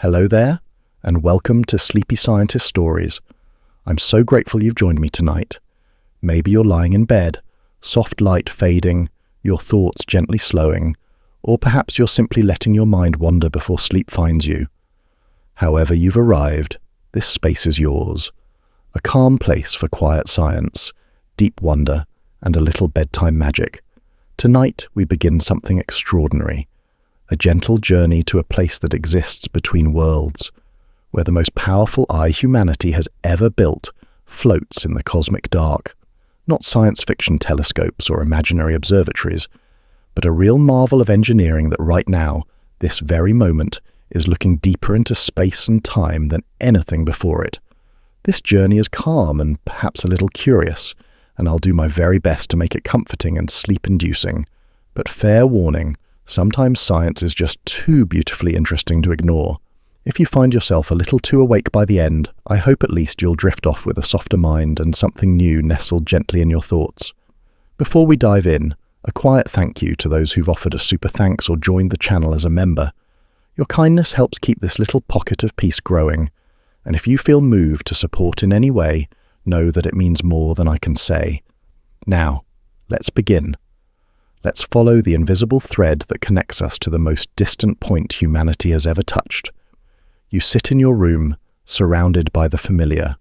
Hello there, and welcome to Sleepy Scientist Stories. I'm so grateful you've joined me tonight. Maybe you're lying in bed, soft light fading, your thoughts gently slowing, or perhaps you're simply letting your mind wander before sleep finds you. However you've arrived, this space is yours. A calm place for quiet science, deep wonder, and a little bedtime magic. Tonight we begin something extraordinary. A gentle journey to a place that exists between worlds, where the most powerful eye humanity has ever built floats in the cosmic dark. Not science fiction telescopes or imaginary observatories, but a real marvel of engineering that right now, this very moment, is looking deeper into space and time than anything before it. This journey is calm and perhaps a little curious, and I'll do my very best to make it comforting and sleep-inducing. But fair warning, sometimes science is just too beautifully interesting to ignore. If you find yourself a little too awake by the end, I hope at least you'll drift off with a softer mind and something new nestled gently in your thoughts. Before we dive in, a quiet thank you to those who've offered a super thanks or joined the channel as a member. Your kindness helps keep this little pocket of peace growing, and if you feel moved to support in any way, know that it means more than I can say. Now, let's begin. Let's follow the invisible thread that connects us to the most distant point humanity has ever touched. You sit in your room, surrounded by the familiar,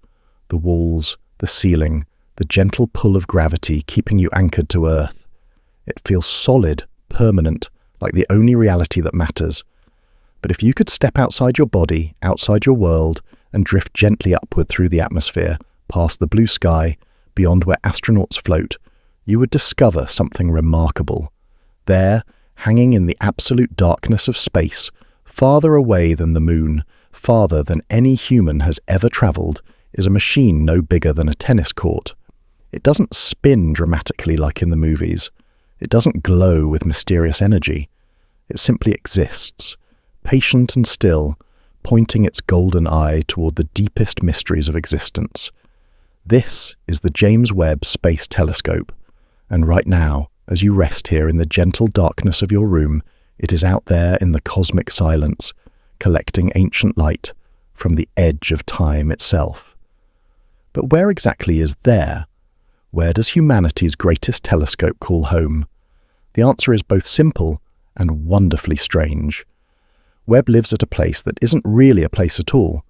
the walls, the ceiling, the gentle pull of gravity keeping you anchored to Earth. It feels solid, permanent, like the only reality that matters. But if you could step outside your body, outside your world, and drift gently upward through the atmosphere, past the blue sky, beyond where astronauts float, you would discover something remarkable. There, hanging in the absolute darkness of space, farther away than the moon, farther than any human has ever traveled, is a machine no bigger than a tennis court. It doesn't spin dramatically like in the movies. It doesn't glow with mysterious energy. It simply exists, patient and still, pointing its golden eye toward the deepest mysteries of existence. This is the James Webb Space Telescope, and right now, as you rest here in the gentle darkness of your room, it is out there in the cosmic silence, collecting ancient light from the edge of time itself. But where exactly is there? Where does humanity's greatest telescope call home? The answer is both simple and wonderfully strange. Webb lives at a place that isn't really a place at all,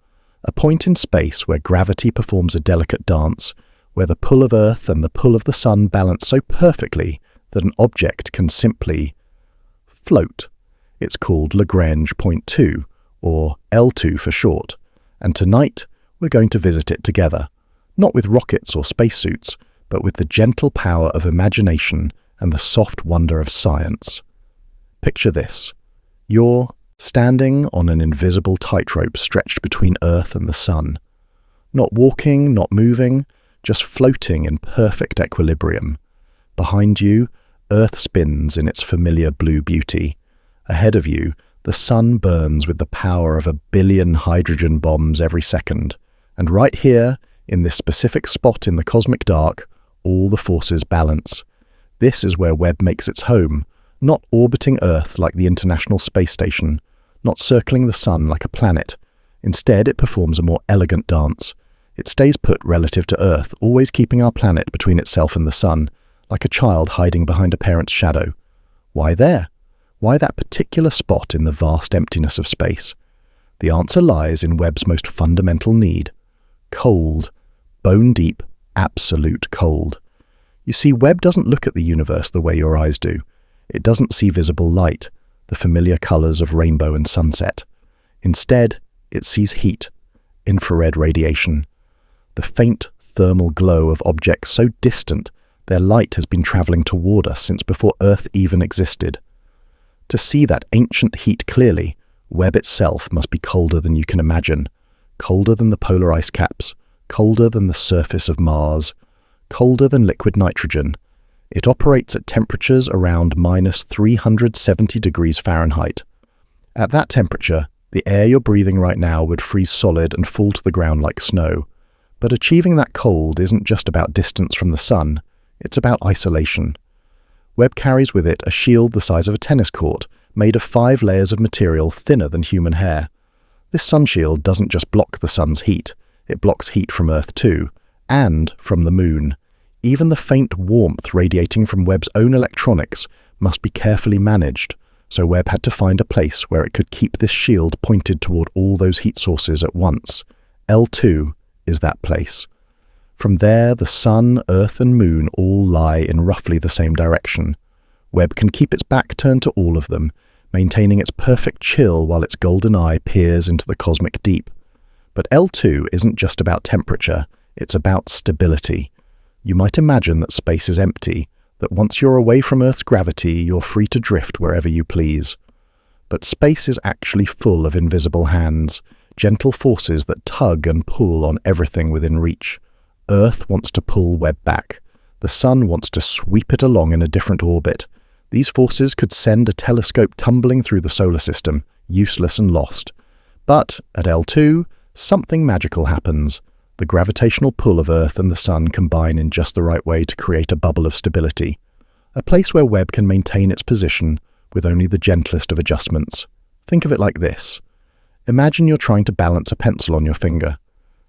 a point in space where gravity performs a delicate dance, where the pull of Earth and the pull of the Sun balance so perfectly that an object can simply float. It's called Lagrange Point L2, or L2 for short, and tonight we're going to visit it together, not with rockets or spacesuits, but with the gentle power of imagination and the soft wonder of science. Picture this. You're standing on an invisible tightrope stretched between Earth and the Sun. Not walking, not moving, just floating in perfect equilibrium. Behind you, Earth spins in its familiar blue beauty. Ahead of you, the Sun burns with the power of 1 billion hydrogen bombs every second. And right here, in this specific spot in the cosmic dark, all the forces balance. This is where Webb makes its home, not orbiting Earth like the International Space Station, not circling the Sun like a planet. Instead, it performs a more elegant dance. It stays put relative to Earth, always keeping our planet between itself and the Sun, like a child hiding behind a parent's shadow. Why there? Why that particular spot in the vast emptiness of space? The answer lies in Webb's most fundamental need. Cold. Bone-deep, absolute cold. You see, Webb doesn't look at the universe the way your eyes do. It doesn't see visible light, the familiar colors of rainbow and sunset. Instead, it sees heat, infrared radiation, the faint thermal glow of objects so distant their light has been traveling toward us since before Earth even existed. To see that ancient heat clearly, Webb itself must be colder than you can imagine, colder than the polar ice caps, colder than the surface of Mars, colder than liquid nitrogen. It operates at temperatures around minus 370 degrees Fahrenheit. At that temperature, the air you're breathing right now would freeze solid and fall to the ground like snow. But achieving that cold isn't just about distance from the Sun, it's about isolation. Webb carries with it a shield the size of a tennis court, made of 5 layers of material thinner than human hair. This sun shield doesn't just block the sun's heat, it blocks heat from Earth too, and from the moon. Even the faint warmth radiating from Webb's own electronics must be carefully managed, so Webb had to find a place where it could keep this shield pointed toward all those heat sources at once. L2 is that place. From there, the sun, Earth and moon all lie in roughly the same direction. Webb can keep its back turned to all of them, maintaining its perfect chill while its golden eye peers into the cosmic deep. But L2 isn't just about temperature, it's about stability. You might imagine that space is empty, that once you're away from Earth's gravity, you're free to drift wherever you please. But space is actually full of invisible hands, gentle forces that tug and pull on everything within reach. Earth wants to pull Webb back. The sun wants to sweep it along in a different orbit. These forces could send a telescope tumbling through the solar system, useless and lost. But at L2, something magical happens. The gravitational pull of Earth and the sun combine in just the right way to create a bubble of stability. A place where Webb can maintain its position with only the gentlest of adjustments. Think of it like this. Imagine you're trying to balance a pencil on your finger.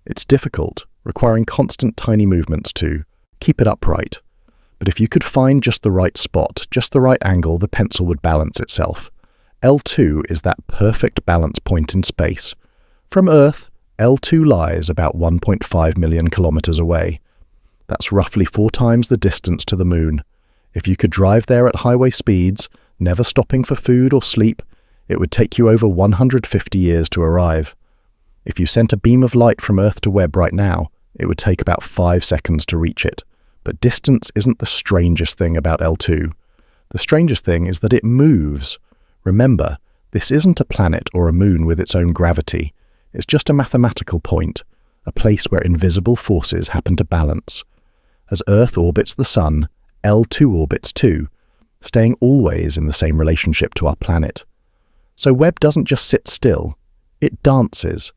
It's difficult, requiring constant tiny movements to keep it upright. But if you could find just the right spot, just the right angle, the pencil would balance itself. L2 is that perfect balance point in space. From Earth, L2 lies about 1.5 million kilometers away. That's roughly 4 times the distance to the moon. If you could drive there at highway speeds, never stopping for food or sleep, it would take you over 150 years to arrive. If you sent a beam of light from Earth to Webb right now, it would take about 5 seconds to reach it. But distance isn't the strangest thing about L2. The strangest thing is that it moves. Remember, this isn't a planet or a moon with its own gravity. It's just a mathematical point, a place where invisible forces happen to balance. As Earth orbits the sun, L2 orbits too, staying always in the same relationship to our planet. So Webb doesn't just sit still, it dances.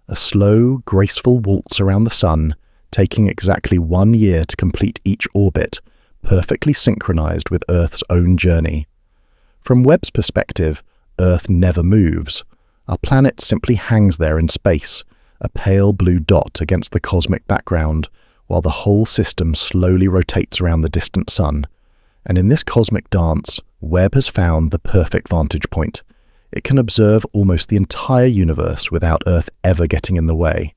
A slow, graceful waltz around the sun, taking exactly 1 year to complete each orbit, perfectly synchronized with Earth's own journey. From Webb's perspective, Earth never moves. Our planet simply hangs there in space, a pale blue dot against the cosmic background, while the whole system slowly rotates around the distant sun. And in this cosmic dance, Webb has found the perfect vantage point. It can observe almost the entire universe without Earth ever getting in the way.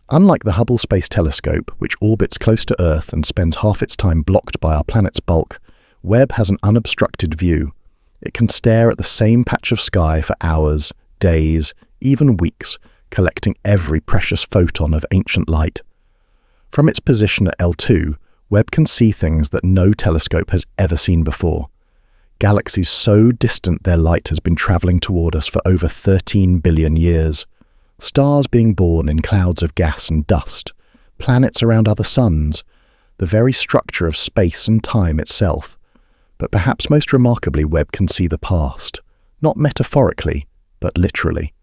Unlike the Hubble Space Telescope, which orbits close to Earth and spends half its time blocked by our planet's bulk, Webb has an unobstructed view. It can stare at the same patch of sky for hours, days, even weeks, collecting every precious photon of ancient light. From its position at L2, Webb can see things that no telescope has ever seen before. Galaxies so distant their light has been traveling toward us for over 13 billion years. Stars being born in clouds of gas and dust, planets around other suns, the very structure of space and time itself. But perhaps most remarkably, Webb can see the past, not metaphorically, but literally.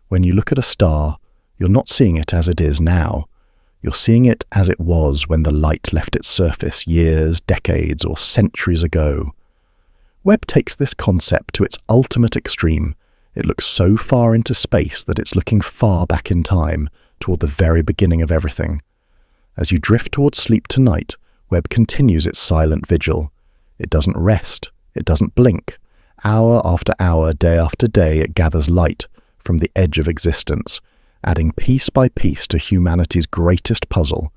When you look at a star, you're not seeing it as it is now. You're seeing it as it was when the light left its surface years, decades, or centuries ago. Webb takes this concept to its ultimate extreme. It looks so far into space that it's looking far back in time, toward the very beginning of everything. As you drift towards sleep tonight, Webb continues its silent vigil. It doesn't rest. It doesn't blink. Hour after hour, day after day, it gathers light from the edge of existence, adding piece by piece to humanity's greatest puzzle,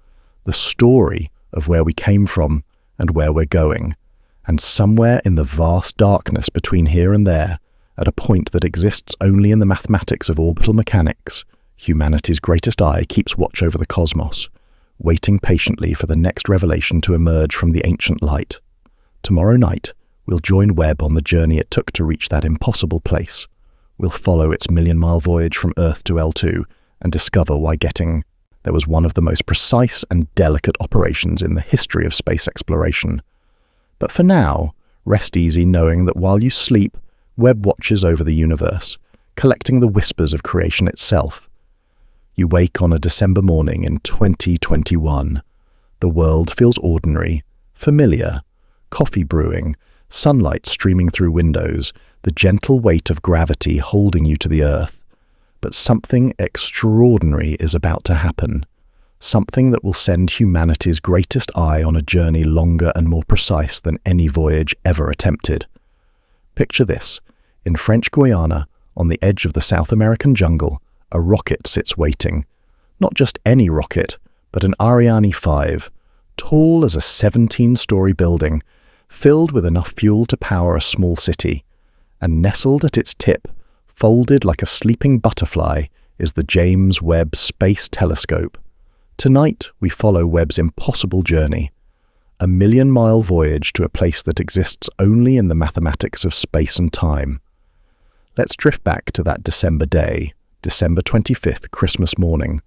the story of where we came from and where we're going. And somewhere in the vast darkness between here and there, at a point that exists only in the mathematics of orbital mechanics, humanity's greatest eye keeps watch over the cosmos, waiting patiently for the next revelation to emerge from the ancient light. Tomorrow night, we'll join Webb on the journey it took to reach that impossible place. We'll follow its million-mile voyage from Earth to L2 and discover why getting there was one of the most precise and delicate operations in the history of space exploration. But for now, rest easy knowing that while you sleep, Webb watches over the universe, collecting the whispers of creation itself. You wake on a December morning in 2021. The world feels ordinary, familiar. Coffee brewing, sunlight streaming through windows, the gentle weight of gravity holding you to the earth. But something extraordinary is about to happen. Something that will send humanity's greatest eye on a journey longer and more precise than any voyage ever attempted. Picture this. In French Guiana, on the edge of the South American jungle, a rocket sits waiting. Not just any rocket, but an Ariane 5, tall as a 17-story building, filled with enough fuel to power a small city. And nestled at its tip, folded like a sleeping butterfly, is the James Webb Space Telescope. Tonight, we follow Webb's impossible journey, a million-mile voyage to a place that exists only in the mathematics of space and time. Let's drift back to that December day, December 25th, Christmas morning.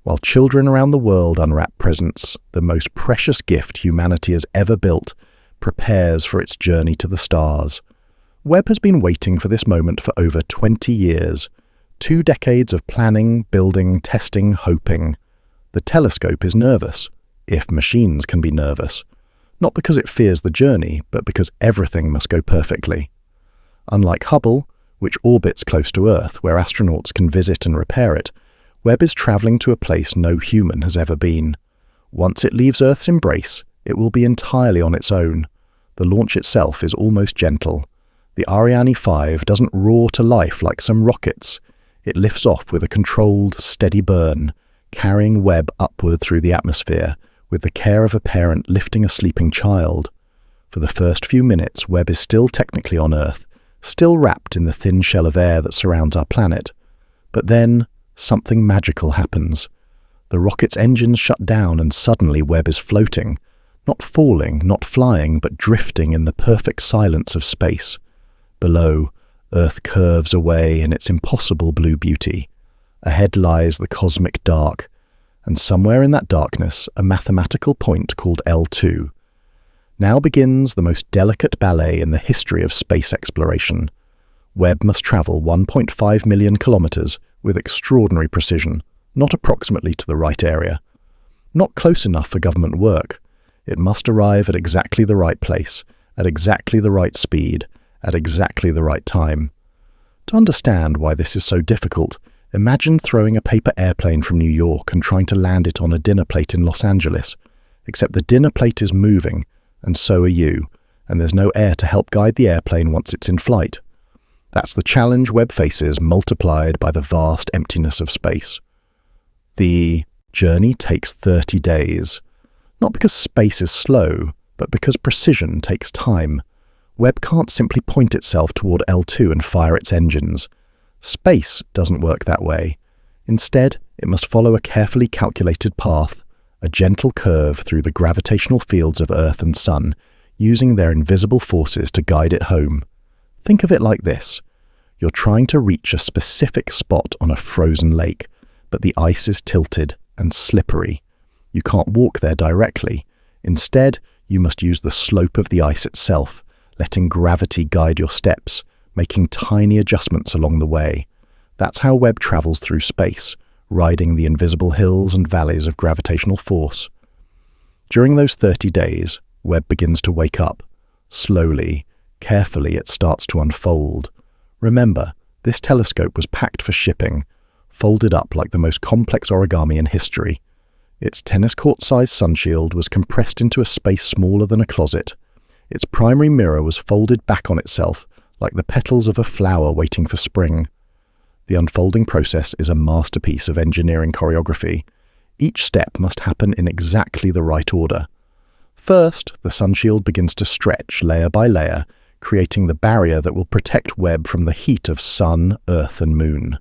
While children around the world unwrap presents, the most precious gift humanity has ever built prepares for its journey to the stars. Webb has been waiting for this moment for over 20 years. 2 decades of planning, building, testing, hoping. The telescope is nervous, if machines can be nervous. Not because it fears the journey, but because everything must go perfectly. Unlike Hubble, which orbits close to Earth, where astronauts can visit and repair it, Webb is traveling to a place no human has ever been. Once it leaves Earth's embrace, it will be entirely on its own. The launch itself is almost gentle. The Ariane 5 doesn't roar to life like some rockets. It lifts off with a controlled, steady burn, carrying Webb upward through the atmosphere, with the care of a parent lifting a sleeping child. For the first few minutes, Webb is still technically on Earth, still wrapped in the thin shell of air that surrounds our planet. But then, something magical happens. The rocket's engines shut down and suddenly Webb is floating. Not falling, not flying, but drifting in the perfect silence of space. Below, Earth curves away in its impossible blue beauty. Ahead lies the cosmic dark, and somewhere in that darkness, a mathematical point called L2. Now begins the most delicate ballet in the history of space exploration. Webb must travel 1.5 million kilometers with extraordinary precision, not approximately to the right area. Not close enough for government work. It must arrive at exactly the right place, at exactly the right speed, at exactly the right time. To understand why this is so difficult, imagine throwing a paper airplane from New York and trying to land it on a dinner plate in Los Angeles. Except the dinner plate is moving, and so are you, and there's no air to help guide the airplane once it's in flight. That's the challenge Webb faces, multiplied by the vast emptiness of space. The journey takes 30 days. Not because space is slow, but because precision takes time. Webb can't simply point itself toward L2 and fire its engines. Space doesn't work that way. Instead, it must follow a carefully calculated path, a gentle curve through the gravitational fields of Earth and Sun, using their invisible forces to guide it home. Think of it like this. You're trying to reach a specific spot on a frozen lake, but the ice is tilted and slippery. You can't walk there directly. Instead, you must use the slope of the ice itself, letting gravity guide your steps, making tiny adjustments along the way. That's how Webb travels through space, riding the invisible hills and valleys of gravitational force. During those 30 days, Webb begins to wake up. Slowly, carefully, it starts to unfold. Remember, this telescope was packed for shipping, folded up like the most complex origami in history. Its tennis court-sized sunshield was compressed into a space smaller than a closet. Its primary mirror was folded back on itself, like the petals of a flower waiting for spring. The unfolding process is a masterpiece of engineering choreography. Each step must happen in exactly the right order. First, the sunshield begins to stretch layer by layer, creating the barrier that will protect Webb from the heat of sun, earth, and moon.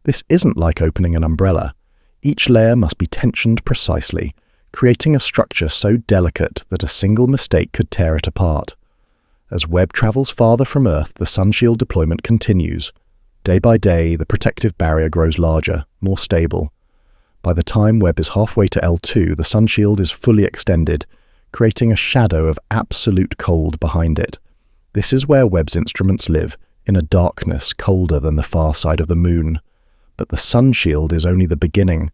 This isn't like opening an umbrella. Each layer must be tensioned precisely, creating a structure so delicate that a single mistake could tear it apart. As Webb travels farther from Earth, the sunshield deployment continues. Day by day, the protective barrier grows larger, more stable. By the time Webb is halfway to L2, the sunshield is fully extended, creating a shadow of absolute cold behind it. This is where Webb's instruments live, in a darkness colder than the far side of the moon. But the sunshield is only the beginning.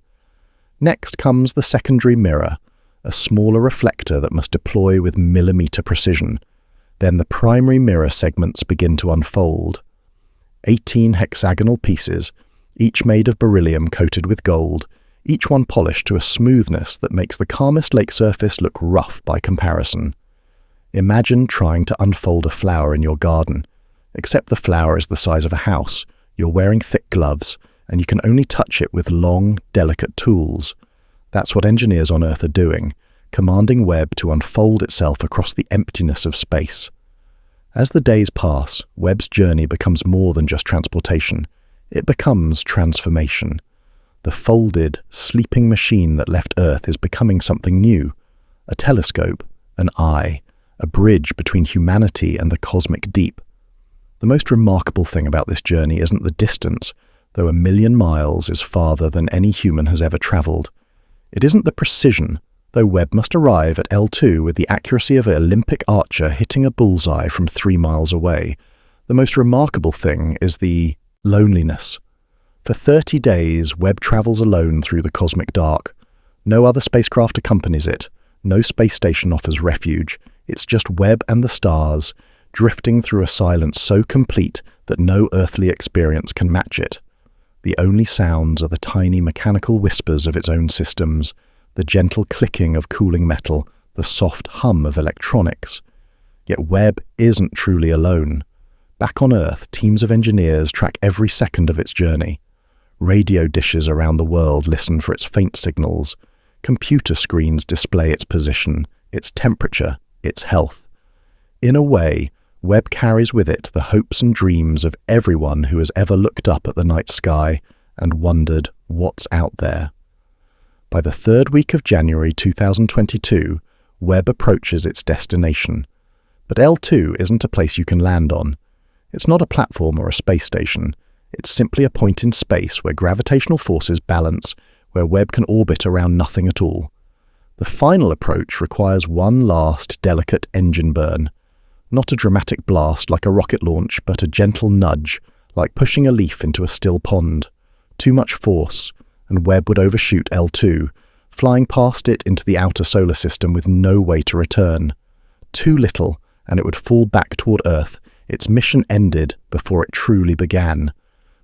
Next comes the secondary mirror, a smaller reflector that must deploy with millimeter precision. Then the primary mirror segments begin to unfold. 18 hexagonal pieces, each made of beryllium coated with gold, each one polished to a smoothness that makes the calmest lake surface look rough by comparison. Imagine trying to unfold a flower in your garden, except the flower is the size of a house, you're wearing thick gloves, and you can only touch it with long, delicate tools. That's what engineers on Earth are doing, commanding Webb to unfold itself across the emptiness of space. As the days pass, Webb's journey becomes more than just transportation. It becomes transformation. The folded, sleeping machine that left Earth is becoming something new. A telescope, an eye, a bridge between humanity and the cosmic deep. The most remarkable thing about this journey isn't the distance, though 1,000,000 miles is farther than any human has ever traveled. It isn't the precision, though Webb must arrive at L2 with the accuracy of an Olympic archer hitting a bullseye from 3 miles away. The most remarkable thing is the loneliness. For 30 days, Webb travels alone through the cosmic dark. No other spacecraft accompanies it. No space station offers refuge. It's just Webb and the stars, drifting through a silence so complete that no earthly experience can match it. The only sounds are the tiny mechanical whispers of its own systems, the gentle clicking of cooling metal, the soft hum of electronics. Yet Webb isn't truly alone. Back on Earth, teams of engineers track every second of its journey. Radio dishes around the world listen for its faint signals. Computer screens display its position, its temperature, its health. In a way, Webb carries with it the hopes and dreams of everyone who has ever looked up at the night sky and wondered what's out there. By the 3rd week of January 2022, Webb approaches its destination. But L2 isn't a place you can land on. It's not a platform or a space station. It's simply a point in space where gravitational forces balance, where Webb can orbit around nothing at all. The final approach requires one last delicate engine burn. Not a dramatic blast like a rocket launch, but a gentle nudge, like pushing a leaf into a still pond. Too much force, and Webb would overshoot L2, flying past it into the outer solar system with no way to return. Too little, and it would fall back toward Earth. Its mission ended before it truly began.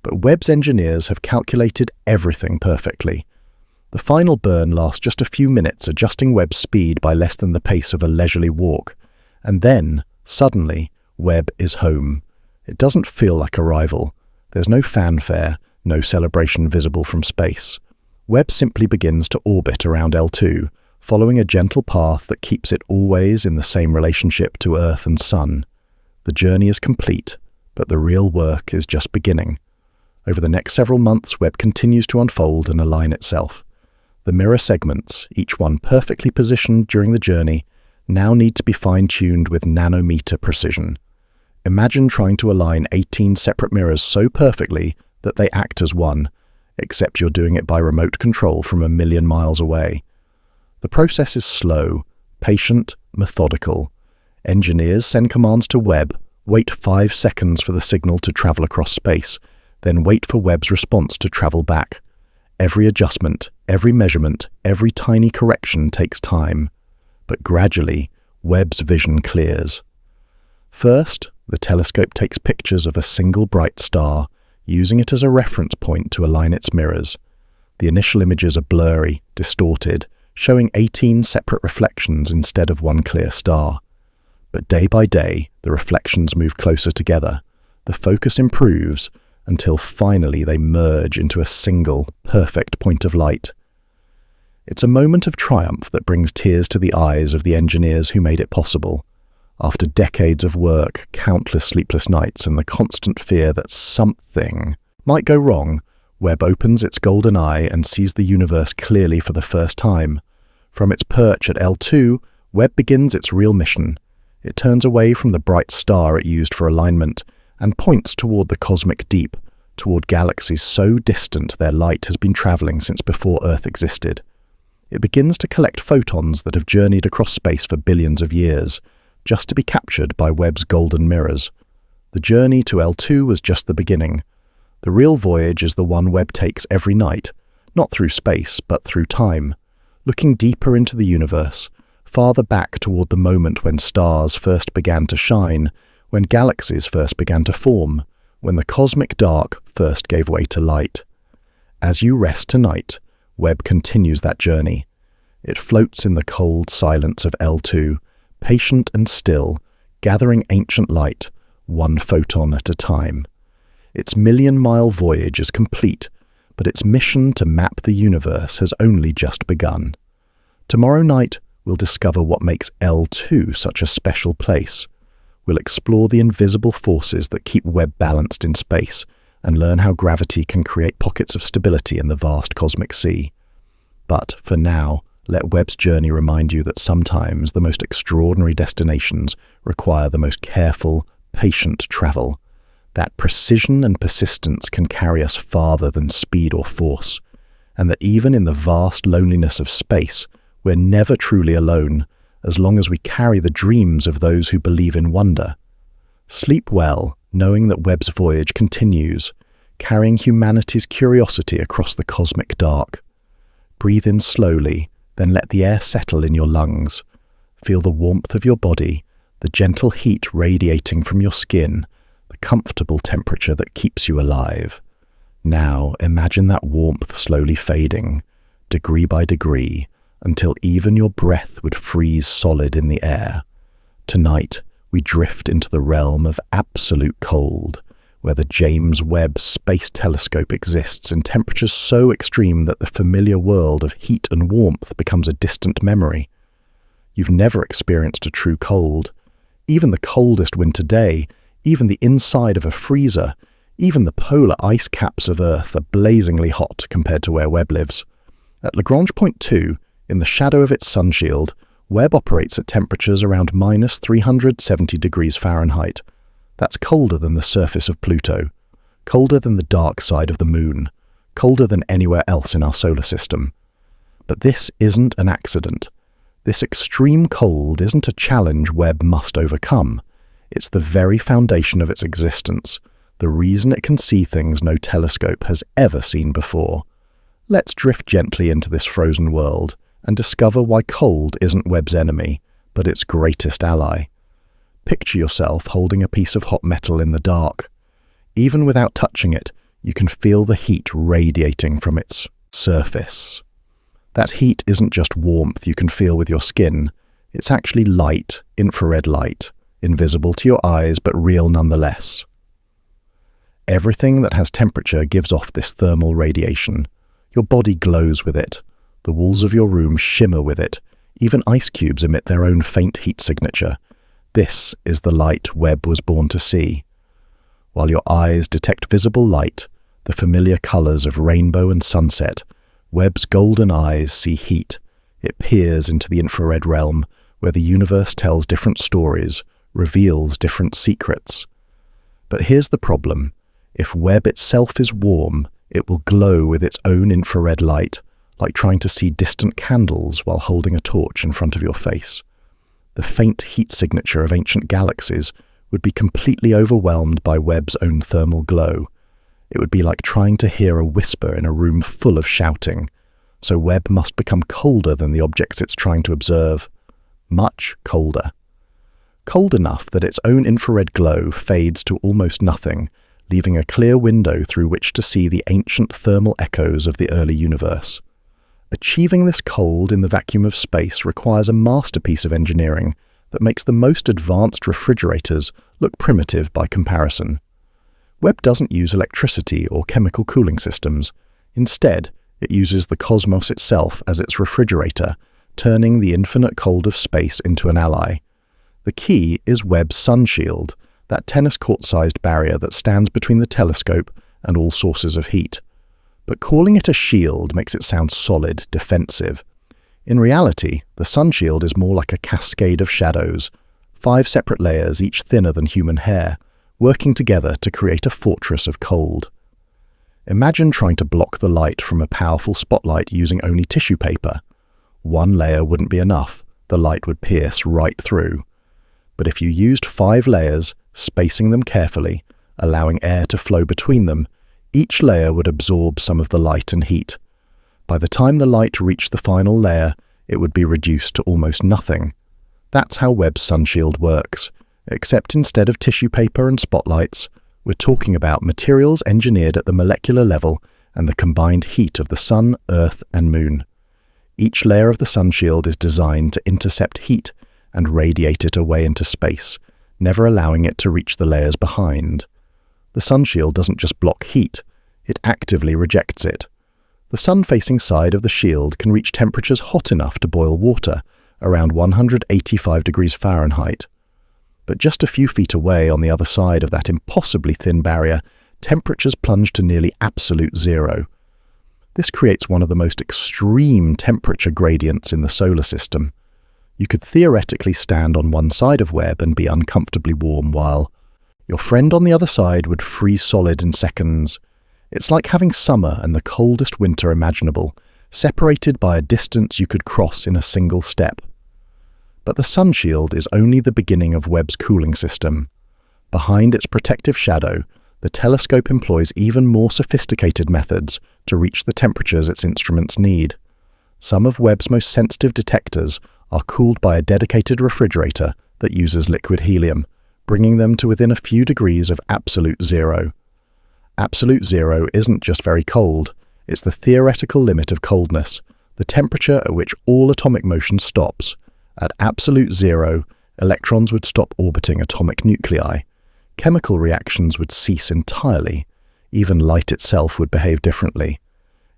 But Webb's engineers have calculated everything perfectly. The final burn lasts just a few minutes, adjusting Webb's speed by less than the pace of a leisurely walk. And then, suddenly, Webb is home. It doesn't feel like arrival. There's no fanfare, no celebration visible from space. Webb simply begins to orbit around L2, following a gentle path that keeps it always in the same relationship to Earth and Sun. The journey is complete, but the real work is just beginning. Over the next several months, Webb continues to unfold and align itself. The mirror segments, each one perfectly positioned during the journey, now need to be fine-tuned with nanometer precision. Imagine trying to align 18 separate mirrors so perfectly that they act as one, except you're doing it by remote control from 1,000,000 miles away. The process is slow, patient, methodical. Engineers send commands to Webb, wait 5 seconds for the signal to travel across space, then wait for Webb's response to travel back. Every adjustment, every measurement, every tiny correction takes time. But gradually, Webb's vision clears. First, the telescope takes pictures of a single bright star, using it as a reference point to align its mirrors. The initial images are blurry, distorted, showing 18 separate reflections instead of one clear star. But day by day, the reflections move closer together. The focus improves until finally they merge into a single, perfect point of light. It's a moment of triumph that brings tears to the eyes of the engineers who made it possible. After decades of work, countless sleepless nights, and the constant fear that something might go wrong, Webb opens its golden eye and sees the universe clearly for the first time. From its perch at L2, Webb begins its real mission. It turns away from the bright star it used for alignment and points toward the cosmic deep, toward galaxies so distant their light has been traveling since before Earth existed. It begins to collect photons that have journeyed across space for billions of years, just to be captured by Webb's golden mirrors. The journey to L2 was just the beginning. The real voyage is the one Webb takes every night, not through space, but through time, looking deeper into the universe, farther back toward the moment when stars first began to shine, when galaxies first began to form, when the cosmic dark first gave way to light. As you rest tonight, Webb continues that journey. It floats in the cold silence of L2, patient and still, gathering ancient light, one photon at a time. Its million-mile voyage is complete, but its mission to map the universe has only just begun. Tomorrow night, we'll discover what makes L2 such a special place. We'll explore the invisible forces that keep Webb balanced in space and learn how gravity can create pockets of stability in the vast cosmic sea. But for now, let Webb's journey remind you that sometimes the most extraordinary destinations require the most careful, patient travel. That precision and persistence can carry us farther than speed or force, and that even in the vast loneliness of space, we're never truly alone, as long as we carry the dreams of those who believe in wonder. Sleep well, knowing that Webb's voyage continues, carrying humanity's curiosity across the cosmic dark. Breathe in slowly, then let the air settle in your lungs. Feel the warmth of your body, the gentle heat radiating from your skin, the comfortable temperature that keeps you alive. Now imagine that warmth slowly fading, degree by degree, until even your breath would freeze solid in the air. Tonight, we drift into the realm of absolute cold, where the James Webb Space Telescope exists in temperatures so extreme that the familiar world of heat and warmth becomes a distant memory. You've never experienced a true cold. Even the coldest winter day, even the inside of a freezer, even the polar ice caps of Earth are blazingly hot compared to where Webb lives. At Lagrange Point 2, in the shadow of its sunshield, Webb operates at temperatures around minus 370 degrees Fahrenheit. That's colder than the surface of Pluto, colder than the dark side of the Moon, colder than anywhere else in our solar system. But this isn't an accident. This extreme cold isn't a challenge Webb must overcome. It's the very foundation of its existence, the reason it can see things no telescope has ever seen before. Let's drift gently into this frozen world and discover why cold isn't Webb's enemy, but its greatest ally. Picture yourself holding a piece of hot metal in the dark. Even without touching it, you can feel the heat radiating from its surface. That heat isn't just warmth you can feel with your skin. It's actually light, infrared light, invisible to your eyes but real nonetheless. Everything that has temperature gives off this thermal radiation. Your body glows with it. The walls of your room shimmer with it. Even ice cubes emit their own faint heat signature. This is the light Webb was born to see. While your eyes detect visible light, the familiar colors of rainbow and sunset, Webb's golden eyes see heat. It peers into the infrared realm, where the universe tells different stories, reveals different secrets. But here's the problem. If Webb itself is warm, it will glow with its own infrared light, like trying to see distant candles while holding a torch in front of your face. The faint heat signature of ancient galaxies would be completely overwhelmed by Webb's own thermal glow. It would be like trying to hear a whisper in a room full of shouting. So Webb must become colder than the objects it's trying to observe. Much colder. Cold enough that its own infrared glow fades to almost nothing, leaving a clear window through which to see the ancient thermal echoes of the early universe. Achieving this cold in the vacuum of space requires a masterpiece of engineering that makes the most advanced refrigerators look primitive by comparison. Webb doesn't use electricity or chemical cooling systems. Instead, it uses the cosmos itself as its refrigerator, turning the infinite cold of space into an ally. The key is Webb's sunshield, that tennis court-sized barrier that stands between the telescope and all sources of heat. But calling it a shield makes it sound solid, defensive. In reality, the sunshield is more like a cascade of shadows, 5 separate layers, each thinner than human hair, working together to create a fortress of cold. Imagine trying to block the light from a powerful spotlight using only tissue paper. One layer wouldn't be enough. The light would pierce right through. But if you used 5 layers, spacing them carefully, allowing air to flow between them, each layer would absorb some of the light and heat. By the time the light reached the final layer, it would be reduced to almost nothing. That's how Webb's sunshield works, except instead of tissue paper and spotlights, we're talking about materials engineered at the molecular level and the combined heat of the Sun, Earth, and Moon. Each layer of the sun shield is designed to intercept heat and radiate it away into space, never allowing it to reach the layers behind. The sun shield doesn't just block heat, it actively rejects it. The sun-facing side of the shield can reach temperatures hot enough to boil water, around 185 degrees Fahrenheit. But just a few feet away on the other side of that impossibly thin barrier, temperatures plunge to nearly absolute zero. This creates one of the most extreme temperature gradients in the solar system. You could theoretically stand on one side of Webb and be uncomfortably warm, while your friend on the other side would freeze solid in seconds. It's like having summer and the coldest winter imaginable, separated by a distance you could cross in a single step. But the sun shield is only the beginning of Webb's cooling system. Behind its protective shadow, the telescope employs even more sophisticated methods to reach the temperatures its instruments need. Some of Webb's most sensitive detectors are cooled by a dedicated refrigerator that uses liquid helium, bringing them to within a few degrees of absolute zero. Absolute zero isn't just very cold, it's the theoretical limit of coldness, the temperature at which all atomic motion stops. At absolute zero, electrons would stop orbiting atomic nuclei. Chemical reactions would cease entirely. Even light itself would behave differently.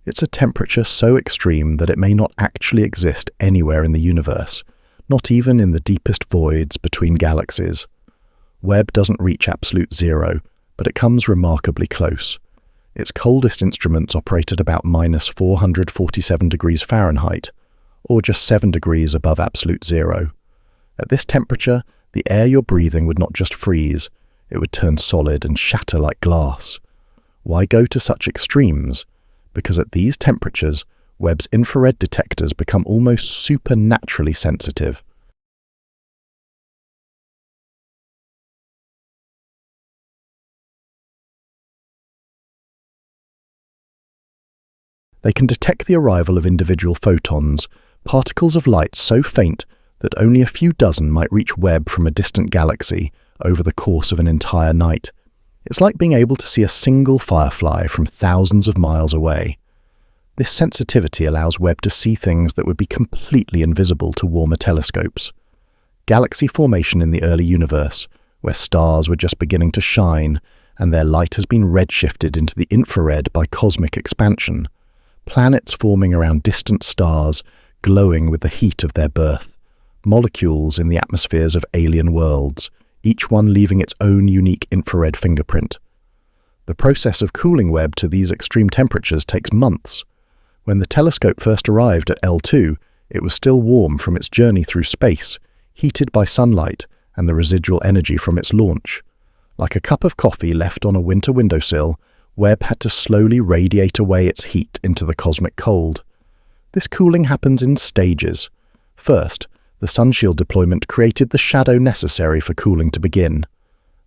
It's a temperature so extreme that it may not actually exist anywhere in the universe, not even in the deepest voids between galaxies. Webb doesn't reach absolute zero, but it comes remarkably close. Its coldest instruments operate at about minus 447 degrees Fahrenheit, or just 7 degrees above absolute zero. At this temperature, the air you're breathing would not just freeze, it would turn solid and shatter like glass. Why go to such extremes? Because at these temperatures, Webb's infrared detectors become almost supernaturally sensitive. They can detect the arrival of individual photons, particles of light so faint that only a few dozen might reach Webb from a distant galaxy over the course of an entire night. It's like being able to see a single firefly from thousands of miles away. This sensitivity allows Webb to see things that would be completely invisible to warmer telescopes. Galaxy formation in the early universe, where stars were just beginning to shine and their light has been redshifted into the infrared by cosmic expansion. Planets forming around distant stars, glowing with the heat of their birth. Molecules in the atmospheres of alien worlds, each one leaving its own unique infrared fingerprint. The process of cooling Webb to these extreme temperatures takes months. When the telescope first arrived at L2, it was still warm from its journey through space, heated by sunlight and the residual energy from its launch. Like a cup of coffee left on a winter windowsill, Webb had to slowly radiate away its heat into the cosmic cold. This cooling happens in stages. First, the sunshield deployment created the shadow necessary for cooling to begin.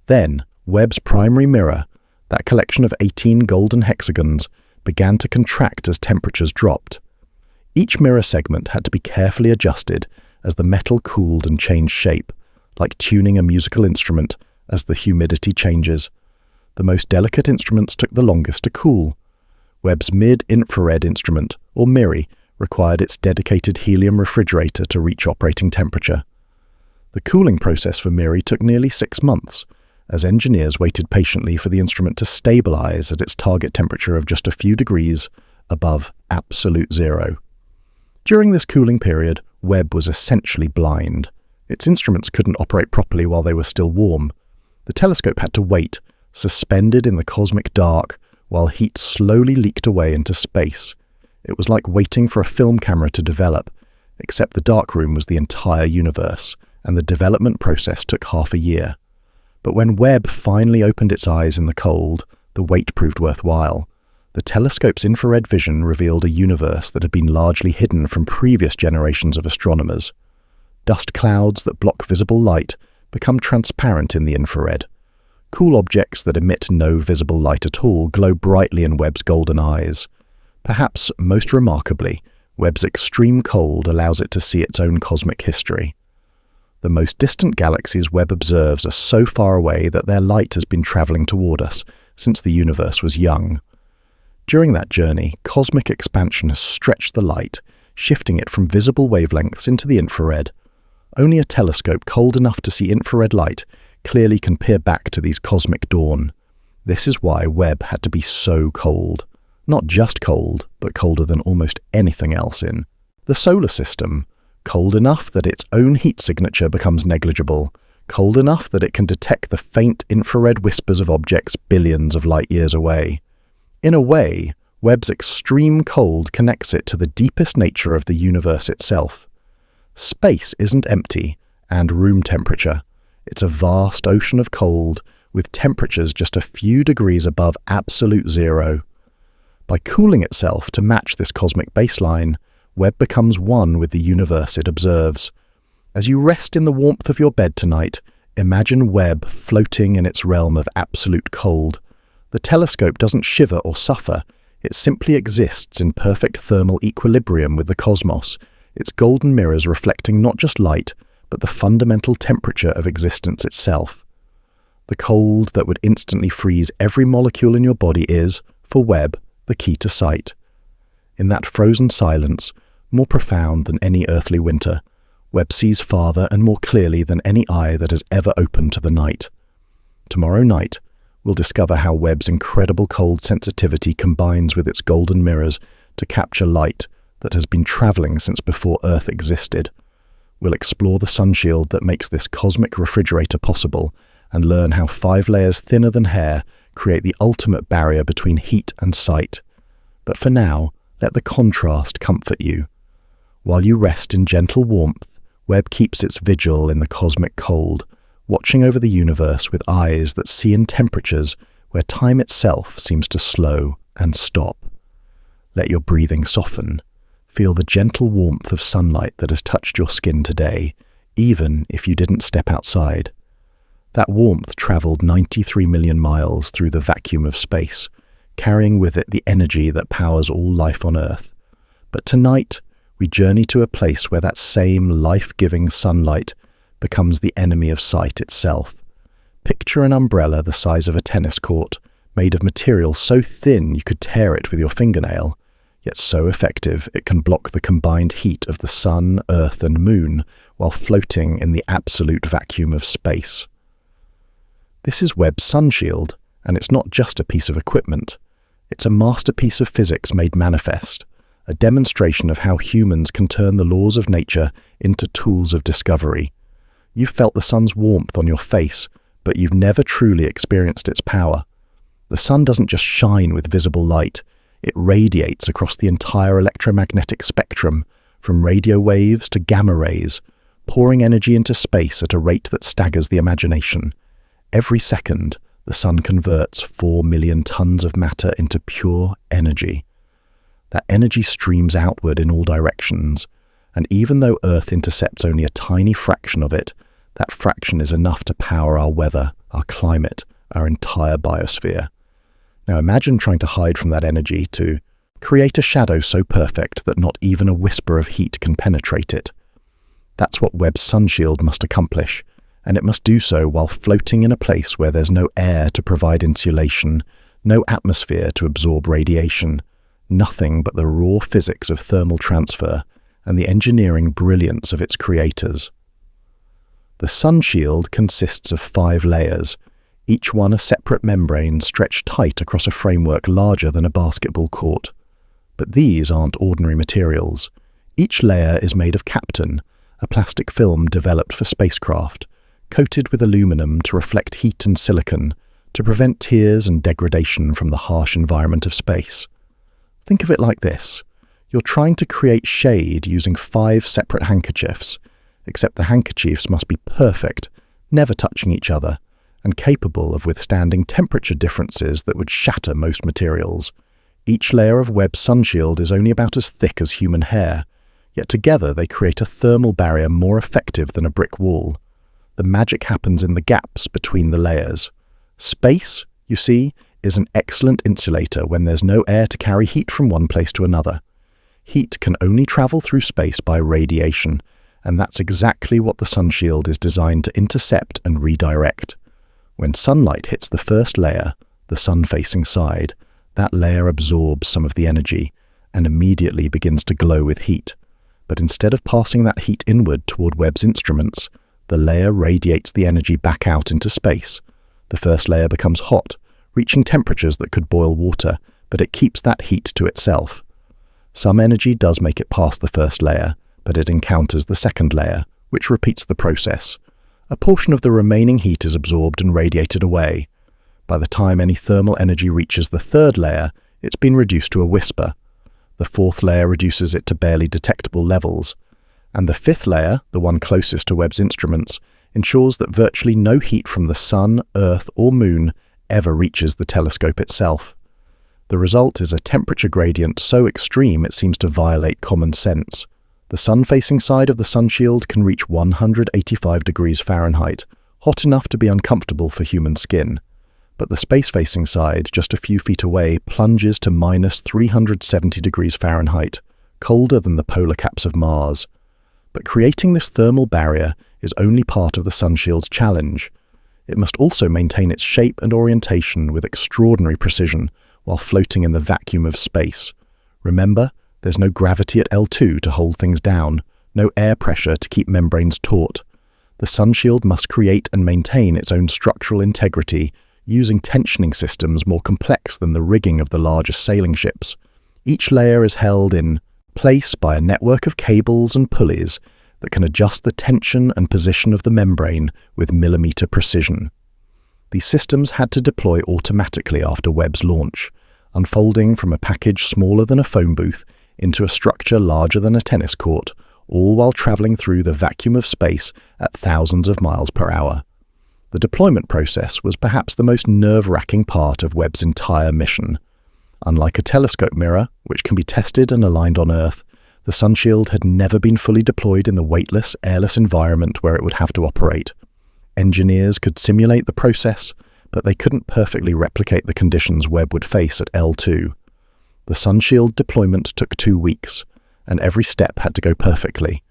Then, Webb's primary mirror, that collection of 18 golden hexagons, began to contract as temperatures dropped. Each mirror segment had to be carefully adjusted as the metal cooled and changed shape, like tuning a musical instrument as the humidity changes. The most delicate instruments took the longest to cool. Webb's mid-infrared instrument, or MIRI, required its dedicated helium refrigerator to reach operating temperature. The cooling process for MIRI took nearly 6 months, as engineers waited patiently for the instrument to stabilize at its target temperature of just a few degrees above absolute zero. During this cooling period, Webb was essentially blind. Its instruments couldn't operate properly while they were still warm. The telescope had to wait, suspended in the cosmic dark, while heat slowly leaked away into space. It was like waiting for a film camera to develop, except the darkroom was the entire universe, and the development process took half a year. But when Webb finally opened its eyes in the cold, the wait proved worthwhile. The telescope's infrared vision revealed a universe that had been largely hidden from previous generations of astronomers. Dust clouds that block visible light become transparent in the infrared. Cool objects that emit no visible light at all glow brightly in Webb's golden eyes. Perhaps most remarkably, Webb's extreme cold allows it to see its own cosmic history. The most distant galaxies Webb observes are so far away that their light has been traveling toward us since the universe was young. During that journey, cosmic expansion has stretched the light, shifting it from visible wavelengths into the infrared. Only a telescope cold enough to see infrared light clearly can peer back to these cosmic dawn. This is why Webb had to be so cold. Not just cold, but colder than almost anything else in the solar system. Cold enough that its own heat signature becomes negligible. Cold enough that it can detect the faint infrared whispers of objects billions of light years away. In a way, Webb's extreme cold connects it to the deepest nature of the universe itself. Space isn't empty and room temperature. It's a vast ocean of cold with temperatures just a few degrees above absolute zero. By cooling itself to match this cosmic baseline, Webb becomes one with the universe it observes. As you rest in the warmth of your bed tonight, imagine Webb floating in its realm of absolute cold. The telescope doesn't shiver or suffer. It simply exists in perfect thermal equilibrium with the cosmos, its golden mirrors reflecting not just light, but the fundamental temperature of existence itself. The cold that would instantly freeze every molecule in your body is, for Webb, the key to sight. In that frozen silence, more profound than any earthly winter, Webb sees farther and more clearly than any eye that has ever opened to the night. Tomorrow night, we'll discover how Webb's incredible cold sensitivity combines with its golden mirrors to capture light that has been traveling since before Earth existed. We'll explore the sunshield that makes this cosmic refrigerator possible and learn how 5 layers thinner than hair create the ultimate barrier between heat and sight. But for now, let the contrast comfort you. While you rest in gentle warmth, Webb keeps its vigil in the cosmic cold, watching over the universe with eyes that see in temperatures where time itself seems to slow and stop. Let your breathing soften. Feel the gentle warmth of sunlight that has touched your skin today, even if you didn't step outside. That warmth traveled 93 million miles through the vacuum of space, carrying with it the energy that powers all life on Earth. But tonight, we journey to a place where that same life-giving sunlight becomes the enemy of sight itself. Picture an umbrella the size of a tennis court, made of material so thin you could tear it with your fingernail, yet so effective it can block the combined heat of the sun, earth, and moon while floating in the absolute vacuum of space. This is Webb's sunshield, and it's not just a piece of equipment. It's a masterpiece of physics made manifest, a demonstration of how humans can turn the laws of nature into tools of discovery. You've felt the sun's warmth on your face, but you've never truly experienced its power. The sun doesn't just shine with visible light. It radiates across the entire electromagnetic spectrum, from radio waves to gamma rays, pouring energy into space at a rate that staggers the imagination. Every second, the sun converts 4 million tons of matter into pure energy. That energy streams outward in all directions, and even though Earth intercepts only a tiny fraction of it, that fraction is enough to power our weather, our climate, our entire biosphere. Now imagine trying to hide from that energy to create a shadow so perfect that not even a whisper of heat can penetrate it. That's what Webb's sunshield must accomplish, and it must do so while floating in a place where there's no air to provide insulation, no atmosphere to absorb radiation, nothing but the raw physics of thermal transfer and the engineering brilliance of its creators. The sunshield consists of 5 layers, each one a separate membrane stretched tight across a framework larger than a basketball court. But these aren't ordinary materials. Each layer is made of kapton, a plastic film developed for spacecraft, coated with aluminum to reflect heat and silicon, to prevent tears and degradation from the harsh environment of space. Think of it like this. You're trying to create shade using 5 separate handkerchiefs, except the handkerchiefs must be perfect, never touching each other, and capable of withstanding temperature differences that would shatter most materials. Each layer of Webb's sunshield is only about as thick as human hair, yet together they create a thermal barrier more effective than a brick wall. The magic happens in the gaps between the layers. Space, you see, is an excellent insulator when there's no air to carry heat from one place to another. Heat can only travel through space by radiation, and that's exactly what the sunshield is designed to intercept and redirect. When sunlight hits the first layer, the sun-facing side, That layer absorbs some of the energy and immediately begins to glow with heat. But instead of passing that heat inward toward Webb's instruments, the layer radiates the energy back out into space. The first layer becomes hot, reaching temperatures that could boil water, but it keeps that heat to itself. Some energy does make it past the first layer, but it encounters the second layer, which repeats the process. A portion of the remaining heat is absorbed and radiated away. By the time any thermal energy reaches the third layer, it's been reduced to a whisper. The fourth layer reduces it to barely detectable levels. And the fifth layer, the one closest to Webb's instruments, ensures that virtually no heat from the Sun, Earth, or Moon ever reaches the telescope itself. The result is a temperature gradient so extreme it seems to violate common sense. The sun-facing side of the sunshield can reach 185 degrees Fahrenheit, hot enough to be uncomfortable for human skin. But the space-facing side, just a few feet away, plunges to minus 370 degrees Fahrenheit, colder than the polar caps of Mars. But creating this thermal barrier is only part of the sunshield's challenge. It must also maintain its shape and orientation with extraordinary precision while floating in the vacuum of space. Remember, there's no gravity at L2 to hold things down, no air pressure to keep membranes taut. The sunshield must create and maintain its own structural integrity using tensioning systems more complex than the rigging of the largest sailing ships. Each layer is held in place by a network of cables and pulleys that can adjust the tension and position of the membrane with millimeter precision. These systems had to deploy automatically after Webb's launch, unfolding from a package smaller than a phone booth into a structure larger than a tennis court, all while traveling through the vacuum of space at thousands of miles per hour. The deployment process was perhaps the most nerve-wracking part of Webb's entire mission. Unlike a telescope mirror, which can be tested and aligned on Earth, the sunshield had never been fully deployed in the weightless, airless environment where it would have to operate. Engineers could simulate the process, but they couldn't perfectly replicate the conditions Webb would face at L2. The sunshield deployment took 2 weeks, and every step had to go perfectly.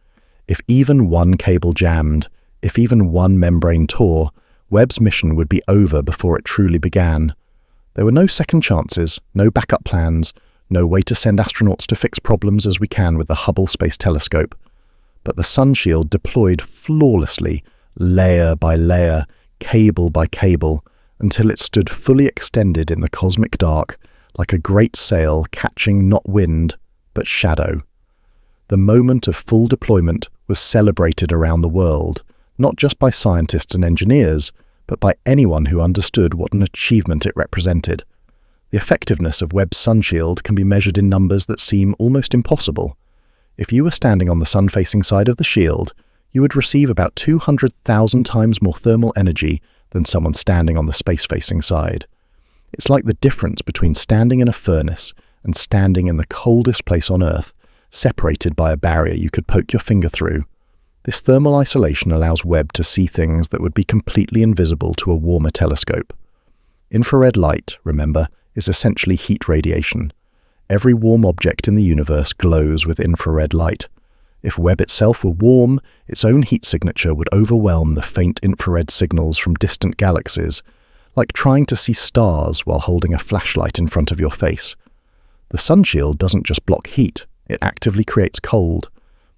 If even one cable jammed, if even one membrane tore, Webb's mission would be over before it truly began. There were no second chances, no backup plans, no way to send astronauts to fix problems as we can with the Hubble Space Telescope. But the sunshield deployed flawlessly, layer by layer, cable by cable, until it stood fully extended in the cosmic dark, like a great sail catching not wind, but shadow. The moment of full deployment was celebrated around the world, not just by scientists and engineers, but by anyone who understood what an achievement it represented. The effectiveness of Webb's sunshield can be measured in numbers that seem almost impossible. If you were standing on the sun-facing side of the shield, you would receive about 200,000 times more thermal energy than someone standing on the space-facing side. It's like the difference between standing in a furnace and standing in the coldest place on Earth, separated by a barrier you could poke your finger through. This thermal isolation allows Webb to see things that would be completely invisible to a warmer telescope. Infrared light, remember, is essentially heat radiation. Every warm object in the universe glows with infrared light. If Webb itself were warm, its own heat signature would overwhelm the faint infrared signals from distant galaxies, like trying to see stars while holding a flashlight in front of your face. The sunshield doesn't just block heat, it actively creates cold.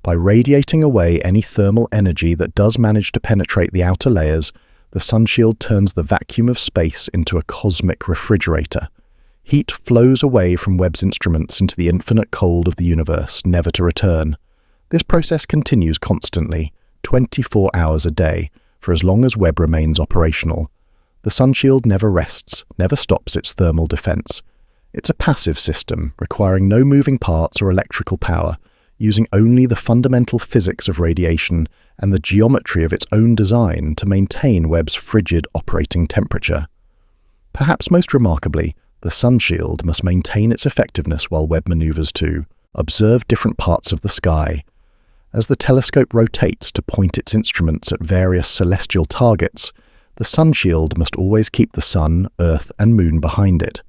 By radiating away any thermal energy that does manage to penetrate the outer layers, the sunshield turns the vacuum of space into a cosmic refrigerator. Heat flows away from Webb's instruments into the infinite cold of the universe, never to return. This process continues constantly, 24 hours a day, for as long as Webb remains operational. The sunshield never rests, never stops its thermal defense. It's a passive system, requiring no moving parts or electrical power, using only the fundamental physics of radiation and the geometry of its own design to maintain Webb's frigid operating temperature. Perhaps most remarkably, the sunshield must maintain its effectiveness while Webb maneuvers to observe different parts of the sky. As the telescope rotates to point its instruments at various celestial targets, the sunshield must always keep the Sun, Earth, and Moon behind it.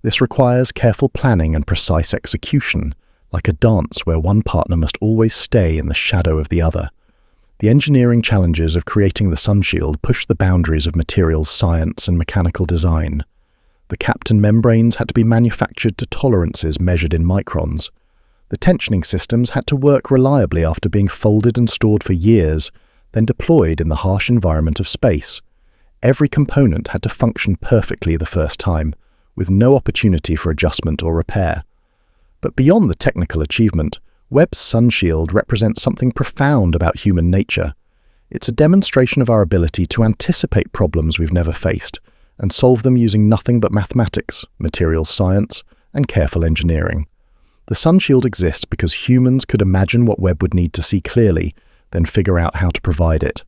This requires careful planning and precise execution, like a dance where one partner must always stay in the shadow of the other. The engineering challenges of creating the sunshield push the boundaries of materials science and mechanical design. The Kapton membranes had to be manufactured to tolerances measured in microns. The tensioning systems had to work reliably after being folded and stored for years, then deployed in the harsh environment of space. Every component had to function perfectly the first time, with no opportunity for adjustment or repair. But beyond the technical achievement, Webb's sunshield represents something profound about human nature. It's a demonstration of our ability to anticipate problems we've never faced and solve them using nothing but mathematics, materials science, and careful engineering. The sunshield exists because humans could imagine what Webb would need to see clearly, then figure out how to provide it.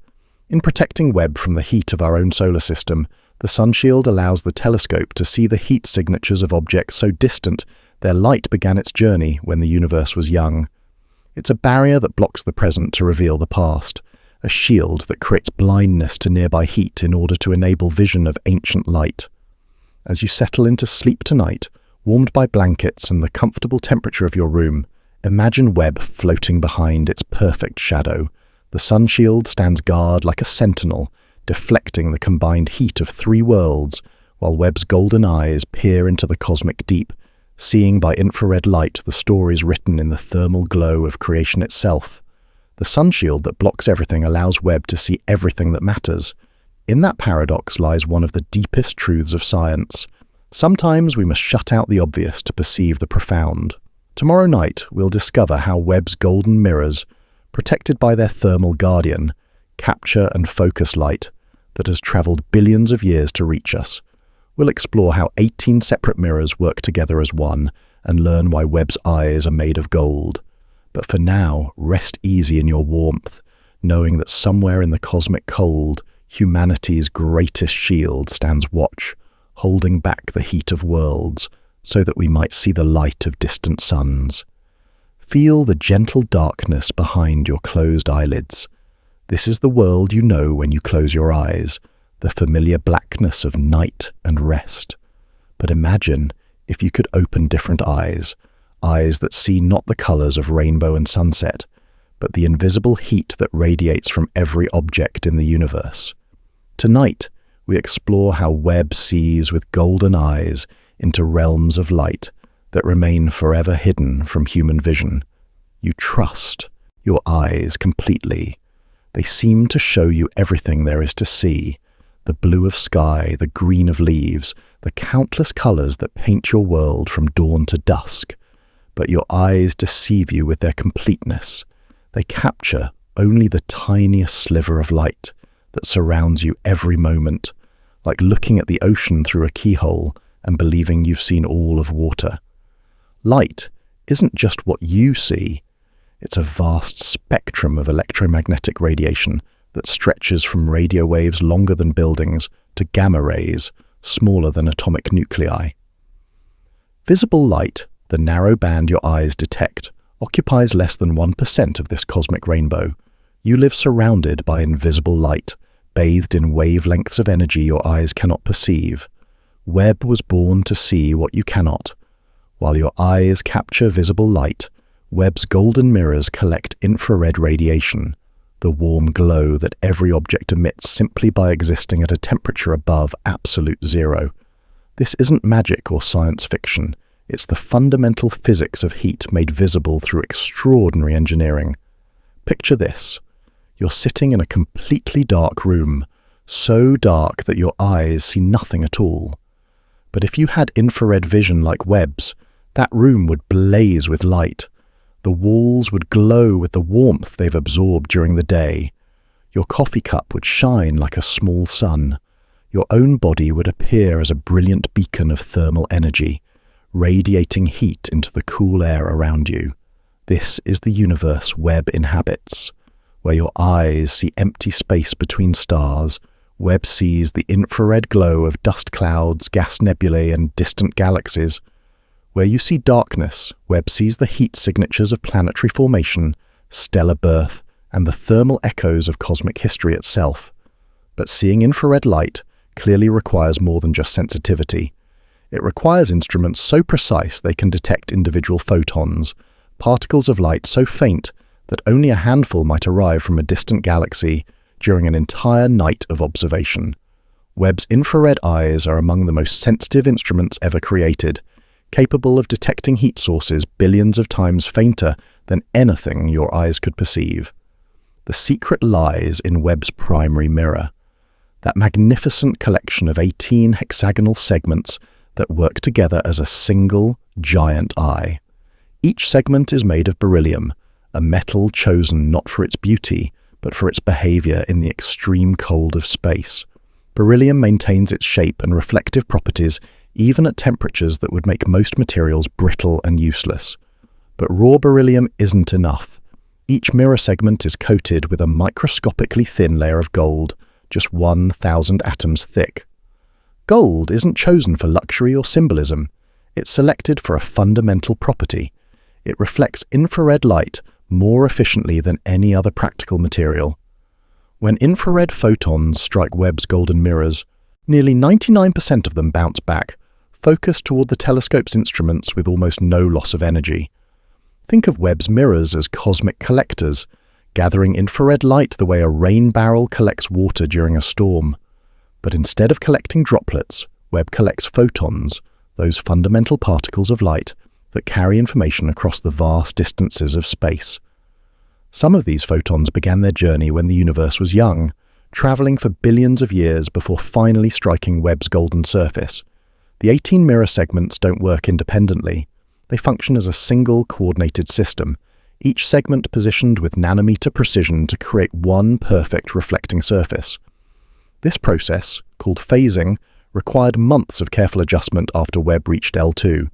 In protecting Webb from the heat of our own solar system, the sunshield allows the telescope to see the heat signatures of objects so distant their light began its journey when the universe was young. It's a barrier that blocks the present to reveal the past, a shield that creates blindness to nearby heat in order to enable vision of ancient light. As you settle into sleep tonight, warmed by blankets and the comfortable temperature of your room, imagine Webb floating behind its perfect shadow. The sunshield stands guard like a sentinel, deflecting the combined heat of 3 worlds, while Webb's golden eyes peer into the cosmic deep, seeing by infrared light the stories written in the thermal glow of creation itself. The sunshield that blocks everything allows Webb to see everything that matters. In that paradox lies one of the deepest truths of science. Sometimes we must shut out the obvious to perceive the profound. Tomorrow night we'll discover how Webb's golden mirrors, protected by their thermal guardian, capture and focus light that has travelled billions of years to reach us. We'll explore how 18 separate mirrors work together as one and learn why Webb's eyes are made of gold. But for now, rest easy in your warmth, knowing that somewhere in the cosmic cold, humanity's greatest shield stands watch, holding back the heat of worlds, so that we might see the light of distant suns. Feel the gentle darkness behind your closed eyelids. This is the world you know when you close your eyes, the familiar blackness of night and rest. But imagine if you could open different eyes that see not the colors of rainbow and sunset, but the invisible heat that radiates from every object in the universe. Tonight, we explore how Webb sees with golden eyes into realms of light that remain forever hidden from human vision. You trust your eyes completely. They seem to show you everything there is to see, the blue of sky, the green of leaves, the countless colors that paint your world from dawn to dusk. But your eyes deceive you with their completeness. They capture only the tiniest sliver of light that surrounds you every moment, like looking at the ocean through a keyhole and believing you've seen all of water. Light isn't just what you see. It's a vast spectrum of electromagnetic radiation that stretches from radio waves longer than buildings to gamma rays smaller than atomic nuclei. Visible light, the narrow band your eyes detect, occupies less than 1% of this cosmic rainbow. You live surrounded by invisible light, bathed in wavelengths of energy your eyes cannot perceive. Webb was born to see what you cannot. While your eyes capture visible light, Webb's golden mirrors collect infrared radiation, the warm glow that every object emits simply by existing at a temperature above absolute zero. This isn't magic or science fiction. It's the fundamental physics of heat made visible through extraordinary engineering. Picture this. You're sitting in a completely dark room, so dark that your eyes see nothing at all. But if you had infrared vision like Webb's, that room would blaze with light. The walls would glow with the warmth they've absorbed during the day. Your coffee cup would shine like a small sun. Your own body would appear as a brilliant beacon of thermal energy, radiating heat into the cool air around you. This is the universe Webb inhabits. Where your eyes see empty space between stars, Webb sees the infrared glow of dust clouds, gas nebulae, and distant galaxies. Where you see darkness, Webb sees the heat signatures of planetary formation, stellar birth, and the thermal echoes of cosmic history itself. But seeing infrared light clearly requires more than just sensitivity. It requires instruments so precise they can detect individual photons, particles of light so faint that only a handful might arrive from a distant galaxy during an entire night of observation. Webb's infrared eyes are among the most sensitive instruments ever created, capable of detecting heat sources billions of times fainter than anything your eyes could perceive. The secret lies in Webb's primary mirror, that magnificent collection of 18 hexagonal segments that work together as a single, giant eye. Each segment is made of beryllium, a metal chosen not for its beauty, but for its behavior in the extreme cold of space. Beryllium maintains its shape and reflective properties even at temperatures that would make most materials brittle and useless. But raw beryllium isn't enough. Each mirror segment is coated with a microscopically thin layer of gold, just 1,000 atoms thick. Gold isn't chosen for luxury or symbolism. It's selected for a fundamental property. It reflects infrared light more efficiently than any other practical material. When infrared photons strike Webb's golden mirrors, nearly 99% of them bounce back, focused toward the telescope's instruments with almost no loss of energy. Think of Webb's mirrors as cosmic collectors, gathering infrared light the way a rain barrel collects water during a storm. But instead of collecting droplets, Webb collects photons, those fundamental particles of light that carry information across the vast distances of space. Some of these photons began their journey when the universe was young, traveling for billions of years before finally striking Webb's golden surface. The 18 mirror segments don't work independently. They function as a single coordinated system, each segment positioned with nanometer precision to create one perfect reflecting surface. This process, called phasing, required months of careful adjustment after Webb reached L2.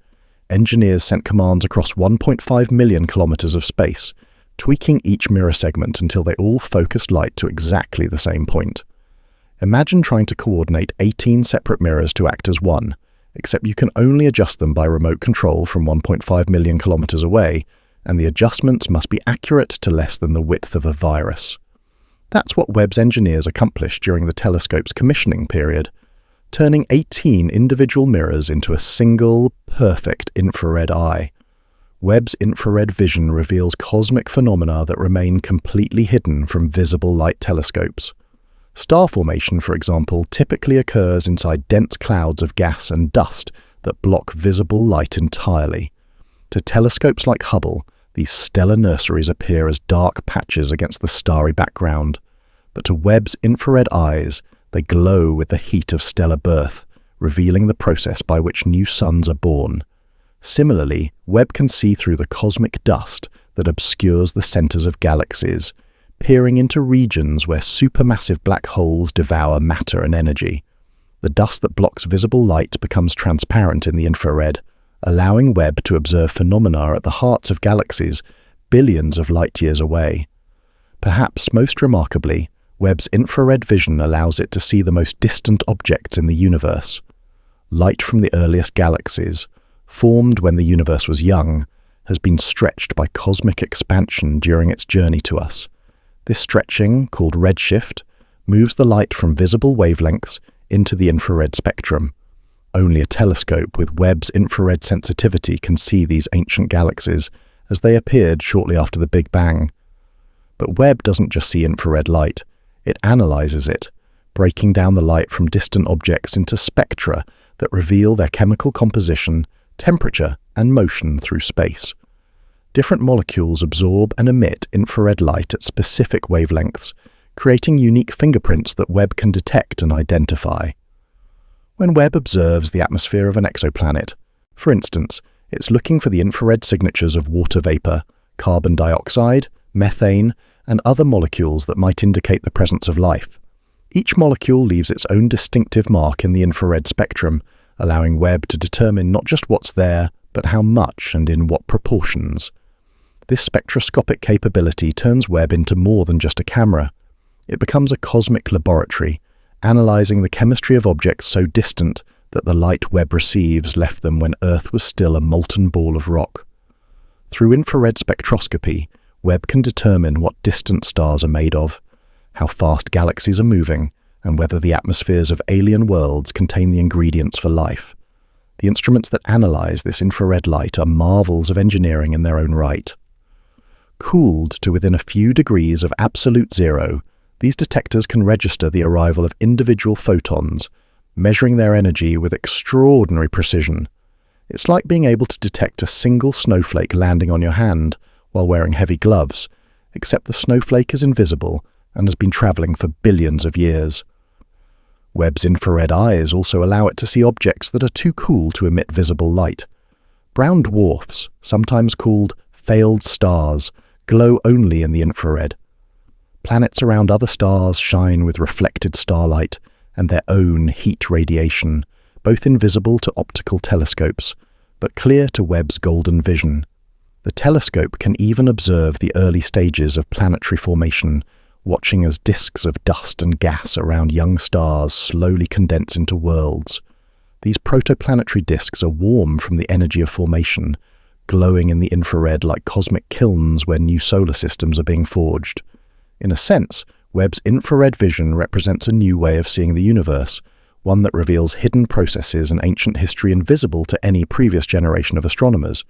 Engineers sent commands across 1.5 million kilometers of space, tweaking each mirror segment until they all focused light to exactly the same point. Imagine trying to coordinate 18 separate mirrors to act as one, except you can only adjust them by remote control from 1.5 million kilometers away, and the adjustments must be accurate to less than the width of a virus. That's what Webb's engineers accomplished during the telescope's commissioning period, turning 18 individual mirrors into a single, perfect infrared eye. Webb's infrared vision reveals cosmic phenomena that remain completely hidden from visible light telescopes. Star formation, for example, typically occurs inside dense clouds of gas and dust that block visible light entirely. To telescopes like Hubble, these stellar nurseries appear as dark patches against the starry background. But to Webb's infrared eyes, they glow with the heat of stellar birth, revealing the process by which new suns are born. Similarly, Webb can see through the cosmic dust that obscures the centers of galaxies, peering into regions where supermassive black holes devour matter and energy. The dust that blocks visible light becomes transparent in the infrared, allowing Webb to observe phenomena at the hearts of galaxies billions of light-years away. Perhaps most remarkably, Webb's infrared vision allows it to see the most distant objects in the universe. Light from the earliest galaxies, formed when the universe was young, has been stretched by cosmic expansion during its journey to us. This stretching, called redshift, moves the light from visible wavelengths into the infrared spectrum. Only a telescope with Webb's infrared sensitivity can see these ancient galaxies as they appeared shortly after the Big Bang. But Webb doesn't just see infrared light, it analyzes it, breaking down the light from distant objects into spectra that reveal their chemical composition, temperature, and motion through space. Different molecules absorb and emit infrared light at specific wavelengths, creating unique fingerprints that Webb can detect and identify. When Webb observes the atmosphere of an exoplanet, for instance, it's looking for the infrared signatures of water vapor, carbon dioxide, methane, and other molecules that might indicate the presence of life. Each molecule leaves its own distinctive mark in the infrared spectrum, allowing Webb to determine not just what's there, but how much and in what proportions. This spectroscopic capability turns Webb into more than just a camera. It becomes a cosmic laboratory, analyzing the chemistry of objects so distant that the light Webb receives left them when Earth was still a molten ball of rock. Through infrared spectroscopy, Webb can determine what distant stars are made of, how fast galaxies are moving, and whether the atmospheres of alien worlds contain the ingredients for life. The instruments that analyze this infrared light are marvels of engineering in their own right. Cooled to within a few degrees of absolute zero, These detectors can register the arrival of individual photons, measuring their energy with extraordinary precision. It's like being able to detect a single snowflake landing on your hand while wearing heavy gloves, except the snowflake is invisible and has been traveling for billions of years. Webb's infrared eyes also allow it to see objects that are too cool to emit visible light. Brown dwarfs, sometimes called failed stars, glow only in the infrared. Planets around other stars shine with reflected starlight and their own heat radiation, both invisible to optical telescopes, but clear to Webb's golden vision. The telescope can even observe the early stages of planetary formation, watching as disks of dust and gas around young stars slowly condense into worlds. These protoplanetary disks are warm from the energy of formation, glowing in the infrared like cosmic kilns where new solar systems are being forged. In a sense, Webb's infrared vision represents a new way of seeing the universe, one that reveals hidden processes and ancient history invisible to any previous generation of astronomers.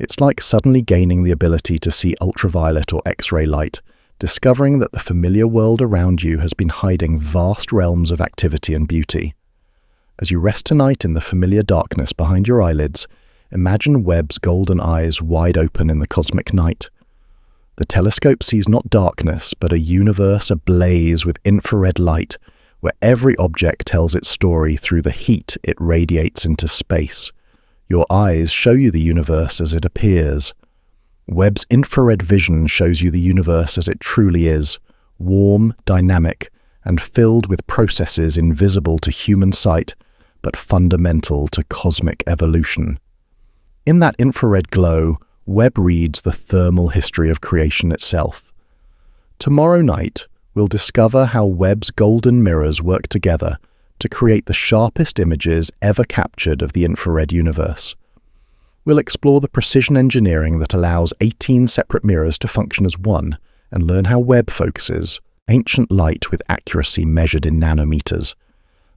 It's like suddenly gaining the ability to see ultraviolet or X-ray light, discovering that the familiar world around you has been hiding vast realms of activity and beauty. As you rest tonight in the familiar darkness behind your eyelids, imagine Webb's golden eyes wide open in the cosmic night. The telescope sees not darkness, but a universe ablaze with infrared light, where every object tells its story through the heat it radiates into space. Your eyes show you the universe as it appears. Webb's infrared vision shows you the universe as it truly is, warm, dynamic, and filled with processes invisible to human sight, but fundamental to cosmic evolution. In that infrared glow, Webb reads the thermal history of creation itself. Tomorrow night, we'll discover how Webb's golden mirrors work together to create the sharpest images ever captured of the infrared universe. We'll explore the precision engineering that allows 18 separate mirrors to function as one and learn how Webb focuses ancient light with accuracy measured in nanometers.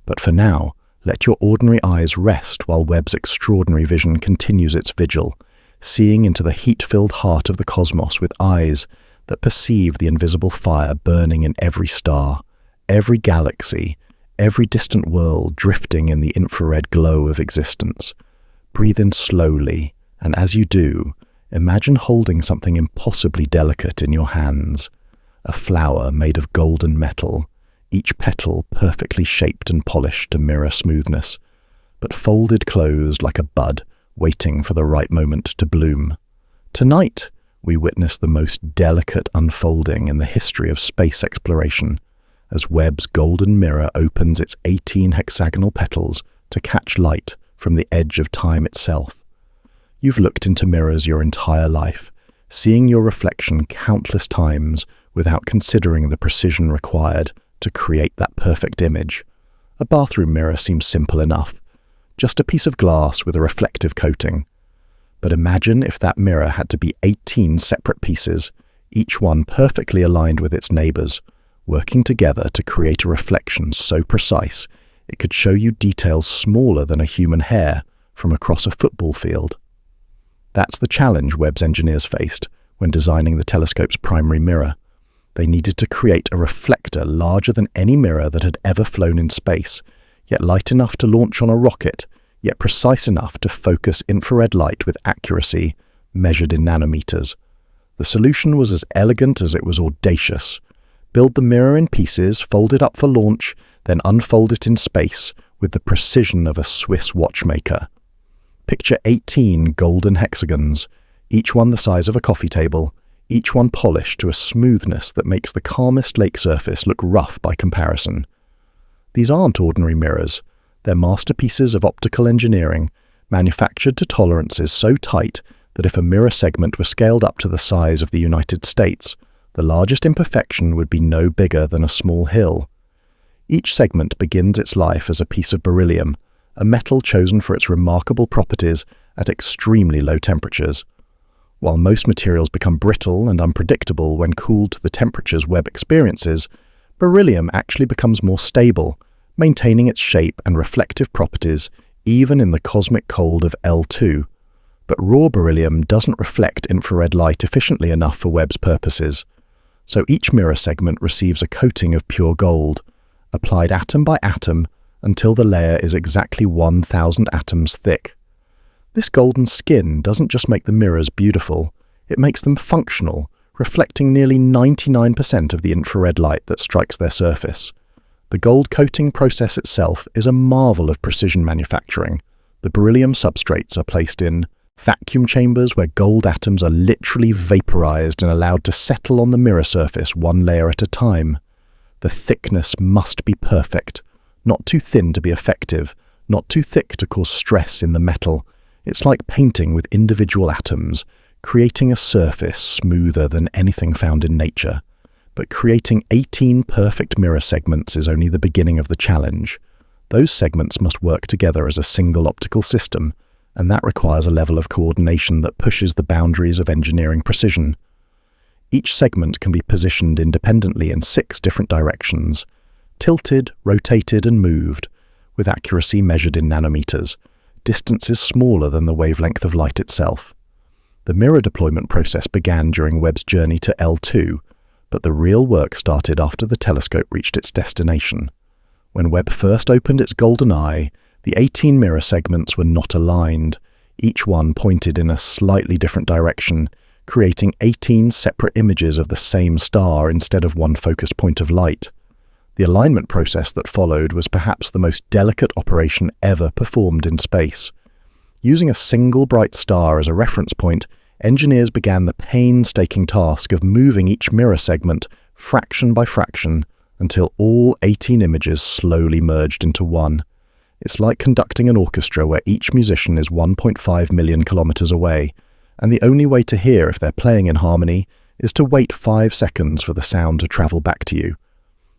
But for now, let your ordinary eyes rest while Webb's extraordinary vision continues its vigil, seeing into the heat-filled heart of the cosmos with eyes that perceive the invisible fire burning in every star, every galaxy, every distant world drifting in the infrared glow of existence. Breathe in slowly, and as you do, imagine holding something impossibly delicate in your hands. A flower made of golden metal, each petal perfectly shaped and polished to mirror smoothness, but folded closed like a bud, waiting for the right moment to bloom. Tonight, we witness the most delicate unfolding in the history of space exploration, as Webb's golden mirror opens its 18 hexagonal petals to catch light from the edge of time itself. You've looked into mirrors your entire life, seeing your reflection countless times without considering the precision required to create that perfect image. A bathroom mirror seems simple enough, just a piece of glass with a reflective coating. But imagine if that mirror had to be 18 separate pieces, each one perfectly aligned with its neighbors, working together to create a reflection so precise it could show you details smaller than a human hair from across a football field. That's the challenge Webb's engineers faced when designing the telescope's primary mirror. They needed to create a reflector larger than any mirror that had ever flown in space, yet light enough to launch on a rocket, yet precise enough to focus infrared light with accuracy measured in nanometers. The solution was as elegant as it was audacious. Build the mirror in pieces, fold it up for launch, then unfold it in space with the precision of a Swiss watchmaker. Picture 18 golden hexagons, each one the size of a coffee table, each one polished to a smoothness that makes the calmest lake surface look rough by comparison. These aren't ordinary mirrors. They're masterpieces of optical engineering, manufactured to tolerances so tight that if a mirror segment were scaled up to the size of the United States, the largest imperfection would be no bigger than a small hill. Each segment begins its life as a piece of beryllium, a metal chosen for its remarkable properties at extremely low temperatures. While most materials become brittle and unpredictable when cooled to the temperatures Webb experiences, beryllium actually becomes more stable, maintaining its shape and reflective properties even in the cosmic cold of L2. But raw beryllium doesn't reflect infrared light efficiently enough for Webb's purposes. So each mirror segment receives a coating of pure gold, applied atom by atom until the layer is exactly 1,000 atoms thick. This golden skin doesn't just make the mirrors beautiful, it makes them functional, reflecting nearly 99% of the infrared light that strikes their surface. The gold coating process itself is a marvel of precision manufacturing. The beryllium substrates are placed in vacuum chambers where gold atoms are literally vaporized and allowed to settle on the mirror surface one layer at a time. The thickness must be perfect, not too thin to be effective, not too thick to cause stress in the metal. It's like painting with individual atoms, creating a surface smoother than anything found in nature. But creating 18 perfect mirror segments is only the beginning of the challenge. Those segments must work together as a single optical system, and that requires a level of coordination that pushes the boundaries of engineering precision. Each segment can be positioned independently in 6 different directions, tilted, rotated, and moved, with accuracy measured in nanometers, distances smaller than the wavelength of light itself. The mirror deployment process began during Webb's journey to L2, but the real work started after the telescope reached its destination. When Webb first opened its golden eye, the 18 mirror segments were not aligned, each one pointed in a slightly different direction, creating 18 separate images of the same star instead of one focused point of light. The alignment process that followed was perhaps the most delicate operation ever performed in space. Using a single bright star as a reference point, engineers began the painstaking task of moving each mirror segment fraction by fraction until all 18 images slowly merged into one. It's like conducting an orchestra where each musician is 1.5 million kilometers away, and the only way to hear if they're playing in harmony is to wait 5 seconds for the sound to travel back to you.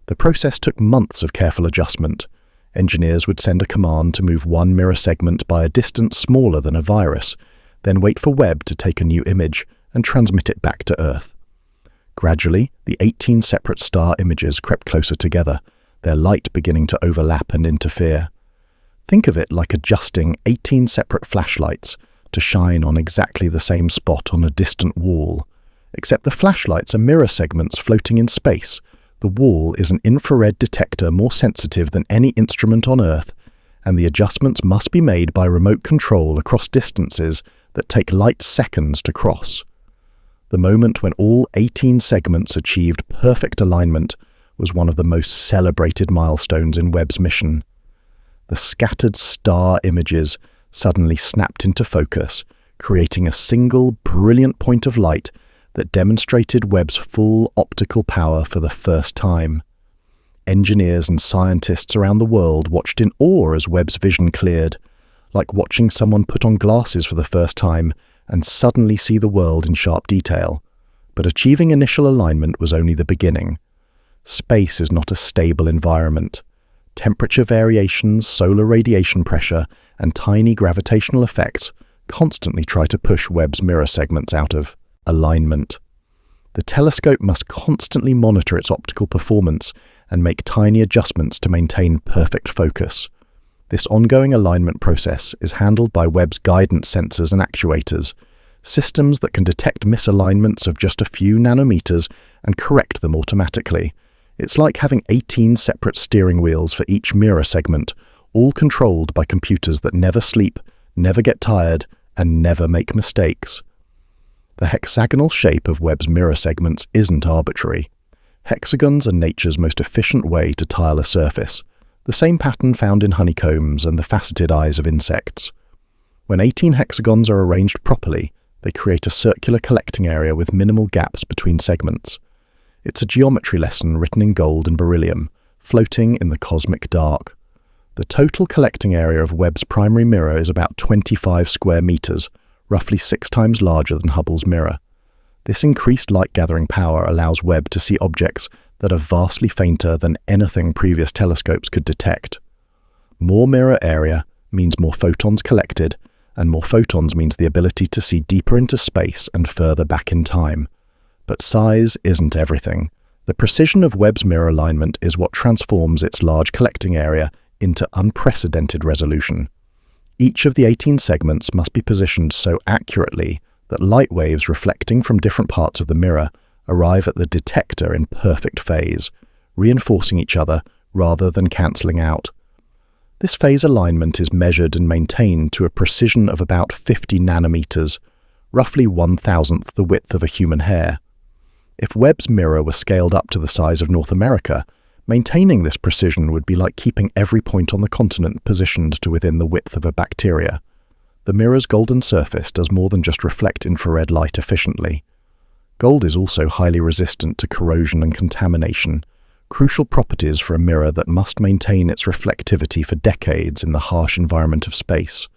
The process took months of careful adjustment. Engineers would send a command to move one mirror segment by a distance smaller than a virus, then wait for Webb to take a new image and transmit it back to Earth. Gradually, the 18 separate star images crept closer together, their light beginning to overlap and interfere. Think of it like adjusting 18 separate flashlights to shine on exactly the same spot on a distant wall. Except the flashlights are mirror segments floating in space. The wall is an infrared detector more sensitive than any instrument on Earth, and the adjustments must be made by remote control across distances that take light seconds to cross. The moment when all 18 segments achieved perfect alignment was one of the most celebrated milestones in Webb's mission. The scattered star images suddenly snapped into focus, creating a single brilliant point of light that demonstrated Webb's full optical power for the first time. Engineers and scientists around the world watched in awe as Webb's vision cleared, like watching someone put on glasses for the first time and suddenly see the world in sharp detail. But achieving initial alignment was only the beginning. Space is not a stable environment. Temperature variations, solar radiation pressure, and tiny gravitational effects constantly try to push Webb's mirror segments out of alignment. The telescope must constantly monitor its optical performance and make tiny adjustments to maintain perfect focus. This ongoing alignment process is handled by Webb's guidance sensors and actuators, systems that can detect misalignments of just a few nanometers and correct them automatically. It's like having 18 separate steering wheels for each mirror segment, all controlled by computers that never sleep, never get tired, and never make mistakes. The hexagonal shape of Webb's mirror segments isn't arbitrary. Hexagons are nature's most efficient way to tile a surface, the same pattern found in honeycombs and the faceted eyes of insects. When 18 hexagons are arranged properly, they create a circular collecting area with minimal gaps between segments. It's a geometry lesson written in gold and beryllium, floating in the cosmic dark. The total collecting area of Webb's primary mirror is about 25 square meters, roughly 6 times larger than Hubble's mirror. This increased light-gathering power allows Webb to see objects that are vastly fainter than anything previous telescopes could detect. More mirror area means more photons collected, and more photons means the ability to see deeper into space and further back in time. But size isn't everything. The precision of Webb's mirror alignment is what transforms its large collecting area into unprecedented resolution. Each of the 18 segments must be positioned so accurately that light waves reflecting from different parts of the mirror arrive at the detector in perfect phase, reinforcing each other rather than cancelling out. This phase alignment is measured and maintained to a precision of about 50 nanometers, roughly 1,000th the width of a human hair. If Webb's mirror were scaled up to the size of North America, maintaining this precision would be like keeping every point on the continent positioned to within the width of a bacteria. The mirror's golden surface does more than just reflect infrared light efficiently. Gold is also highly resistant to corrosion and contamination, crucial properties for a mirror that must maintain its reflectivity for decades in the harsh environment of space.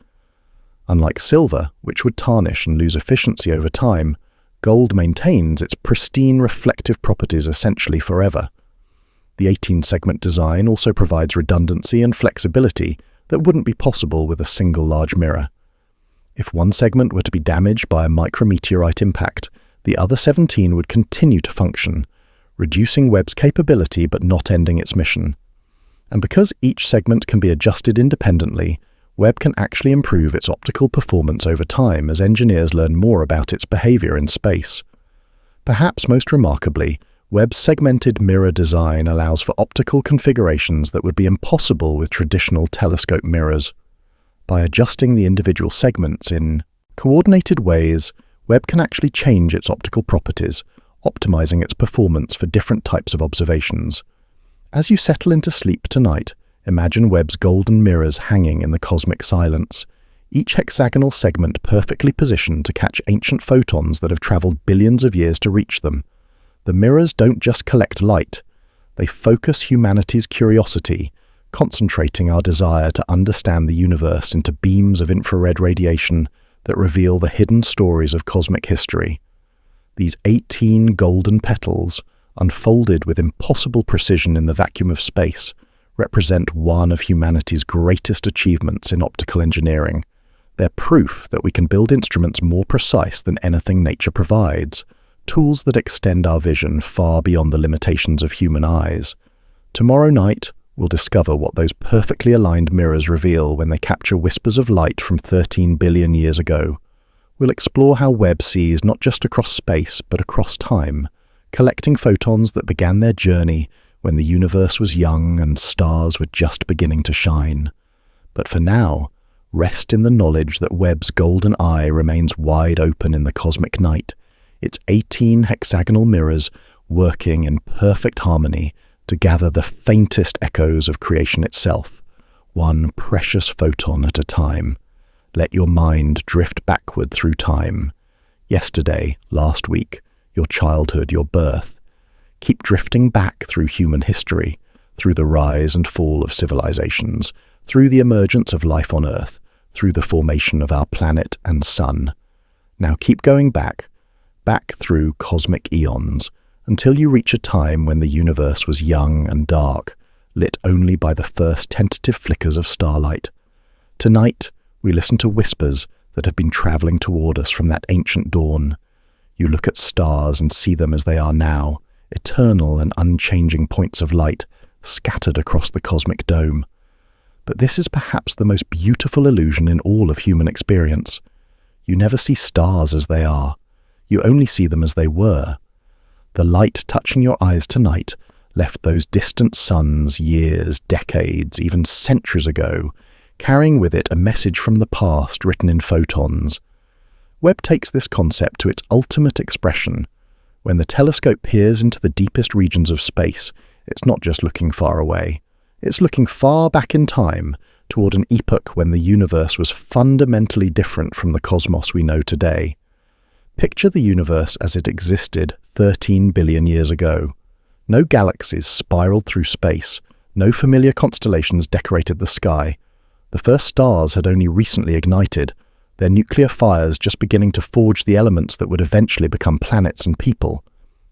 Unlike silver, which would tarnish and lose efficiency over time, gold maintains its pristine reflective properties essentially forever. The 18-segment design also provides redundancy and flexibility that wouldn't be possible with a single large mirror. If one segment were to be damaged by a micrometeorite impact, the other 17 would continue to function, reducing Webb's capability but not ending its mission. And because each segment can be adjusted independently, Webb can actually improve its optical performance over time as engineers learn more about its behavior in space. Perhaps most remarkably, Webb's segmented mirror design allows for optical configurations that would be impossible with traditional telescope mirrors. By adjusting the individual segments in coordinated ways, Webb can actually change its optical properties, optimizing its performance for different types of observations. As you settle into sleep tonight, imagine Webb's golden mirrors hanging in the cosmic silence, each hexagonal segment perfectly positioned to catch ancient photons that have traveled billions of years to reach them. The mirrors don't just collect light, they focus humanity's curiosity, concentrating our desire to understand the universe into beams of infrared radiation that reveal the hidden stories of cosmic history. These 18 golden petals, unfolded with impossible precision in the vacuum of space, represent one of humanity's greatest achievements in optical engineering. They're proof that we can build instruments more precise than anything nature provides, tools that extend our vision far beyond the limitations of human eyes. Tomorrow night, we'll discover what those perfectly aligned mirrors reveal when they capture whispers of light from 13 billion years ago. We'll explore how Webb sees not just across space, but across time, collecting photons that began their journey when the universe was young and stars were just beginning to shine. But for now, rest in the knowledge that Webb's golden eye remains wide open in the cosmic night, its 18 hexagonal mirrors working in perfect harmony to gather the faintest echoes of creation itself, one precious photon at a time. Let your mind drift backward through time. Yesterday, last week, your childhood, your birth. Keep drifting back through human history, through the rise and fall of civilizations, through the emergence of life on Earth, through the formation of our planet and sun. Now keep going back through cosmic eons, until you reach a time when the universe was young and dark, lit only by the first tentative flickers of starlight. Tonight, we listen to whispers that have been traveling toward us from that ancient dawn. You look at stars and see them as they are now, eternal and unchanging points of light scattered across the cosmic dome. But this is perhaps the most beautiful illusion in all of human experience. You never see stars as they are. You only see them as they were. The light touching your eyes tonight left those distant suns years, decades, even centuries ago, carrying with it a message from the past written in photons. Webb takes this concept to its ultimate expression. When the telescope peers into the deepest regions of space, it's not just looking far away. It's looking far back in time, toward an epoch when the universe was fundamentally different from the cosmos we know today. Picture the universe as it existed 13 billion years ago. No galaxies spiraled through space, no familiar constellations decorated the sky. The first stars had only recently ignited, their nuclear fires just beginning to forge the elements that would eventually become planets and people.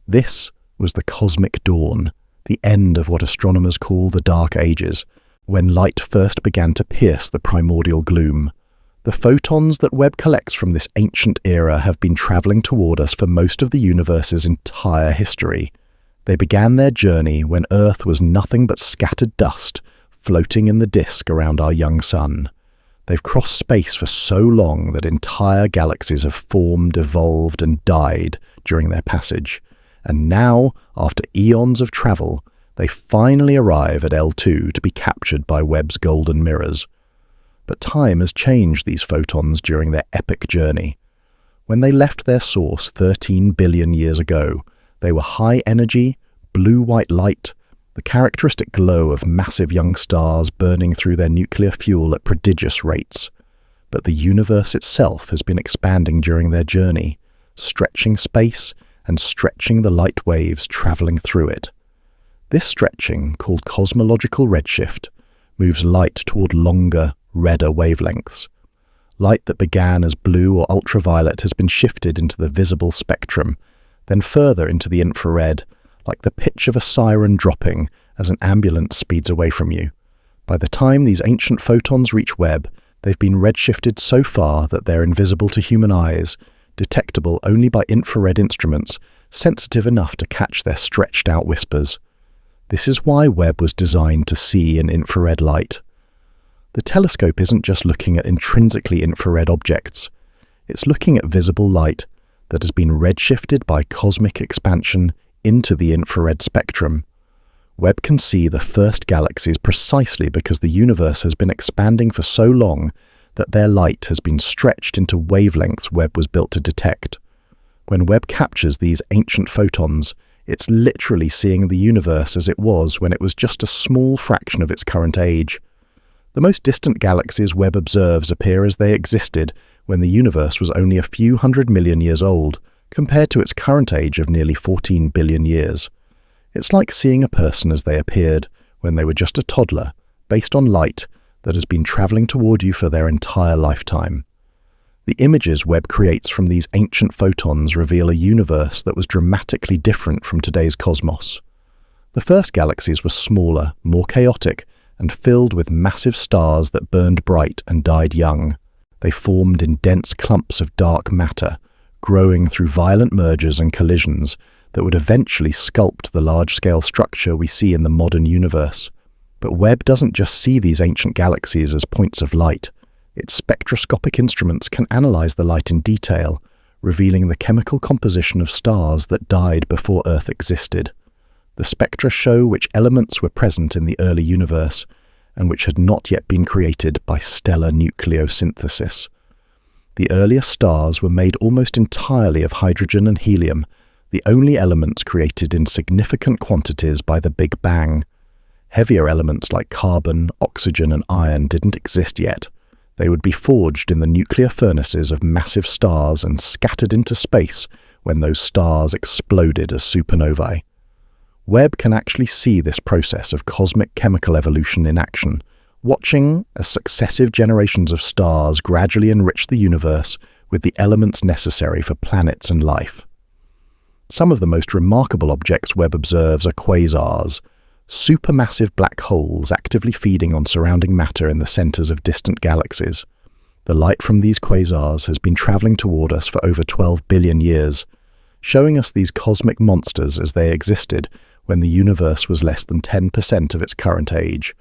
This was the cosmic dawn, the end of what astronomers call the Dark Ages, when light first began to pierce the primordial gloom. The photons that Webb collects from this ancient era have been traveling toward us for most of the universe's entire history. They began their journey when Earth was nothing but scattered dust, floating in the disk around our young sun. They've crossed space for so long that entire galaxies have formed, evolved, and died during their passage. And now, after eons of travel, they finally arrive at L2 to be captured by Webb's golden mirrors. But time has changed these photons during their epic journey. When they left their source 13 billion years ago, they were high-energy, blue-white light, the characteristic glow of massive young stars burning through their nuclear fuel at prodigious rates. But the universe itself has been expanding during their journey, stretching space and stretching the light waves traveling through it. This stretching, called cosmological redshift, moves light toward longer, redder wavelengths. Light that began as blue or ultraviolet has been shifted into the visible spectrum, then further into the infrared, like the pitch of a siren dropping as an ambulance speeds away from you. By the time these ancient photons reach Webb, they've been redshifted so far that they're invisible to human eyes, detectable only by infrared instruments, sensitive enough to catch their stretched-out whispers. This is why Webb was designed to see in infrared light. The telescope isn't just looking at intrinsically infrared objects. It's looking at visible light that has been redshifted by cosmic expansion into the infrared spectrum. Webb can see the first galaxies precisely because the universe has been expanding for so long that their light has been stretched into wavelengths Webb was built to detect. When Webb captures these ancient photons, it's literally seeing the universe as it was when it was just a small fraction of its current age. The most distant galaxies Webb observes appear as they existed when the universe was only a few 100 million years old, compared to its current age of nearly 14 billion years. It's like seeing a person as they appeared when they were just a toddler, based on light that has been traveling toward you for their entire lifetime. The images Webb creates from these ancient photons reveal a universe that was dramatically different from today's cosmos. The first galaxies were smaller, more chaotic, and filled with massive stars that burned bright and died young. They formed in dense clumps of dark matter, growing through violent mergers and collisions that would eventually sculpt the large-scale structure we see in the modern universe. But Webb doesn't just see these ancient galaxies as points of light. Its spectroscopic instruments can analyze the light in detail, revealing the chemical composition of stars that died before Earth existed. The spectra show which elements were present in the early universe, and which had not yet been created by stellar nucleosynthesis. The earliest stars were made almost entirely of hydrogen and helium, the only elements created in significant quantities by the Big Bang. Heavier elements like carbon, oxygen, and iron didn't exist yet. They would be forged in the nuclear furnaces of massive stars and scattered into space when those stars exploded as supernovae. Webb can actually see this process of cosmic chemical evolution in action, watching as successive generations of stars gradually enrich the universe with the elements necessary for planets and life. Some of the most remarkable objects Webb observes are quasars, supermassive black holes actively feeding on surrounding matter in the centers of distant galaxies. The light from these quasars has been traveling toward us for over 12 billion years, showing us these cosmic monsters as they existed when the universe was less than 10% of its current age.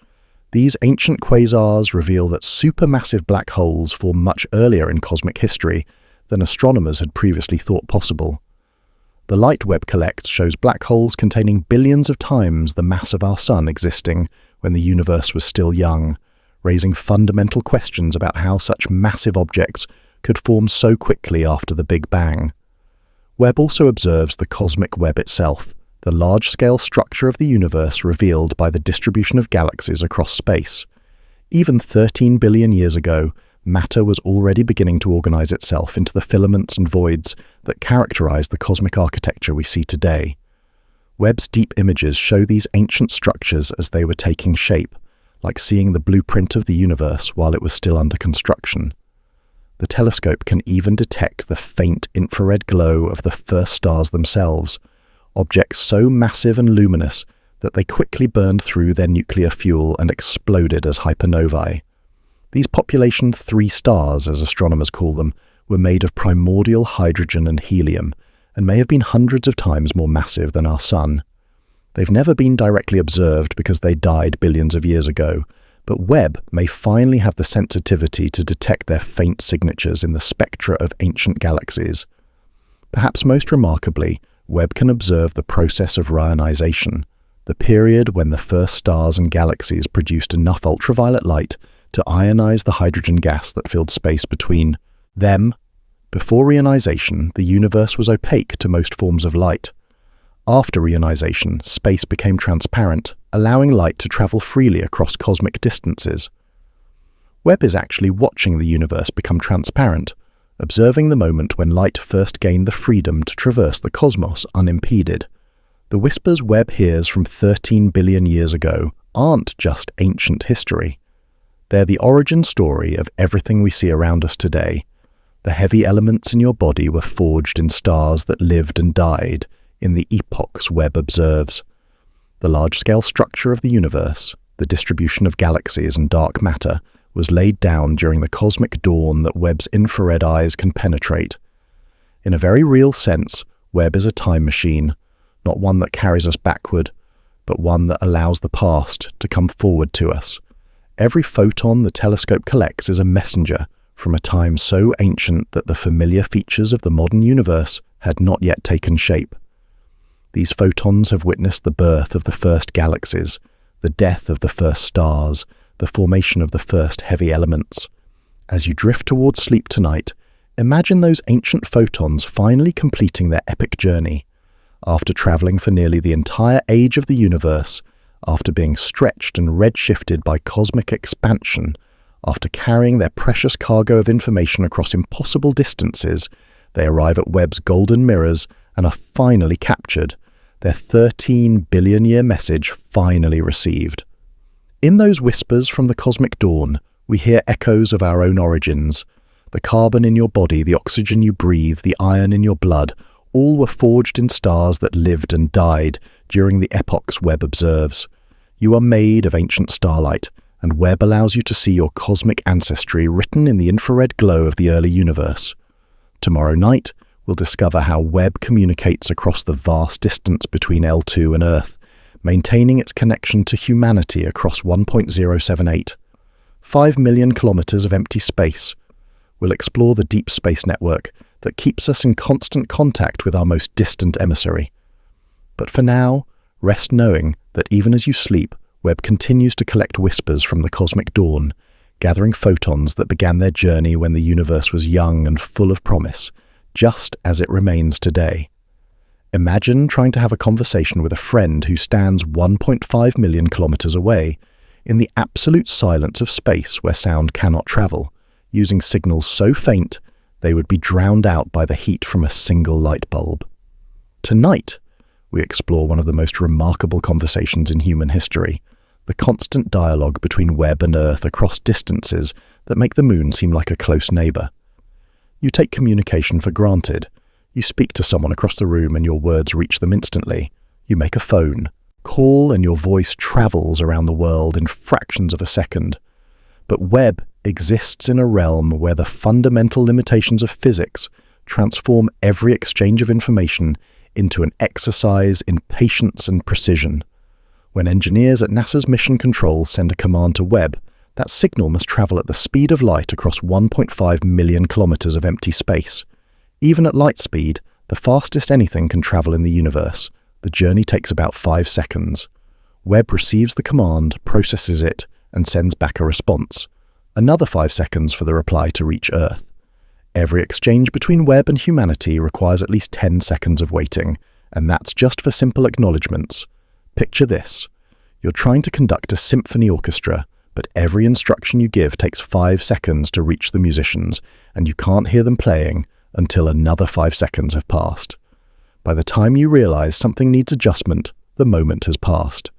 These ancient quasars reveal that supermassive black holes form much earlier in cosmic history than astronomers had previously thought possible. The light Webb collects shows black holes containing billions of times the mass of our Sun existing when the universe was still young, raising fundamental questions about how such massive objects could form so quickly after the Big Bang. Webb also observes the cosmic web itself, the large-scale structure of the universe revealed by the distribution of galaxies across space. Even 13 billion years ago, matter was already beginning to organize itself into the filaments and voids that characterize the cosmic architecture we see today. Webb's deep images show these ancient structures as they were taking shape, like seeing the blueprint of the universe while it was still under construction. The telescope can even detect the faint infrared glow of the first stars themselves, objects so massive and luminous that they quickly burned through their nuclear fuel and exploded as hypernovae. These population 3 stars, as astronomers call them, were made of primordial hydrogen and helium, and may have been hundreds of times more massive than our Sun. They've never been directly observed because they died billions of years ago, but Webb may finally have the sensitivity to detect their faint signatures in the spectra of ancient galaxies. Perhaps most remarkably, Webb can observe the process of reionization, the period when the first stars and galaxies produced enough ultraviolet light to ionize the hydrogen gas that filled space between them. Before reionization, the universe was opaque to most forms of light. After reionization, space became transparent, allowing light to travel freely across cosmic distances. Webb is actually watching the universe become transparent, observing the moment when light first gained the freedom to traverse the cosmos unimpeded. The whispers Webb hears from 13 billion years ago aren't just ancient history. They're the origin story of everything we see around us today. The heavy elements in your body were forged in stars that lived and died in the epochs Webb observes. The large-scale structure of the universe, the distribution of galaxies and dark matter, was laid down during the cosmic dawn that Webb's infrared eyes can penetrate. In a very real sense, Webb is a time machine, not one that carries us backward, but one that allows the past to come forward to us. Every photon the telescope collects is a messenger from a time so ancient that the familiar features of the modern universe had not yet taken shape. These photons have witnessed the birth of the first galaxies, the death of the first stars, the formation of the first heavy elements. As you drift towards sleep tonight, imagine those ancient photons finally completing their epic journey. After traveling for nearly the entire age of the universe, after being stretched and redshifted by cosmic expansion, after carrying their precious cargo of information across impossible distances, they arrive at Webb's golden mirrors and are finally captured, their 13 billion-year message finally received. In those whispers from the cosmic dawn, we hear echoes of our own origins. The carbon in your body, the oxygen you breathe, the iron in your blood, all were forged in stars that lived and died during the epochs Webb observes. You are made of ancient starlight, and Webb allows you to see your cosmic ancestry written in the infrared glow of the early universe. Tomorrow night, we'll discover how Webb communicates across the vast distance between L2 and Earth, maintaining its connection to humanity across 1.078, 5 million kilometers of empty space. We'll explore the deep space network that keeps us in constant contact with our most distant emissary. But for now, rest knowing that even as you sleep, Webb continues to collect whispers from the cosmic dawn, gathering photons that began their journey when the universe was young and full of promise, just as it remains today. Imagine trying to have a conversation with a friend who stands 1.5 million kilometers away, in the absolute silence of space where sound cannot travel, using signals so faint they would be drowned out by the heat from a single light bulb. Tonight, we explore one of the most remarkable conversations in human history, the constant dialogue between Webb and Earth across distances that make the moon seem like a close neighbor. You take communication for granted. You speak to someone across the room and your words reach them instantly. You make a phone, call, and your voice travels around the world in fractions of a second. But Webb exists in a realm where the fundamental limitations of physics transform every exchange of information into an exercise in patience and precision. When engineers at NASA's Mission Control send a command to Webb, that signal must travel at the speed of light across 1.5 million kilometers of empty space. Even at light speed, the fastest anything can travel in the universe. The journey takes about 5 seconds. Webb receives the command, processes it, and sends back a response. Another 5 seconds for the reply to reach Earth. Every exchange between Webb and humanity requires at least 10 seconds of waiting, and that's just for simple acknowledgements. Picture this. You're trying to conduct a symphony orchestra, but every instruction you give takes 5 seconds to reach the musicians, and you can't hear them playing until another 5 seconds have passed. By the time you realize something needs adjustment, the moment has passed.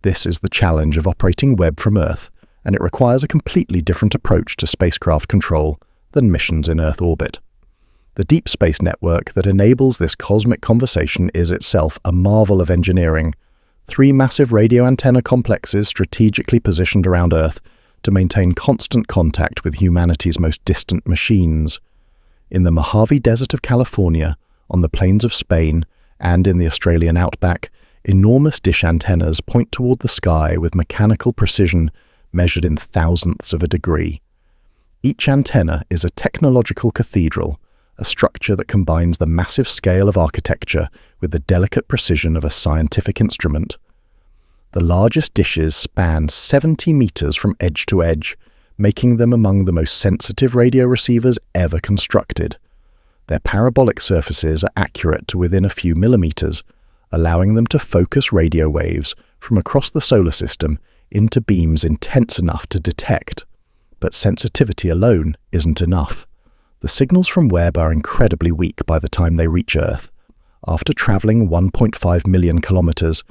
This is the challenge of operating Webb from Earth, and it requires a completely different approach to spacecraft control than missions in Earth orbit. The deep space network that enables this cosmic conversation is itself a marvel of engineering. 3 massive radio antenna complexes strategically positioned around Earth to maintain constant contact with humanity's most distant machines. In the Mojave Desert of California, on the plains of Spain, and in the Australian outback, enormous dish antennas point toward the sky with mechanical precision measured in thousandths of a degree. Each antenna is a technological cathedral, a structure that combines the massive scale of architecture with the delicate precision of a scientific instrument. The largest dishes span 70 meters from edge to edge, making them among the most sensitive radio receivers ever constructed. Their parabolic surfaces are accurate to within a few millimeters, allowing them to focus radio waves from across the solar system into beams intense enough to detect. But sensitivity alone isn't enough. The signals from Webb are incredibly weak by the time they reach Earth. After traveling 1.5 million kilometers,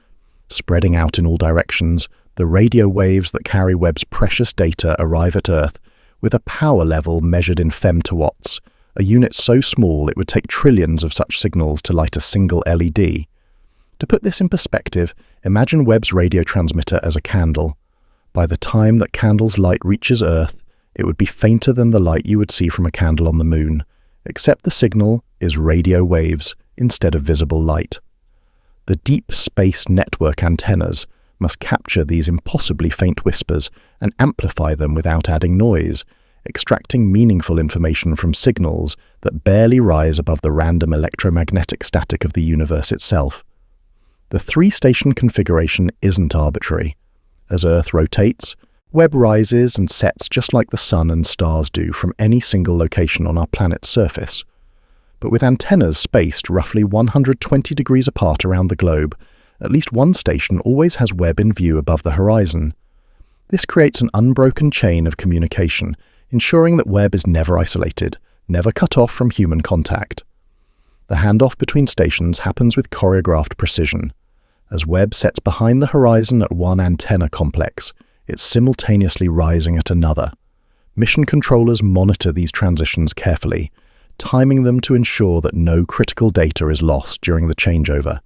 spreading out in all directions, the radio waves that carry Webb's precious data arrive at Earth with a power level measured in femtowatts, a unit so small it would take trillions of such signals to light a single LED. To put this in perspective, imagine Webb's radio transmitter as a candle. By the time that candle's light reaches Earth, it would be fainter than the light you would see from a candle on the moon, except the signal is radio waves instead of visible light. The deep space network antennas must capture these impossibly faint whispers and amplify them without adding noise, extracting meaningful information from signals that barely rise above the random electromagnetic static of the universe itself. The three-station configuration isn't arbitrary. As Earth rotates, Webb rises and sets just like the sun and stars do from any single location on our planet's surface. But with antennas spaced roughly 120 degrees apart around the globe, at least one station always has Webb in view above the horizon. This creates an unbroken chain of communication, ensuring that Webb is never isolated, never cut off from human contact. The handoff between stations happens with choreographed precision. As Webb sets behind the horizon at one antenna complex, it's simultaneously rising at another. Mission controllers monitor these transitions carefully, timing them to ensure that no critical data is lost during the changeover.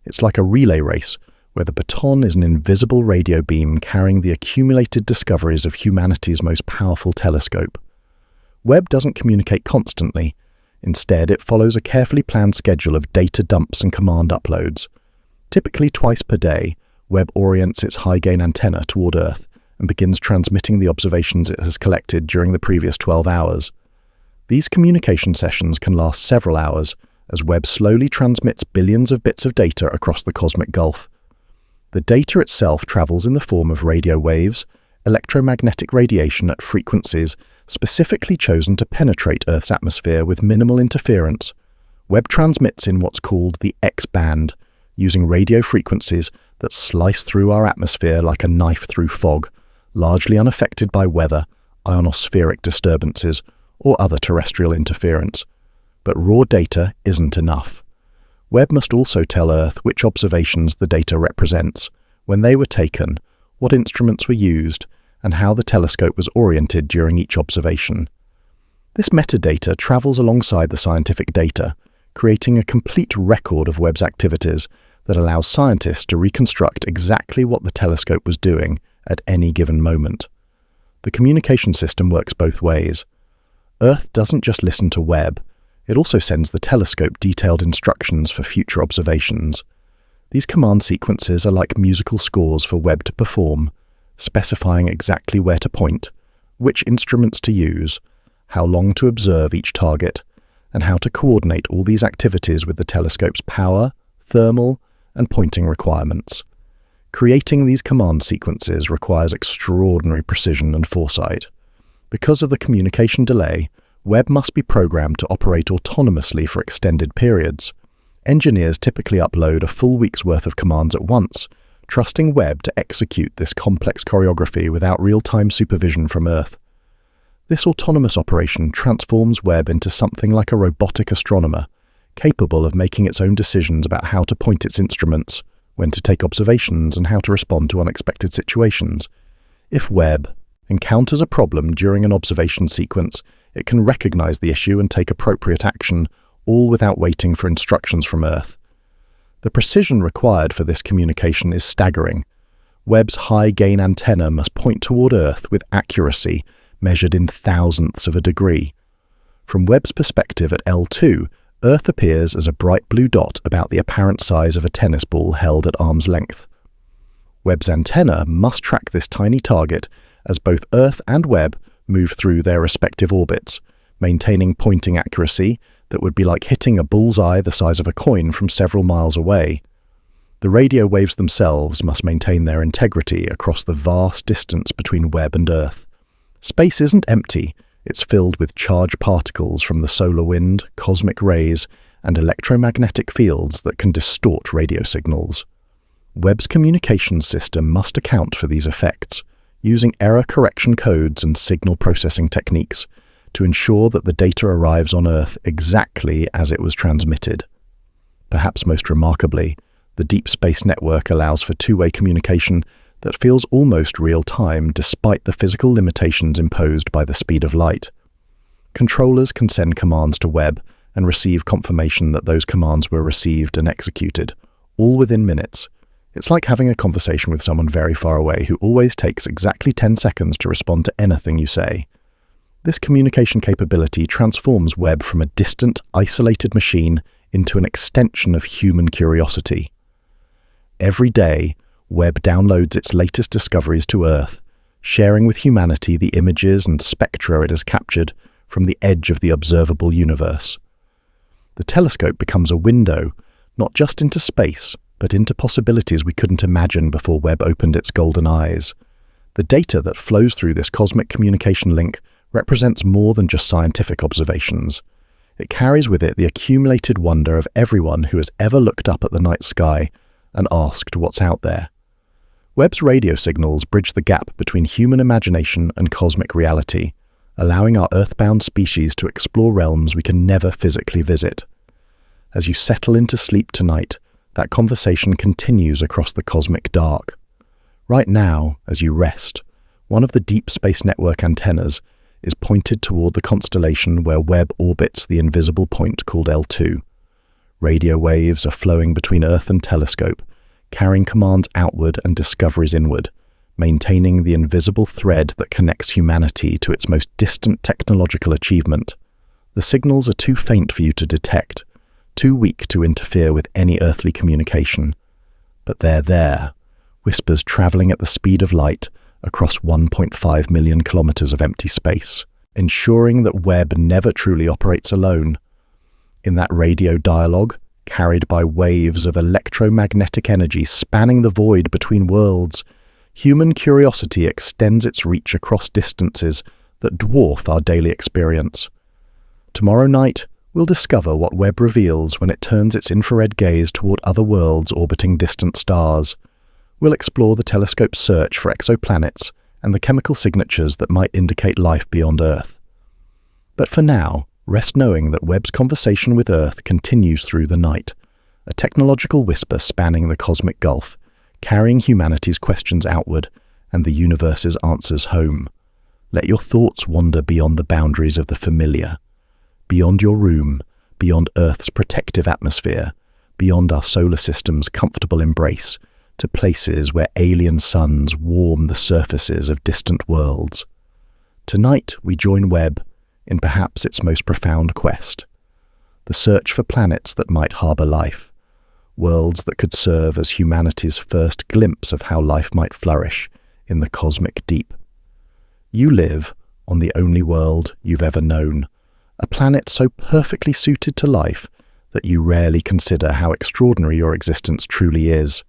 It's like a relay race, where the baton is an invisible radio beam carrying the accumulated discoveries of humanity's most powerful telescope. Webb doesn't communicate constantly. Instead, it follows a carefully planned schedule of data dumps and command uploads. Typically twice per day, Webb orients its high-gain antenna toward Earth and begins transmitting the observations it has collected during the previous 12 hours. These communication sessions can last several hours, as Webb slowly transmits billions of bits of data across the cosmic gulf. The data itself travels in the form of radio waves, electromagnetic radiation at frequencies specifically chosen to penetrate Earth's atmosphere with minimal interference. Webb transmits in what's called the X-band, using radio frequencies that slice through our atmosphere like a knife through fog, largely unaffected by weather, ionospheric disturbances, or other terrestrial interference. But raw data isn't enough. Webb must also tell Earth which observations the data represents, when they were taken, what instruments were used, and how the telescope was oriented during each observation. This metadata travels alongside the scientific data, creating a complete record of Webb's activities that allows scientists to reconstruct exactly what the telescope was doing at any given moment. The communication system works both ways. Earth doesn't just listen to Webb, it also sends the telescope detailed instructions for future observations. These command sequences are like musical scores for Webb to perform, specifying exactly where to point, which instruments to use, how long to observe each target, and how to coordinate all these activities with the telescope's power, thermal, and pointing requirements. Creating these command sequences requires extraordinary precision and foresight. Because of the communication delay, Webb must be programmed to operate autonomously for extended periods. Engineers typically upload a full week's worth of commands at once, trusting Webb to execute this complex choreography without real-time supervision from Earth. This autonomous operation transforms Webb into something like a robotic astronomer, capable of making its own decisions about how to point its instruments, when to take observations, and how to respond to unexpected situations. If Webb encounters a problem during an observation sequence, it can recognize the issue and take appropriate action, all without waiting for instructions from Earth. The precision required for this communication is staggering. Webb's high-gain antenna must point toward Earth with accuracy measured in thousandths of a degree. From Webb's perspective at L2, Earth appears as a bright blue dot about the apparent size of a tennis ball held at arm's length. Webb's antenna must track this tiny target as both Earth and Webb move through their respective orbits, maintaining pointing accuracy that would be like hitting a bullseye the size of a coin from several miles away. The radio waves themselves must maintain their integrity across the vast distance between Webb and Earth. Space isn't empty, it's filled with charged particles from the solar wind, cosmic rays, and electromagnetic fields that can distort radio signals. Webb's communications system must account for these effects, using error correction codes and signal processing techniques to ensure that the data arrives on Earth exactly as it was transmitted. Perhaps most remarkably, the Deep Space Network allows for two-way communication that feels almost real-time despite the physical limitations imposed by the speed of light. Controllers can send commands to Webb and receive confirmation that those commands were received and executed, all within minutes. It's like having a conversation with someone very far away who always takes exactly 10 seconds to respond to anything you say. This communication capability transforms Webb from a distant, isolated machine into an extension of human curiosity. Every day, Webb downloads its latest discoveries to Earth, sharing with humanity the images and spectra it has captured from the edge of the observable universe. The telescope becomes a window, not just into space, but into possibilities we couldn't imagine before Webb opened its golden eyes. The data that flows through this cosmic communication link represents more than just scientific observations. It carries with it the accumulated wonder of everyone who has ever looked up at the night sky and asked what's out there. Webb's radio signals bridge the gap between human imagination and cosmic reality, allowing our earthbound species to explore realms we can never physically visit. As you settle into sleep tonight, that conversation continues across the cosmic dark. Right now, as you rest, one of the Deep Space Network antennas is pointed toward the constellation where Webb orbits the invisible point called L2. Radio waves are flowing between Earth and telescope, carrying commands outward and discoveries inward, maintaining the invisible thread that connects humanity to its most distant technological achievement. The signals are too faint for you to detect, too weak to interfere with any earthly communication. But they're there, whispers traveling at the speed of light across 1.5 million kilometers of empty space, ensuring that Webb never truly operates alone. In that radio dialogue, carried by waves of electromagnetic energy spanning the void between worlds, human curiosity extends its reach across distances that dwarf our daily experience. Tomorrow night, we'll discover what Webb reveals when it turns its infrared gaze toward other worlds orbiting distant stars. We'll explore the telescope's search for exoplanets and the chemical signatures that might indicate life beyond Earth. But for now, rest knowing that Webb's conversation with Earth continues through the night, a technological whisper spanning the cosmic gulf, carrying humanity's questions outward and the universe's answers home. Let your thoughts wander beyond the boundaries of the familiar, beyond your room, beyond Earth's protective atmosphere, beyond our solar system's comfortable embrace, to places where alien suns warm the surfaces of distant worlds. Tonight we join Webb in perhaps its most profound quest, the search for planets that might harbour life, worlds that could serve as humanity's first glimpse of how life might flourish in the cosmic deep. You live on the only world you've ever known, a planet so perfectly suited to life that you rarely consider how extraordinary your existence truly is.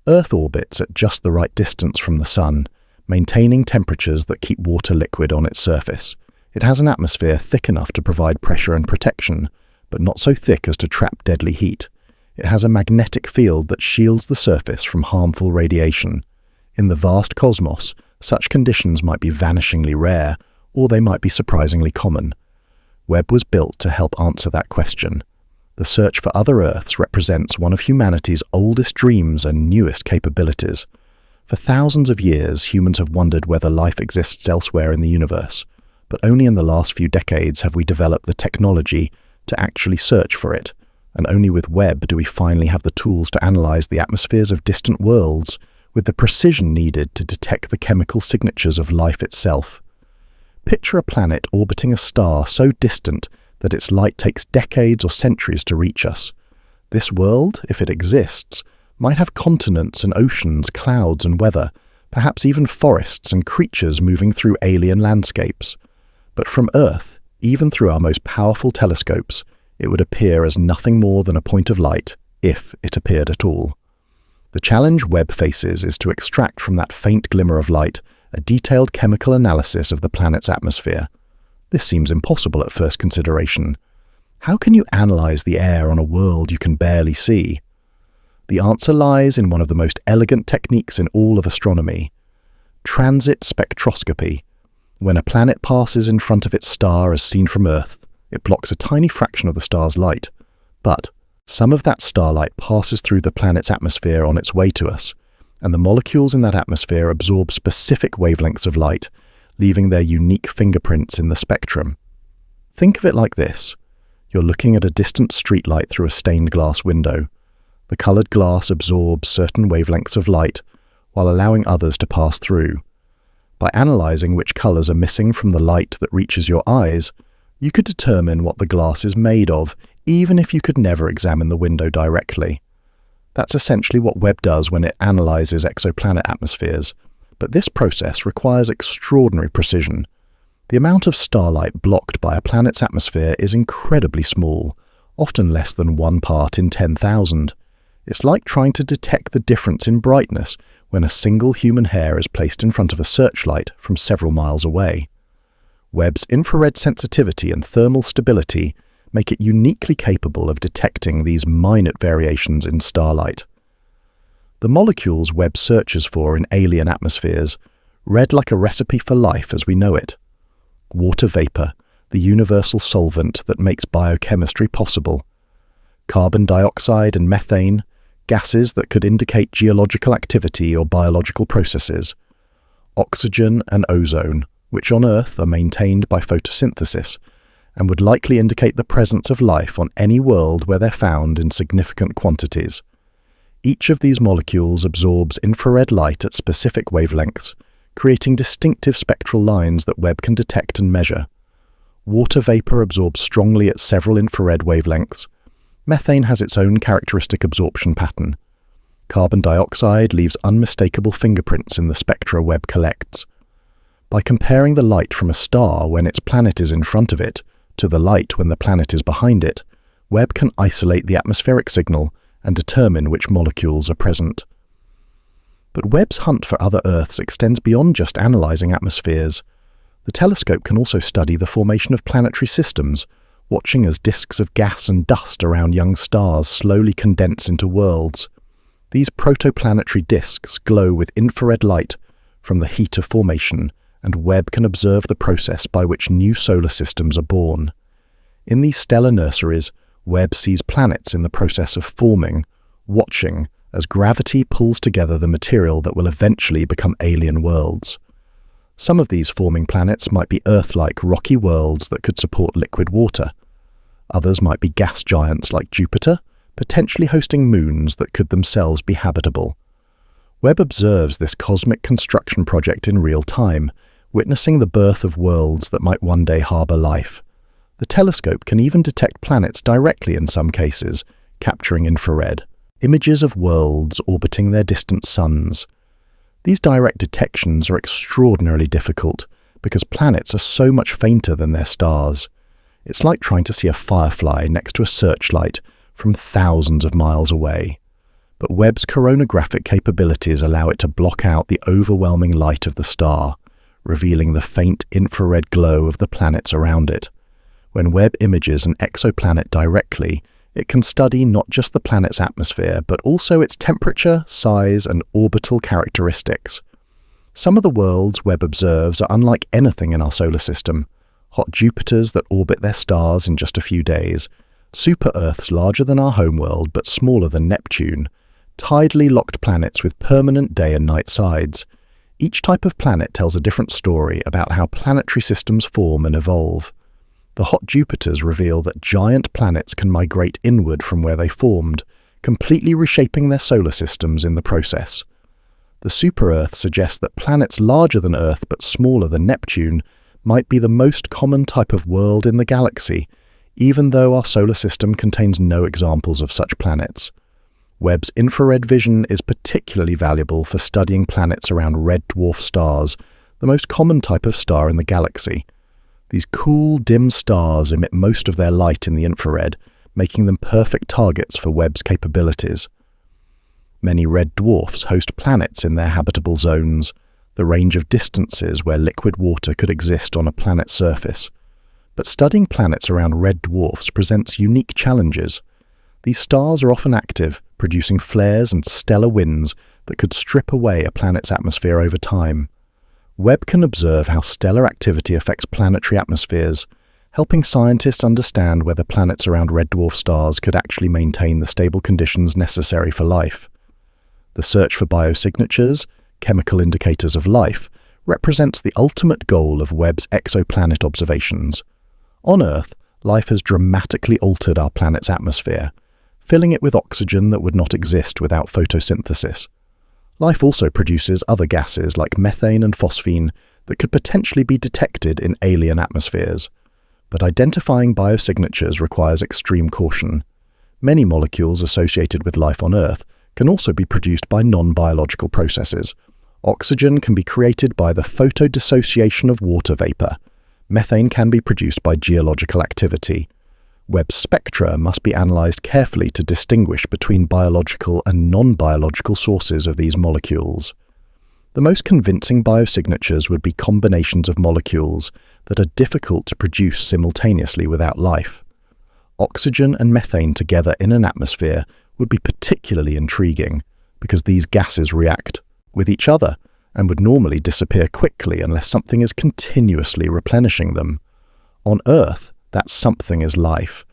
Earth orbits at just the right distance from the Sun, maintaining temperatures that keep water liquid on its surface. It has an atmosphere thick enough to provide pressure and protection, but not so thick as to trap deadly heat. It has a magnetic field that shields the surface from harmful radiation. In the vast cosmos, such conditions might be vanishingly rare, or they might be surprisingly common. Webb was built to help answer that question. The search for other Earths represents one of humanity's oldest dreams and newest capabilities. For thousands of years, humans have wondered whether life exists elsewhere in the universe, but only in the last few decades have we developed the technology to actually search for it, and only with Webb do we finally have the tools to analyze the atmospheres of distant worlds with the precision needed to detect the chemical signatures of life itself. Picture a planet orbiting a star so distant that its light takes decades or centuries to reach us. This world, if it exists, might have continents and oceans, clouds and weather, perhaps even forests and creatures moving through alien landscapes. But from Earth, even through our most powerful telescopes, it would appear as nothing more than a point of light, if it appeared at all. The challenge Webb faces is to extract from that faint glimmer of light a detailed chemical analysis of the planet's atmosphere. This seems impossible at first consideration. How can you analyze the air on a world you can barely see? The answer lies in one of the most elegant techniques in all of astronomy: transit spectroscopy. When a planet passes in front of its star as seen from Earth, it blocks a tiny fraction of the star's light. But some of that starlight passes through the planet's atmosphere on its way to us, and the molecules in that atmosphere absorb specific wavelengths of light, leaving their unique fingerprints in the spectrum. Think of it like this. You're looking at a distant streetlight through a stained glass window. The colored glass absorbs certain wavelengths of light, while allowing others to pass through. By analyzing which colors are missing from the light that reaches your eyes, you could determine what the glass is made of, even if you could never examine the window directly. That's essentially what Webb does when it analyzes exoplanet atmospheres, but this process requires extraordinary precision. The amount of starlight blocked by a planet's atmosphere is incredibly small, often less than 1 part in 10,000. It's like trying to detect the difference in brightness when a single human hair is placed in front of a searchlight from several miles away. Webb's infrared sensitivity and thermal stability make it uniquely capable of detecting these minute variations in starlight. The molecules Webb searches for in alien atmospheres read like a recipe for life as we know it. Water vapor, the universal solvent that makes biochemistry possible. Carbon dioxide and methane, gases that could indicate geological activity or biological processes. Oxygen and ozone, which on Earth are maintained by photosynthesis, and would likely indicate the presence of life on any world where they're found in significant quantities. Each of these molecules absorbs infrared light at specific wavelengths, creating distinctive spectral lines that Webb can detect and measure. Water vapor absorbs strongly at several infrared wavelengths. Methane has its own characteristic absorption pattern. Carbon dioxide leaves unmistakable fingerprints in the spectra Webb collects. By comparing the light from a star when its planet is in front of it to the light when the planet is behind it, Webb can isolate the atmospheric signal and determine which molecules are present. But Webb's hunt for other Earths extends beyond just analyzing atmospheres. The telescope can also study the formation of planetary systems, watching as disks of gas and dust around young stars slowly condense into worlds. These protoplanetary disks glow with infrared light from the heat of formation, and Webb can observe the process by which new solar systems are born. In these stellar nurseries, Webb sees planets in the process of forming, watching as gravity pulls together the material that will eventually become alien worlds. Some of these forming planets might be Earth-like rocky worlds that could support liquid water. Others might be gas giants like Jupiter, potentially hosting moons that could themselves be habitable. Webb observes this cosmic construction project in real time, witnessing the birth of worlds that might one day harbor life. The telescope can even detect planets directly in some cases, capturing infrared images of worlds orbiting their distant suns. These direct detections are extraordinarily difficult because planets are so much fainter than their stars. It's like trying to see a firefly next to a searchlight from thousands of miles away. But Webb's coronagraphic capabilities allow it to block out the overwhelming light of the star, revealing the faint infrared glow of the planets around it. When Webb images an exoplanet directly, it can study not just the planet's atmosphere, but also its temperature, size, and orbital characteristics. Some of the worlds Webb observes are unlike anything in our solar system. Hot Jupiters that orbit their stars in just a few days, super-Earths larger than our homeworld but smaller than Neptune, tidally locked planets with permanent day and night sides. Each type of planet tells a different story about how planetary systems form and evolve. The hot Jupiters reveal that giant planets can migrate inward from where they formed, completely reshaping their solar systems in the process. The super-Earth suggests that planets larger than Earth but smaller than Neptune might be the most common type of world in the galaxy, even though our solar system contains no examples of such planets. Webb's infrared vision is particularly valuable for studying planets around red dwarf stars, the most common type of star in the galaxy. These cool, dim stars emit most of their light in the infrared, making them perfect targets for Webb's capabilities. Many red dwarfs host planets in their habitable zones, the range of distances where liquid water could exist on a planet's surface. But studying planets around red dwarfs presents unique challenges. These stars are often active, producing flares and stellar winds that could strip away a planet's atmosphere over time. Webb can observe how stellar activity affects planetary atmospheres, helping scientists understand whether planets around red dwarf stars could actually maintain the stable conditions necessary for life. The search for biosignatures, chemical indicators of life, represents the ultimate goal of Webb's exoplanet observations. On Earth, life has dramatically altered our planet's atmosphere, filling it with oxygen that would not exist without photosynthesis. Life also produces other gases like methane and phosphine that could potentially be detected in alien atmospheres. But identifying biosignatures requires extreme caution. Many molecules associated with life on Earth can also be produced by non-biological processes. Oxygen can be created by the photodissociation of water vapor. Methane can be produced by geological activity. Webb's spectra must be analyzed carefully to distinguish between biological and non-biological sources of these molecules. The most convincing biosignatures would be combinations of molecules that are difficult to produce simultaneously without life. Oxygen and methane together in an atmosphere would be particularly intriguing because these gases react with each other and would normally disappear quickly unless something is continuously replenishing them. On Earth, that something is life.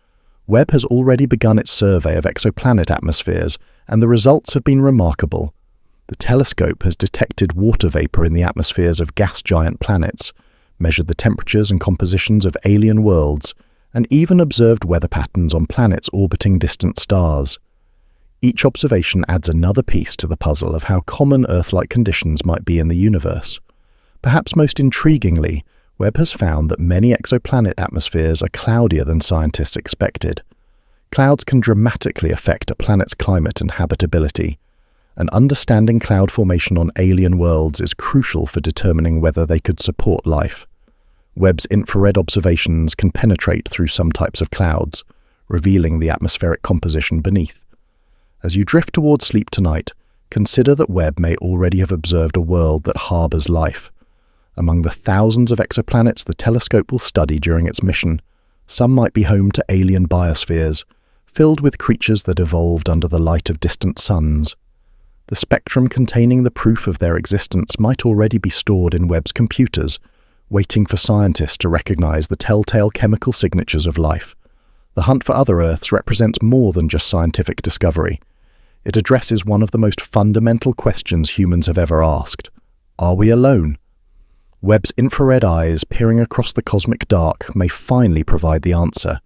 Webb has already begun its survey of exoplanet atmospheres, and the results have been remarkable. The telescope has detected water vapor in the atmospheres of gas giant planets, measured the temperatures and compositions of alien worlds, and even observed weather patterns on planets orbiting distant stars. Each observation adds another piece to the puzzle of how common Earth-like conditions might be in the universe. Perhaps most intriguingly, Webb has found that many exoplanet atmospheres are cloudier than scientists expected. Clouds can dramatically affect a planet's climate and habitability, and understanding cloud formation on alien worlds is crucial for determining whether they could support life. Webb's infrared observations can penetrate through some types of clouds, revealing the atmospheric composition beneath. As you drift towards sleep tonight, consider that Webb may already have observed a world that harbors life. Among the thousands of exoplanets the telescope will study during its mission, some might be home to alien biospheres, filled with creatures that evolved under the light of distant suns. The spectrum containing the proof of their existence might already be stored in Webb's computers, waiting for scientists to recognize the telltale chemical signatures of life. The hunt for other Earths represents more than just scientific discovery. It addresses one of the most fundamental questions humans have ever asked. Are we alone? Webb's infrared eyes peering across the cosmic dark may finally provide the answer.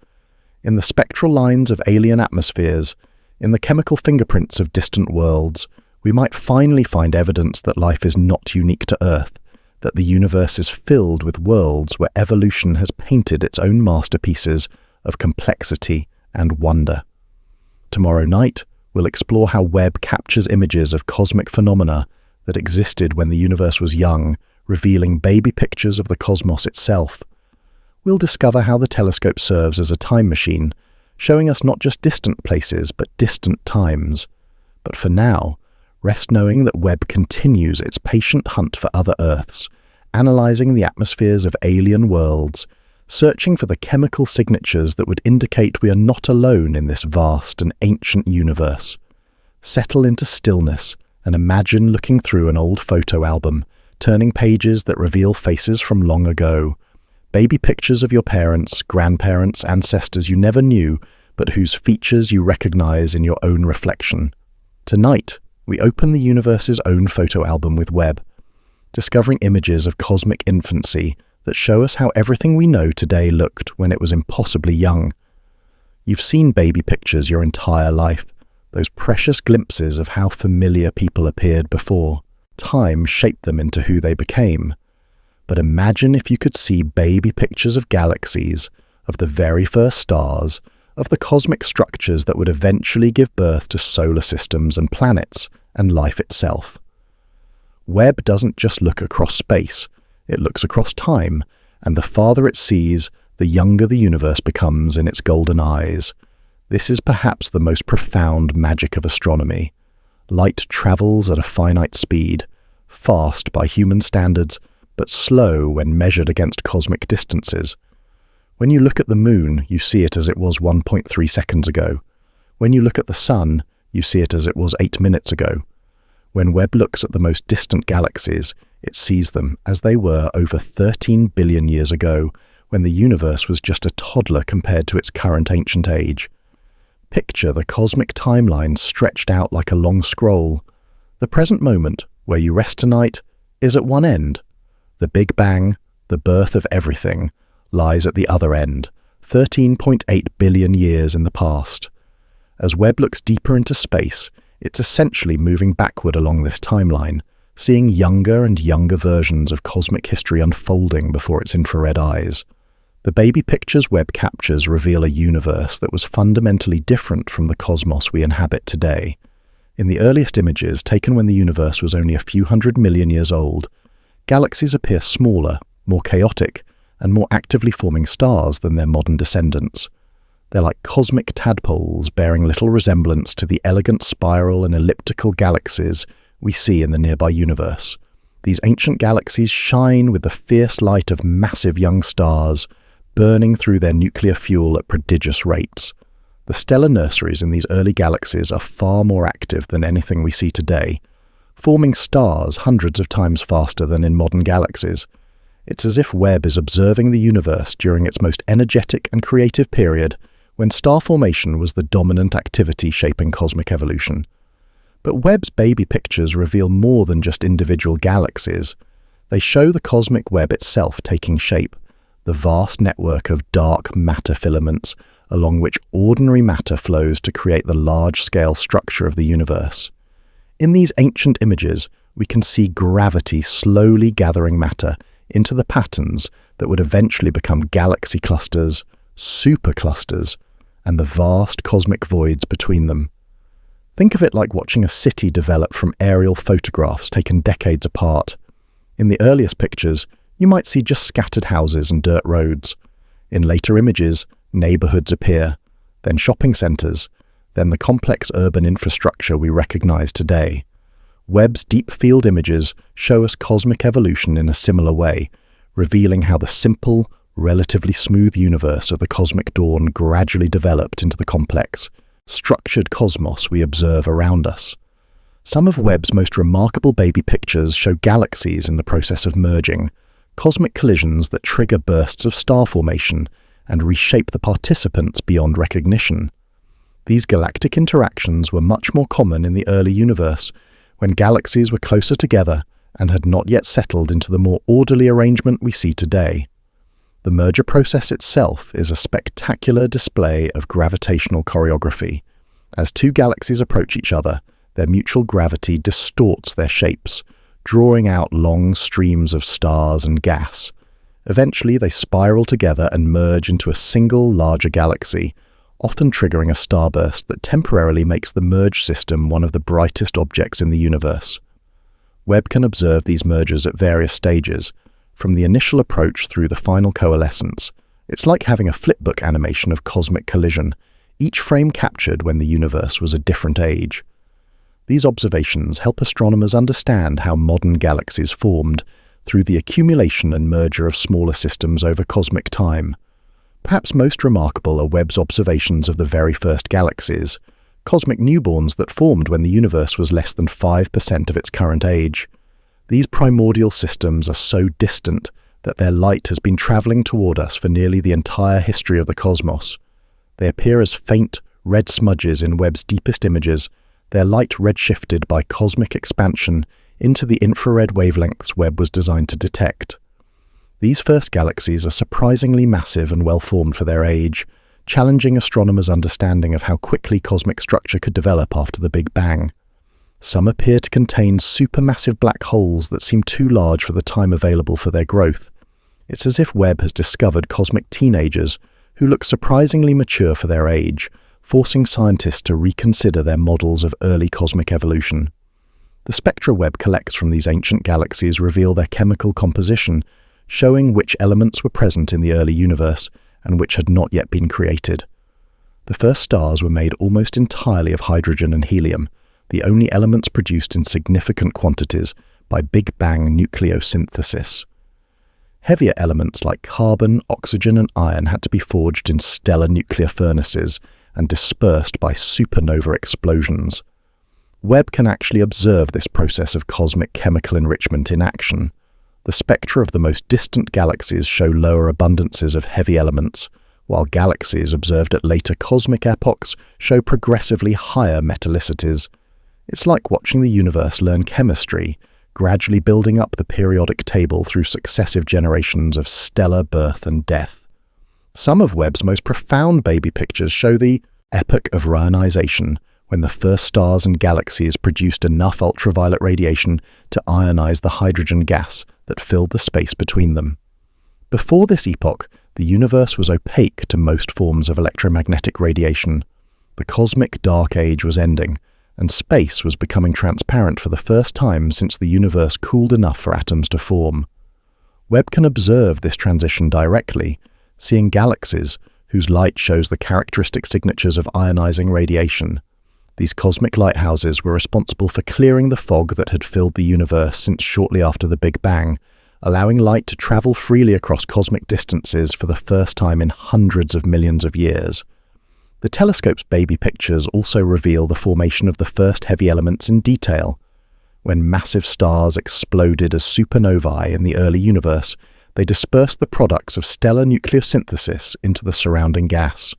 In the spectral lines of alien atmospheres, in the chemical fingerprints of distant worlds, we might finally find evidence that life is not unique to Earth, that the universe is filled with worlds where evolution has painted its own masterpieces of complexity and wonder. Tomorrow night, we'll explore how Webb captures images of cosmic phenomena that existed when the universe was young, revealing baby pictures of the cosmos itself. We'll discover how the telescope serves as a time machine, showing us not just distant places, but distant times. But for now, rest knowing that Webb continues its patient hunt for other Earths, analyzing the atmospheres of alien worlds, searching for the chemical signatures that would indicate we are not alone in this vast and ancient universe. Settle into stillness and imagine looking through an old photo album, turning pages that reveal faces from long ago, baby pictures of your parents, grandparents, ancestors you never knew, but whose features you recognize in your own reflection. Tonight, we open the universe's own photo album with Webb, discovering images of cosmic infancy that show us how everything we know today looked when it was impossibly young. You've seen baby pictures your entire life, those precious glimpses of how familiar people appeared before. Time shaped them into who they became. But imagine if you could see baby pictures of galaxies, of the very first stars, of the cosmic structures that would eventually give birth to solar systems and planets, and life itself. Webb doesn't just look across space, it looks across time, and the farther it sees, the younger the universe becomes in its golden eyes. This is perhaps the most profound magic of astronomy. Light travels at a finite speed, fast by human standards, but slow when measured against cosmic distances. When you look at the moon, you see it as it was 1.3 seconds ago. When you look at the sun, you see it as it was 8 minutes ago. When Webb looks at the most distant galaxies, it sees them as they were over 13 billion years ago, when the universe was just a toddler compared to its current ancient age. Picture the cosmic timeline stretched out like a long scroll. The present moment, where you rest tonight, is at one end. The Big Bang, the birth of everything, lies at the other end, 13.8 billion years in the past. As Webb looks deeper into space, it's essentially moving backward along this timeline, seeing younger and younger versions of cosmic history unfolding before its infrared eyes. The baby pictures Webb captures reveal a universe that was fundamentally different from the cosmos we inhabit today. In the earliest images, taken when the universe was only a few 100 million years old, galaxies appear smaller, more chaotic, and more actively forming stars than their modern descendants. They're like cosmic tadpoles bearing little resemblance to the elegant spiral and elliptical galaxies we see in the nearby universe. These ancient galaxies shine with the fierce light of massive young stars, burning through their nuclear fuel at prodigious rates. The stellar nurseries in these early galaxies are far more active than anything we see today, forming stars hundreds of times faster than in modern galaxies. It's as if Webb is observing the universe during its most energetic and creative period, when star formation was the dominant activity shaping cosmic evolution. But Webb's baby pictures reveal more than just individual galaxies. They show the cosmic web itself taking shape, the vast network of dark matter filaments along which ordinary matter flows to create the large-scale structure of the universe. In these ancient images, we can see gravity slowly gathering matter into the patterns that would eventually become galaxy clusters, superclusters, and the vast cosmic voids between them. Think of it like watching a city develop from aerial photographs taken decades apart. In the earliest pictures, you might see just scattered houses and dirt roads. In later images, neighborhoods appear, then shopping centers, then the complex urban infrastructure we recognize today. Webb's deep field images show us cosmic evolution in a similar way, revealing how the simple, relatively smooth universe of the cosmic dawn gradually developed into the complex, structured cosmos we observe around us. Some of Webb's most remarkable baby pictures show galaxies in the process of merging, cosmic collisions that trigger bursts of star formation and reshape the participants beyond recognition. These galactic interactions were much more common in the early universe, when galaxies were closer together and had not yet settled into the more orderly arrangement we see today. The merger process itself is a spectacular display of gravitational choreography. As two galaxies approach each other, their mutual gravity distorts their shapes, drawing out long streams of stars and gas. Eventually, they spiral together and merge into a single larger galaxy, often triggering a starburst that temporarily makes the merged system one of the brightest objects in the universe. Webb can observe these mergers at various stages, from the initial approach through the final coalescence. It's like having a flipbook animation of cosmic collision, each frame captured when the universe was a different age. These observations help astronomers understand how modern galaxies formed through the accumulation and merger of smaller systems over cosmic time. Perhaps most remarkable are Webb's observations of the very first galaxies, cosmic newborns that formed when the universe was less than 5% of its current age. These primordial systems are so distant that their light has been traveling toward us for nearly the entire history of the cosmos. They appear as faint, red smudges in Webb's deepest images, their light redshifted by cosmic expansion into the infrared wavelengths Webb was designed to detect. These first galaxies are surprisingly massive and well-formed for their age, challenging astronomers' understanding of how quickly cosmic structure could develop after the Big Bang. Some appear to contain supermassive black holes that seem too large for the time available for their growth. It's as if Webb has discovered cosmic teenagers who look surprisingly mature for their age, forcing scientists to reconsider their models of early cosmic evolution. The spectra Webb collects from these ancient galaxies reveal their chemical composition, showing which elements were present in the early universe and which had not yet been created. The first stars were made almost entirely of hydrogen and helium, the only elements produced in significant quantities by Big Bang nucleosynthesis. Heavier elements like carbon, oxygen, and iron had to be forged in stellar nuclear furnaces and dispersed by supernova explosions. Webb can actually observe this process of cosmic chemical enrichment in action. The spectra of the most distant galaxies show lower abundances of heavy elements, while galaxies observed at later cosmic epochs show progressively higher metallicities. It's like watching the universe learn chemistry, gradually building up the periodic table through successive generations of stellar birth and death. Some of Webb's most profound baby pictures show the epoch of ionization, when the first stars and galaxies produced enough ultraviolet radiation to ionize the hydrogen gas that filled the space between them. Before this epoch, the universe was opaque to most forms of electromagnetic radiation. The cosmic dark age was ending, and space was becoming transparent for the first time since the universe cooled enough for atoms to form. Webb can observe this transition directly, seeing galaxies whose light shows the characteristic signatures of ionizing radiation. These cosmic lighthouses were responsible for clearing the fog that had filled the universe since shortly after the Big Bang, allowing light to travel freely across cosmic distances for the first time in hundreds of millions of years. The telescope's baby pictures also reveal the formation of the first heavy elements in detail. When massive stars exploded as supernovae in the early universe, they dispersed the products of stellar nucleosynthesis into the surrounding gas.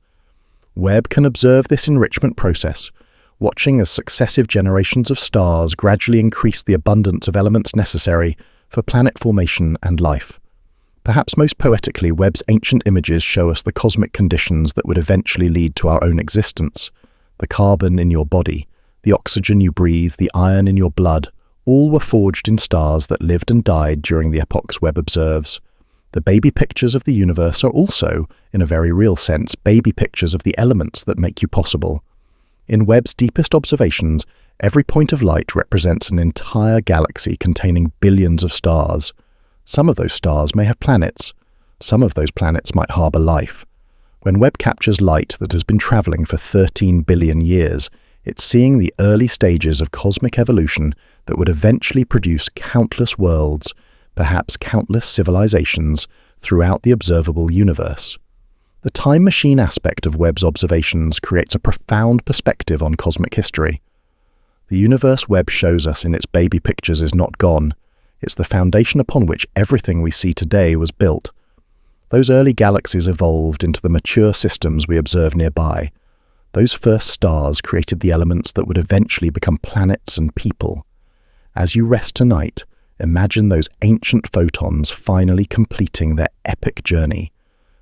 Webb can observe this enrichment process, watching as successive generations of stars gradually increase the abundance of elements necessary for planet formation and life. Perhaps most poetically, Webb's ancient images show us the cosmic conditions that would eventually lead to our own existence. The carbon in your body, the oxygen you breathe, the iron in your blood, all were forged in stars that lived and died during the epochs Webb observes. The baby pictures of the universe are also, in a very real sense, baby pictures of the elements that make you possible. In Webb's deepest observations, every point of light represents an entire galaxy containing billions of stars. Some of those stars may have planets. Some of those planets might harbor life. When Webb captures light that has been traveling for 13 billion years, it's seeing the early stages of cosmic evolution that would eventually produce countless worlds, perhaps countless civilizations, throughout the observable universe. The time machine aspect of Webb's observations creates a profound perspective on cosmic history. The universe Webb shows us in its baby pictures is not gone. It's the foundation upon which everything we see today was built. Those early galaxies evolved into the mature systems we observe nearby. Those first stars created the elements that would eventually become planets and people. As you rest tonight, imagine those ancient photons finally completing their epic journey.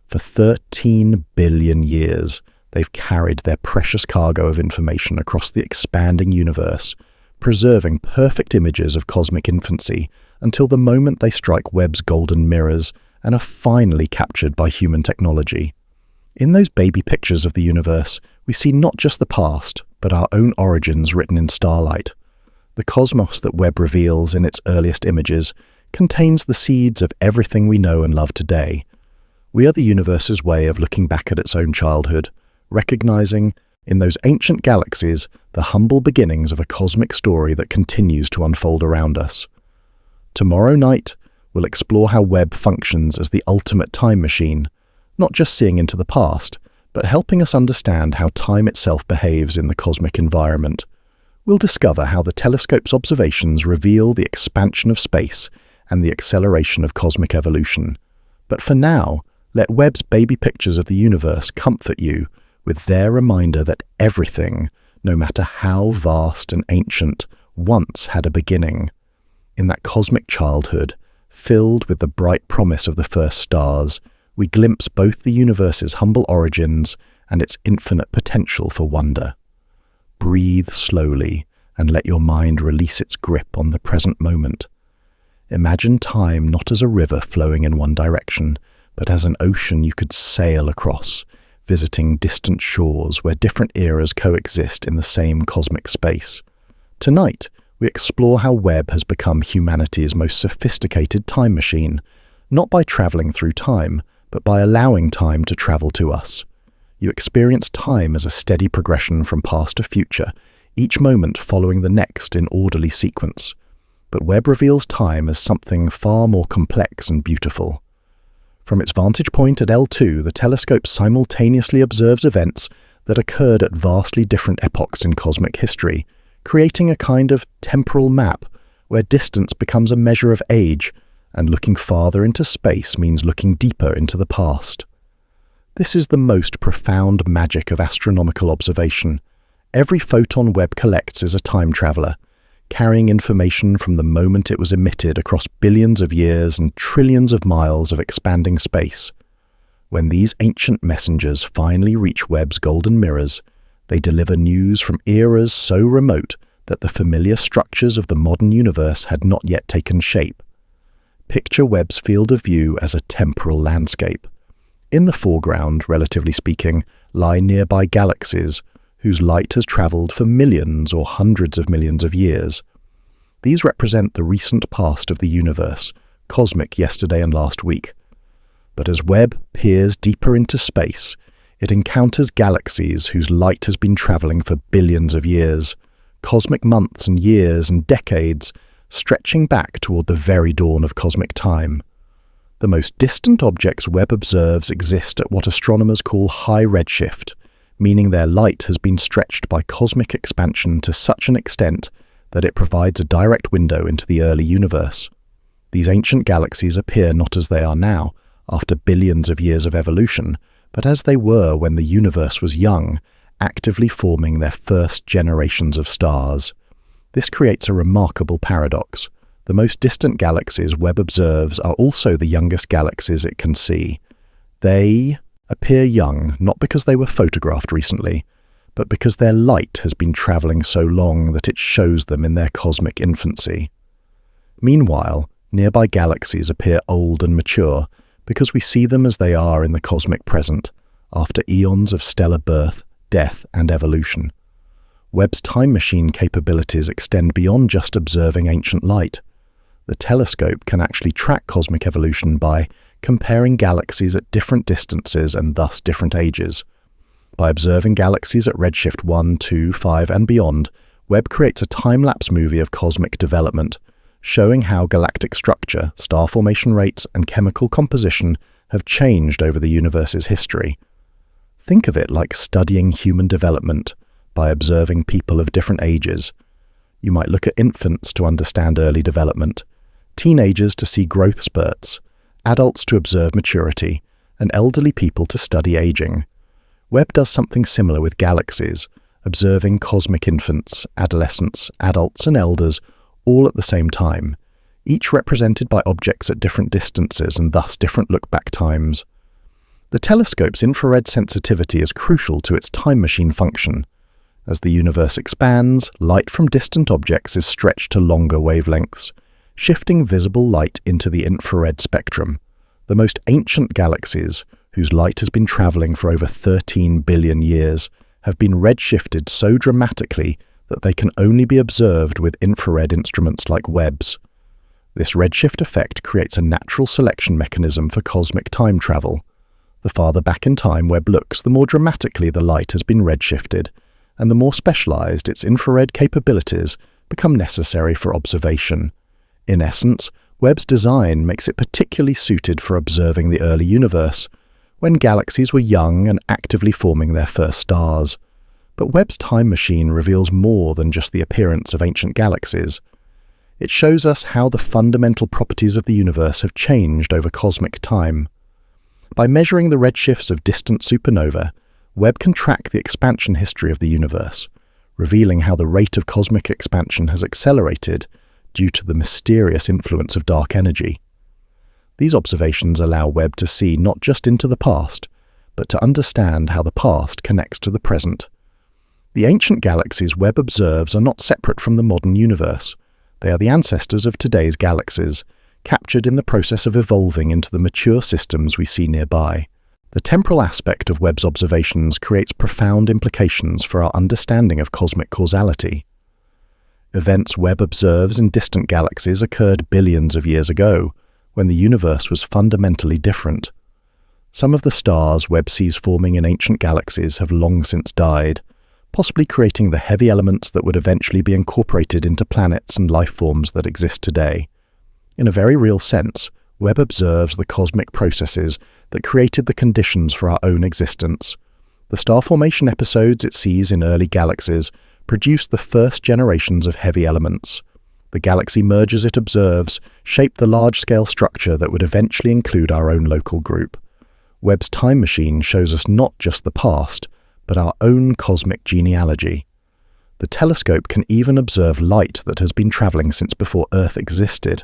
For 13 billion years, they've carried their precious cargo of information across the expanding universe, preserving perfect images of cosmic infancy until the moment they strike Webb's golden mirrors and are finally captured by human technology. In those baby pictures of the universe, we see not just the past, but our own origins written in starlight. The cosmos that Webb reveals in its earliest images contains the seeds of everything we know and love today. We are the universe's way of looking back at its own childhood, recognizing, in those ancient galaxies, the humble beginnings of a cosmic story that continues to unfold around us. Tomorrow night, we'll explore how Webb functions as the ultimate time machine, not just seeing into the past, but helping us understand how time itself behaves in the cosmic environment. We'll discover how the telescope's observations reveal the expansion of space and the acceleration of cosmic evolution. But for now, let Webb's baby pictures of the universe comfort you with their reminder that everything, no matter how vast and ancient, once had a beginning. In that cosmic childhood, filled with the bright promise of the first stars, we glimpse both the universe's humble origins and its infinite potential for wonder. Breathe slowly and let your mind release its grip on the present moment. Imagine time not as a river flowing in one direction, but as an ocean you could sail across, visiting distant shores where different eras coexist in the same cosmic space. Tonight, we explore how Webb has become humanity's most sophisticated time machine, not by traveling through time, but by allowing time to travel to us. You experience time as a steady progression from past to future, each moment following the next in orderly sequence. But Webb reveals time as something far more complex and beautiful. From its vantage point at L2, the telescope simultaneously observes events that occurred at vastly different epochs in cosmic history, creating a kind of temporal map where distance becomes a measure of age, and looking farther into space means looking deeper into the past. This is the most profound magic of astronomical observation. Every photon Webb collects is a time traveler, carrying information from the moment it was emitted across billions of years and trillions of miles of expanding space. When these ancient messengers finally reach Webb's golden mirrors, they deliver news from eras so remote that the familiar structures of the modern universe had not yet taken shape. Picture Webb's field of view as a temporal landscape. In the foreground, relatively speaking, lie nearby galaxies whose light has traveled for millions or hundreds of millions of years. These represent the recent past of the universe, cosmic yesterday and last week. But as Webb peers deeper into space, it encounters galaxies whose light has been traveling for billions of years, cosmic months and years and decades, stretching back toward the very dawn of cosmic time. The most distant objects Webb observes exist at what astronomers call high redshift, meaning their light has been stretched by cosmic expansion to such an extent that it provides a direct window into the early universe. These ancient galaxies appear not as they are now, after billions of years of evolution, but as they were when the universe was young, actively forming their first generations of stars. This creates a remarkable paradox. The most distant galaxies Webb observes are also the youngest galaxies it can see. They appear young not because they were photographed recently, but because their light has been traveling so long that it shows them in their cosmic infancy. Meanwhile, nearby galaxies appear old and mature because we see them as they are in the cosmic present, after eons of stellar birth, death, and evolution. Webb's time machine capabilities extend beyond just observing ancient light. The telescope can actually track cosmic evolution by comparing galaxies at different distances and thus different ages. By observing galaxies at redshift 1, 2, 5, and beyond, Webb creates a time-lapse movie of cosmic development, showing how galactic structure, star formation rates, and chemical composition have changed over the universe's history. Think of it like studying human development by observing people of different ages. You might look at infants to understand early development, teenagers to see growth spurts, adults to observe maturity, and elderly people to study aging. Webb does something similar with galaxies, observing cosmic infants, adolescents, adults, and elders all at the same time, each represented by objects at different distances and thus different look-back times. The telescope's infrared sensitivity is crucial to its time machine function. As the universe expands, light from distant objects is stretched to longer wavelengths, shifting visible light into the infrared spectrum. The most ancient galaxies, whose light has been traveling for over 13 billion years, have been redshifted so dramatically that they can only be observed with infrared instruments like Webb's. This redshift effect creates a natural selection mechanism for cosmic time travel. The farther back in time Webb looks, the more dramatically the light has been redshifted, and the more specialized its infrared capabilities become necessary for observation. In essence, Webb's design makes it particularly suited for observing the early universe, when galaxies were young and actively forming their first stars. But Webb's time machine reveals more than just the appearance of ancient galaxies. It shows us how the fundamental properties of the universe have changed over cosmic time. By measuring the redshifts of distant supernovae, Webb can track the expansion history of the universe, revealing how the rate of cosmic expansion has accelerated due to the mysterious influence of dark energy. These observations allow Webb to see not just into the past, but to understand how the past connects to the present. The ancient galaxies Webb observes are not separate from the modern universe. They are the ancestors of today's galaxies, captured in the process of evolving into the mature systems we see nearby. The temporal aspect of Webb's observations creates profound implications for our understanding of cosmic causality. Events Webb observes in distant galaxies occurred billions of years ago, when the universe was fundamentally different. Some of the stars Webb sees forming in ancient galaxies have long since died, possibly creating the heavy elements that would eventually be incorporated into planets and life forms that exist today. In a very real sense, Webb observes the cosmic processes that created the conditions for our own existence. The star formation episodes it sees in early galaxies produced the first generations of heavy elements. The galaxy mergers it observes shape the large-scale structure that would eventually include our own local group. Webb's time machine shows us not just the past, but our own cosmic genealogy. The telescope can even observe light that has been traveling since before Earth existed.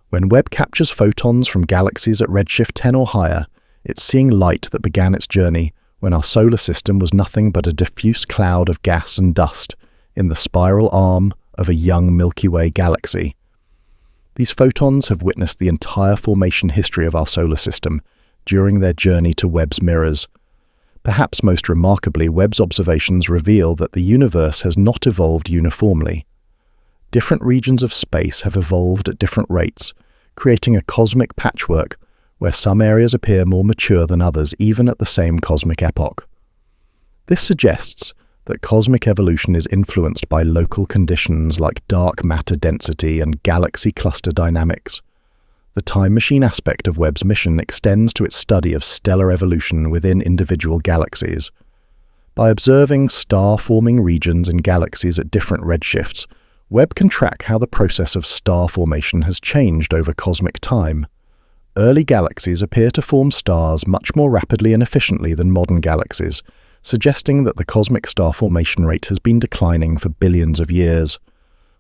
When Webb captures photons from galaxies at redshift 10 or higher, it's seeing light that began its journey when our solar system was nothing but a diffuse cloud of gas and dust in the spiral arm of a young Milky Way galaxy. These photons have witnessed the entire formation history of our solar system during their journey to Webb's mirrors. Perhaps most remarkably, Webb's observations reveal that the universe has not evolved uniformly. Different regions of space have evolved at different rates, creating a cosmic patchwork where some areas appear more mature than others even at the same cosmic epoch. This suggests that cosmic evolution is influenced by local conditions like dark matter density and galaxy cluster dynamics. The time machine aspect of Webb's mission extends to its study of stellar evolution within individual galaxies. By observing star-forming regions in galaxies at different redshifts, Webb can track how the process of star formation has changed over cosmic time. Early galaxies appear to form stars much more rapidly and efficiently than modern galaxies, suggesting that the cosmic star formation rate has been declining for billions of years.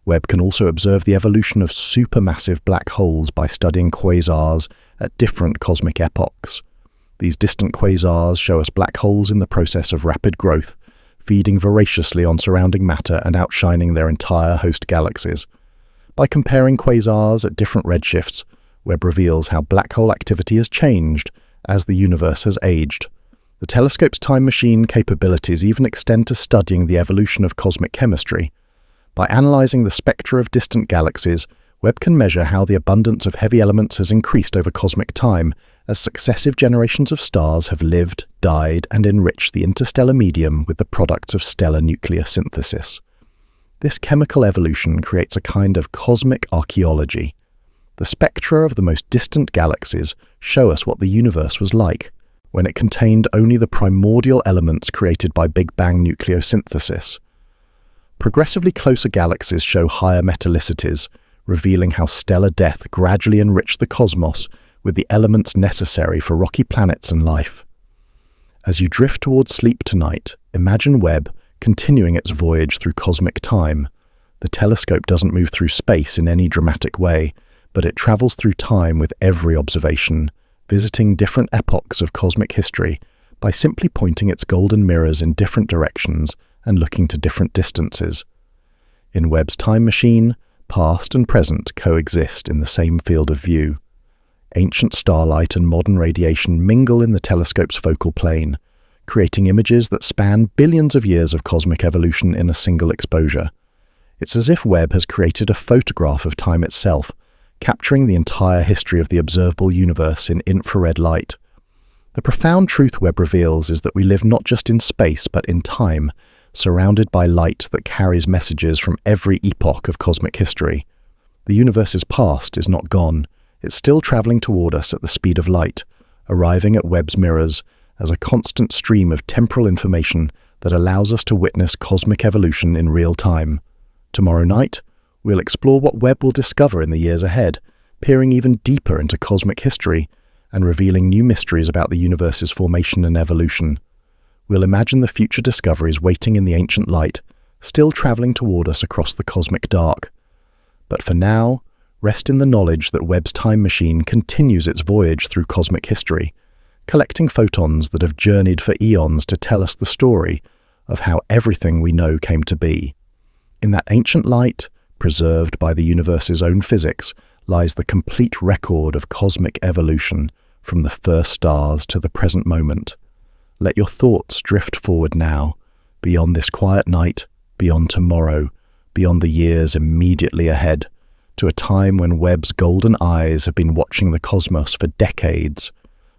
Webb can also observe the evolution of supermassive black holes by studying quasars at different cosmic epochs. These distant quasars show us black holes in the process of rapid growth, feeding voraciously on surrounding matter and outshining their entire host galaxies. By comparing quasars at different redshifts, Webb reveals how black hole activity has changed as the universe has aged. The telescope's time machine capabilities even extend to studying the evolution of cosmic chemistry. By analyzing the spectra of distant galaxies, Webb can measure how the abundance of heavy elements has increased over cosmic time as successive generations of stars have lived, died, and enriched the interstellar medium with the products of stellar nuclear synthesis. This chemical evolution creates a kind of cosmic archaeology. The spectra of the most distant galaxies show us what the universe was like when it contained only the primordial elements created by Big Bang nucleosynthesis. Progressively closer galaxies show higher metallicities, revealing how stellar death gradually enriched the cosmos with the elements necessary for rocky planets and life. As you drift towards sleep tonight, imagine Webb continuing its voyage through cosmic time. The telescope doesn't move through space in any dramatic way, but it travels through time with every observation, visiting different epochs of cosmic history by simply pointing its golden mirrors in different directions and looking to different distances. In Webb's time machine, past and present coexist in the same field of view. Ancient starlight and modern radiation mingle in the telescope's focal plane, creating images that span billions of years of cosmic evolution in a single exposure. It's as if Webb has created a photograph of time itself, capturing the entire history of the observable universe in infrared light. The profound truth Webb reveals is that we live not just in space but in time, surrounded by light that carries messages from every epoch of cosmic history. The universe's past is not gone. It's still traveling toward us at the speed of light, arriving at Webb's mirrors as a constant stream of temporal information that allows us to witness cosmic evolution in real time. Tomorrow night, we'll explore what Webb will discover in the years ahead, peering even deeper into cosmic history and revealing new mysteries about the universe's formation and evolution. We'll imagine the future discoveries waiting in the ancient light, still traveling toward us across the cosmic dark. But for now, rest in the knowledge that Webb's time machine continues its voyage through cosmic history, collecting photons that have journeyed for eons to tell us the story of how everything we know came to be. In that ancient light, preserved by the universe's own physics, lies the complete record of cosmic evolution from the first stars to the present moment. Let your thoughts drift forward now, beyond this quiet night, beyond tomorrow, beyond the years immediately ahead, to a time when Webb's golden eyes have been watching the cosmos for decades.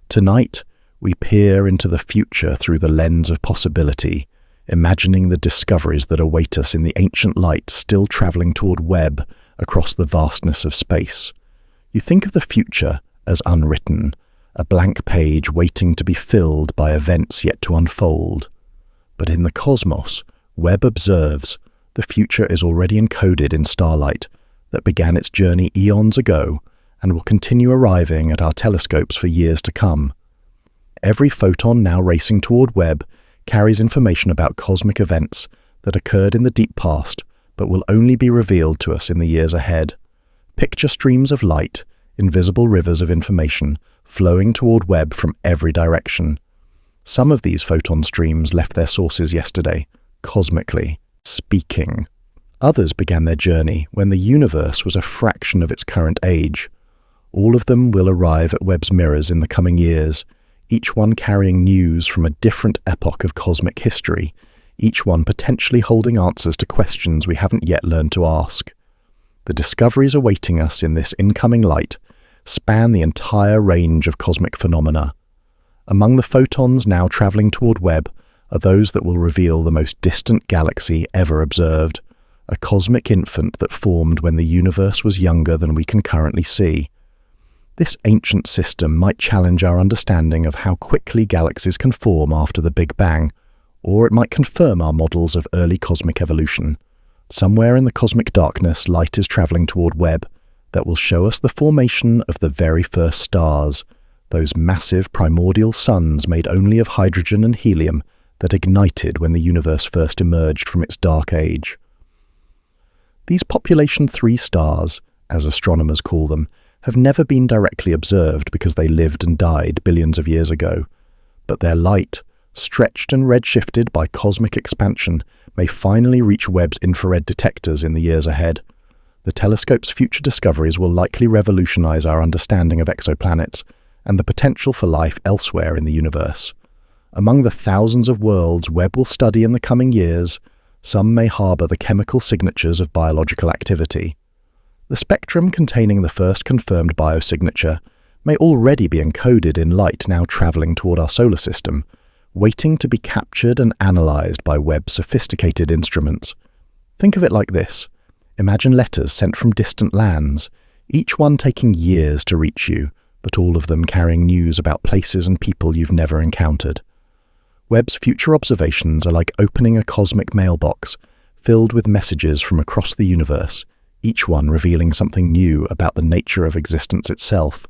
Tonight, we peer into the future through the lens of possibility, imagining the discoveries that await us in the ancient light still traveling toward Webb across the vastness of space. You think of the future as unwritten, a blank page waiting to be filled by events yet to unfold. But in the cosmos, Webb observes, the future is already encoded in starlight that began its journey eons ago and will continue arriving at our telescopes for years to come. Every photon now racing toward Webb carries information about cosmic events that occurred in the deep past but will only be revealed to us in the years ahead. Picture streams of light, invisible rivers of information flowing toward Webb from every direction. Some of these photon streams left their sources yesterday, cosmically speaking. Others began their journey when the universe was a fraction of its current age. All of them will arrive at Webb's mirrors in the coming years, each one carrying news from a different epoch of cosmic history, each one potentially holding answers to questions we haven't yet learned to ask. The discoveries awaiting us in this incoming light span the entire range of cosmic phenomena. Among the photons now traveling toward Webb are those that will reveal the most distant galaxy ever observed, a cosmic infant that formed when the universe was younger than we can currently see. This ancient system might challenge our understanding of how quickly galaxies can form after the Big Bang, or it might confirm our models of early cosmic evolution. Somewhere in the cosmic darkness, light is traveling toward Webb that will show us the formation of the very first stars, those massive primordial suns made only of hydrogen and helium that ignited when the universe first emerged from its dark age. These population 3 stars, as astronomers call them, have never been directly observed because they lived and died billions of years ago, but their light, stretched and redshifted by cosmic expansion, may finally reach Webb's infrared detectors in the years ahead. The telescope's future discoveries will likely revolutionize our understanding of exoplanets and the potential for life elsewhere in the universe. Among the thousands of worlds Webb will study in the coming years, some may harbor the chemical signatures of biological activity. The spectrum containing the first confirmed biosignature may already be encoded in light now traveling toward our solar system, waiting to be captured and analyzed by Webb's sophisticated instruments. Think of it like this. Imagine letters sent from distant lands, each one taking years to reach you, but all of them carrying news about places and people you've never encountered. Webb's future observations are like opening a cosmic mailbox, filled with messages from across the universe, each one revealing something new about the nature of existence itself.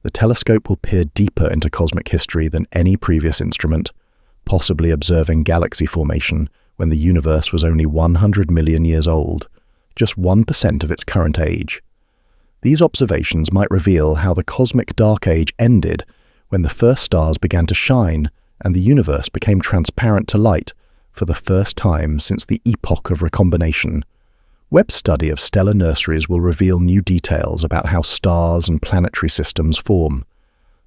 The telescope will peer deeper into cosmic history than any previous instrument, possibly observing galaxy formation when the universe was only 100 million years old, just 1% of its current age. These observations might reveal how the cosmic dark age ended when the first stars began to shine and the universe became transparent to light for the first time since the epoch of recombination. Webb's study of stellar nurseries will reveal new details about how stars and planetary systems form.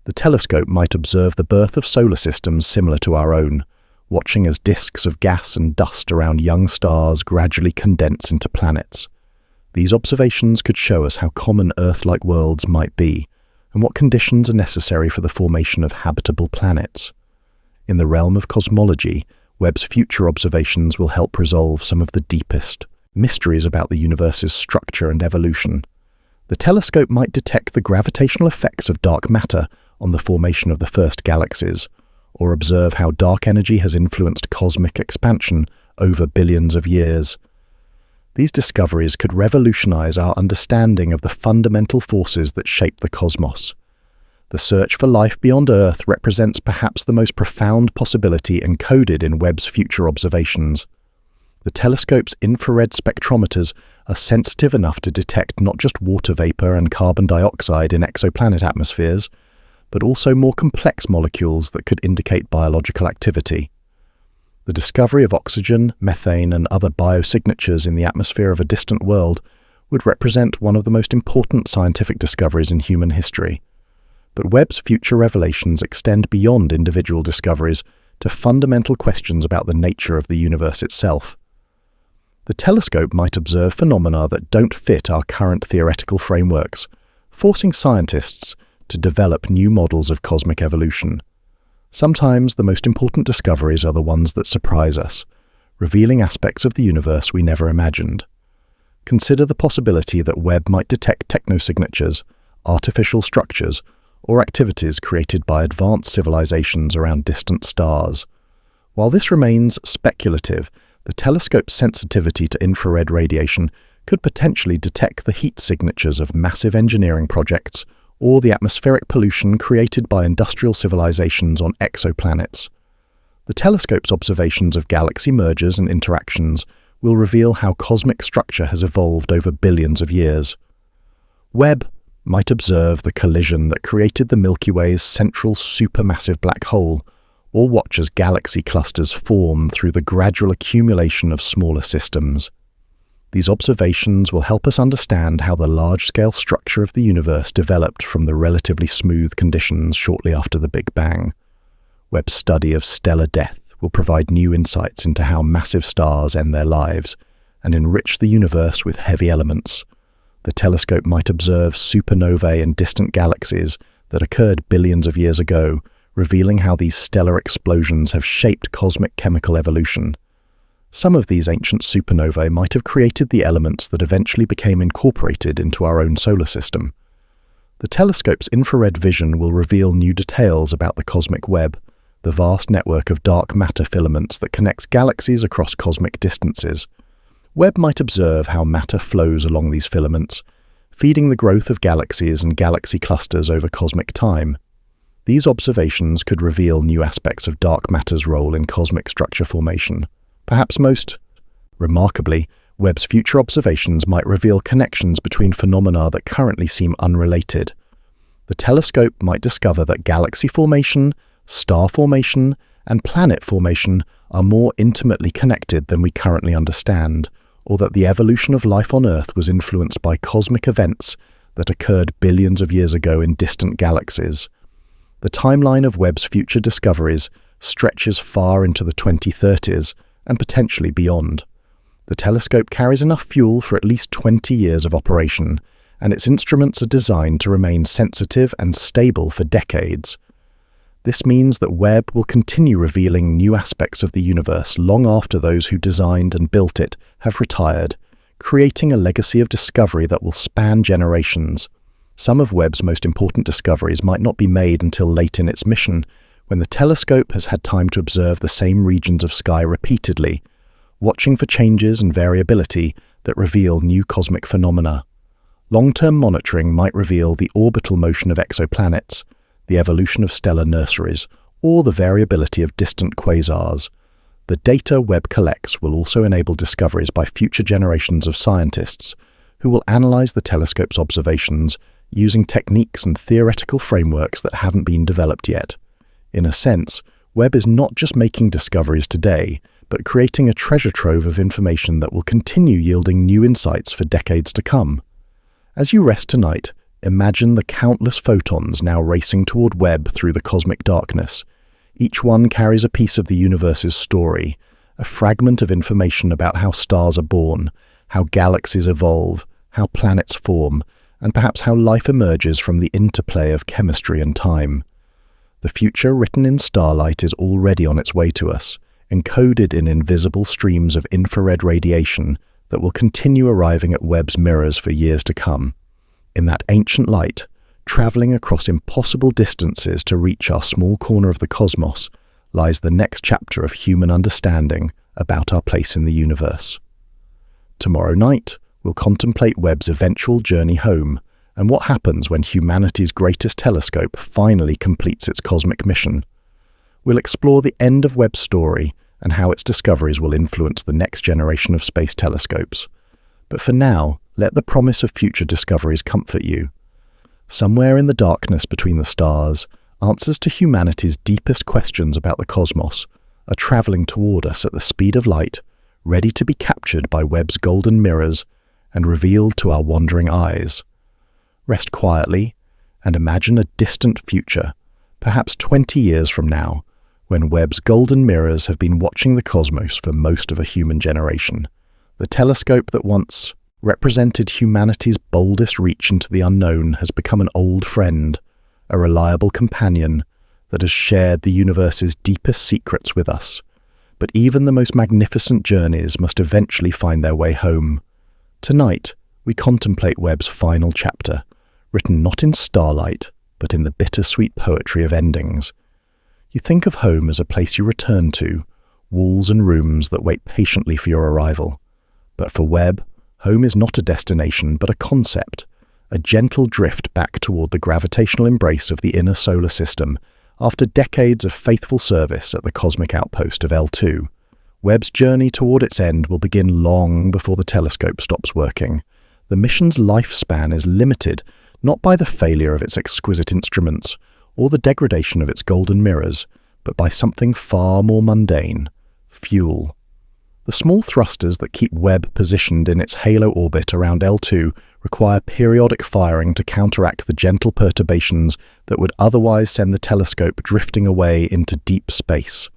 The telescope might observe the birth of solar systems similar to our own, watching as disks of gas and dust around young stars gradually condense into planets. These observations could show us how common Earth-like worlds might be, and what conditions are necessary for the formation of habitable planets. In the realm of cosmology, Webb's future observations will help resolve some of the deepest mysteries about the universe's structure and evolution. The telescope might detect the gravitational effects of dark matter on the formation of the first galaxies, or observe how dark energy has influenced cosmic expansion over billions of years. These discoveries could revolutionize our understanding of the fundamental forces that shape the cosmos. The search for life beyond Earth represents perhaps the most profound possibility encoded in Webb's future observations. The telescope's infrared spectrometers are sensitive enough to detect not just water vapor and carbon dioxide in exoplanet atmospheres, but also more complex molecules that could indicate biological activity. The discovery of oxygen, methane, and other biosignatures in the atmosphere of a distant world would represent one of the most important scientific discoveries in human history. But Webb's future revelations extend beyond individual discoveries to fundamental questions about the nature of the universe itself. The telescope might observe phenomena that don't fit our current theoretical frameworks, forcing scientists to develop new models of cosmic evolution. Sometimes the most important discoveries are the ones that surprise us, revealing aspects of the universe we never imagined. Consider the possibility that Webb might detect technosignatures, artificial structures, or activities created by advanced civilizations around distant stars. While this remains speculative, the telescope's sensitivity to infrared radiation could potentially detect the heat signatures of massive engineering projects or the atmospheric pollution created by industrial civilizations on exoplanets. The telescope's observations of galaxy mergers and interactions will reveal how cosmic structure has evolved over billions of years. Webb might observe the collision that created the Milky Way's central supermassive black hole, or watch as galaxy clusters form through the gradual accumulation of smaller systems. These observations will help us understand how the large-scale structure of the universe developed from the relatively smooth conditions shortly after the Big Bang. Webb's study of stellar death will provide new insights into how massive stars end their lives and enrich the universe with heavy elements. The telescope might observe supernovae in distant galaxies that occurred billions of years ago, revealing how these stellar explosions have shaped cosmic chemical evolution. Some of these ancient supernovae might have created the elements that eventually became incorporated into our own solar system. The telescope's infrared vision will reveal new details about the cosmic web, the vast network of dark matter filaments that connects galaxies across cosmic distances. Webb might observe how matter flows along these filaments, feeding the growth of galaxies and galaxy clusters over cosmic time. These observations could reveal new aspects of dark matter's role in cosmic structure formation. Perhaps most remarkably, Webb's future observations might reveal connections between phenomena that currently seem unrelated. The telescope might discover that galaxy formation, star formation, and planet formation are more intimately connected than we currently understand, or that the evolution of life on Earth was influenced by cosmic events that occurred billions of years ago in distant galaxies. The timeline of Webb's future discoveries stretches far into the 2030s and potentially beyond. The telescope carries enough fuel for at least 20 years of operation, and its instruments are designed to remain sensitive and stable for decades. This means that Webb will continue revealing new aspects of the universe long after those who designed and built it have retired, creating a legacy of discovery that will span generations. Some of Webb's most important discoveries might not be made until late in its mission, when the telescope has had time to observe the same regions of sky repeatedly, watching for changes and variability that reveal new cosmic phenomena. Long-term monitoring might reveal the orbital motion of exoplanets, the evolution of stellar nurseries, or the variability of distant quasars. The data Webb collects will also enable discoveries by future generations of scientists who will analyze the telescope's observations using techniques and theoretical frameworks that haven't been developed yet. In a sense, Webb is not just making discoveries today, but creating a treasure trove of information that will continue yielding new insights for decades to come. As you rest tonight, imagine the countless photons now racing toward Webb through the cosmic darkness. Each one carries a piece of the universe's story, a fragment of information about how stars are born, how galaxies evolve, how planets form, and perhaps how life emerges from the interplay of chemistry and time. The future written in starlight is already on its way to us, encoded in invisible streams of infrared radiation that will continue arriving at Webb's mirrors for years to come. In that ancient light, traveling across impossible distances to reach our small corner of the cosmos, lies the next chapter of human understanding about our place in the universe. Tomorrow night, we'll contemplate Webb's eventual journey home and what happens when humanity's greatest telescope finally completes its cosmic mission. We'll explore the end of Webb's story and how its discoveries will influence the next generation of space telescopes. But for now, let the promise of future discoveries comfort you. Somewhere in the darkness between the stars, answers to humanity's deepest questions about the cosmos are traveling toward us at the speed of light, ready to be captured by Webb's golden mirrors and revealed to our wandering eyes. Rest quietly and imagine a distant future, perhaps 20 years from now, when Webb's golden mirrors have been watching the cosmos for most of a human generation. The telescope that once represented humanity's boldest reach into the unknown has become an old friend, a reliable companion that has shared the universe's deepest secrets with us. But even the most magnificent journeys must eventually find their way home. Tonight, we contemplate Webb's final chapter, written not in starlight, but in the bittersweet poetry of endings. You think of home as a place you return to, walls and rooms that wait patiently for your arrival. But for Webb, home is not a destination, but a concept, a gentle drift back toward the gravitational embrace of the inner solar system after decades of faithful service at the cosmic outpost of L2. Webb's journey toward its end will begin long before the telescope stops working. The mission's lifespan is limited not by the failure of its exquisite instruments or the degradation of its golden mirrors, but by something far more mundane: fuel. The small thrusters that keep Webb positioned in its halo orbit around L2 require periodic firing to counteract the gentle perturbations that would otherwise send the telescope drifting away into deep space.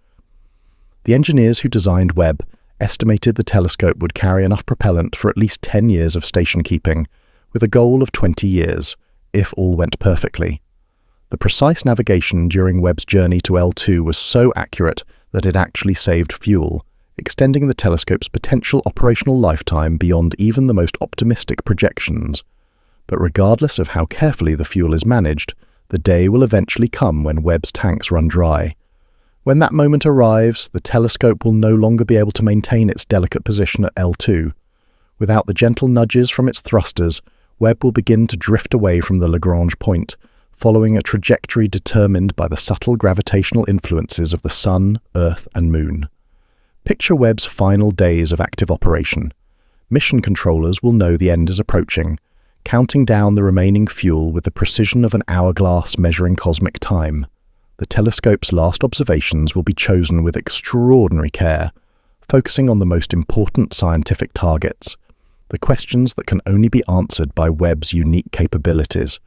The engineers who designed Webb estimated the telescope would carry enough propellant for at least 10 years of station keeping, with a goal of 20 years, if all went perfectly. The precise navigation during Webb's journey to L2 was so accurate that it actually saved fuel, extending the telescope's potential operational lifetime beyond even the most optimistic projections. But regardless of how carefully the fuel is managed, the day will eventually come when Webb's tanks run dry. When that moment arrives, the telescope will no longer be able to maintain its delicate position at L2. Without the gentle nudges from its thrusters, Webb will begin to drift away from the Lagrange point, following a trajectory determined by the subtle gravitational influences of the Sun, Earth, and Moon. Picture Webb's final days of active operation. Mission controllers will know the end is approaching, counting down the remaining fuel with the precision of an hourglass measuring cosmic time. The telescope's last observations will be chosen with extraordinary care, focusing on the most important scientific targets, the questions that can only be answered by Webb's unique capabilities.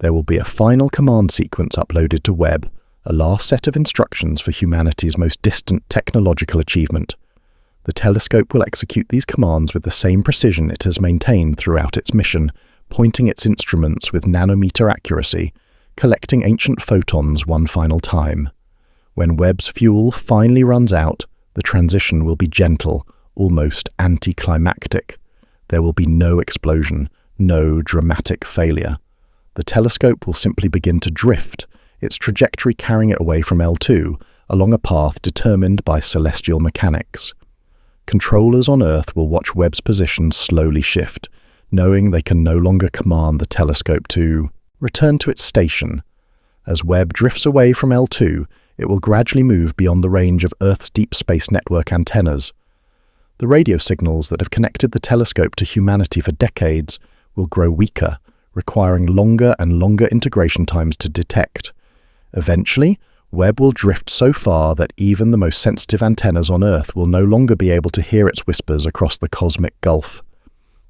There will be a final command sequence uploaded to Webb, a last set of instructions for humanity's most distant technological achievement. The telescope will execute these commands with the same precision it has maintained throughout its mission, pointing its instruments with nanometer accuracy, collecting ancient photons one final time. When Webb's fuel finally runs out, the transition will be gentle, almost anticlimactic. There will be no explosion, no dramatic failure. The telescope will simply begin to drift, its trajectory carrying it away from L2 along a path determined by celestial mechanics. Controllers on Earth will watch Webb's position slowly shift, knowing they can no longer command the telescope to return to its station. As Webb drifts away from L2, it will gradually move beyond the range of Earth's deep space network antennas. The radio signals that have connected the telescope to humanity for decades will grow weaker, requiring longer and longer integration times to detect. Eventually, Webb will drift so far that even the most sensitive antennas on Earth will no longer be able to hear its whispers across the cosmic gulf.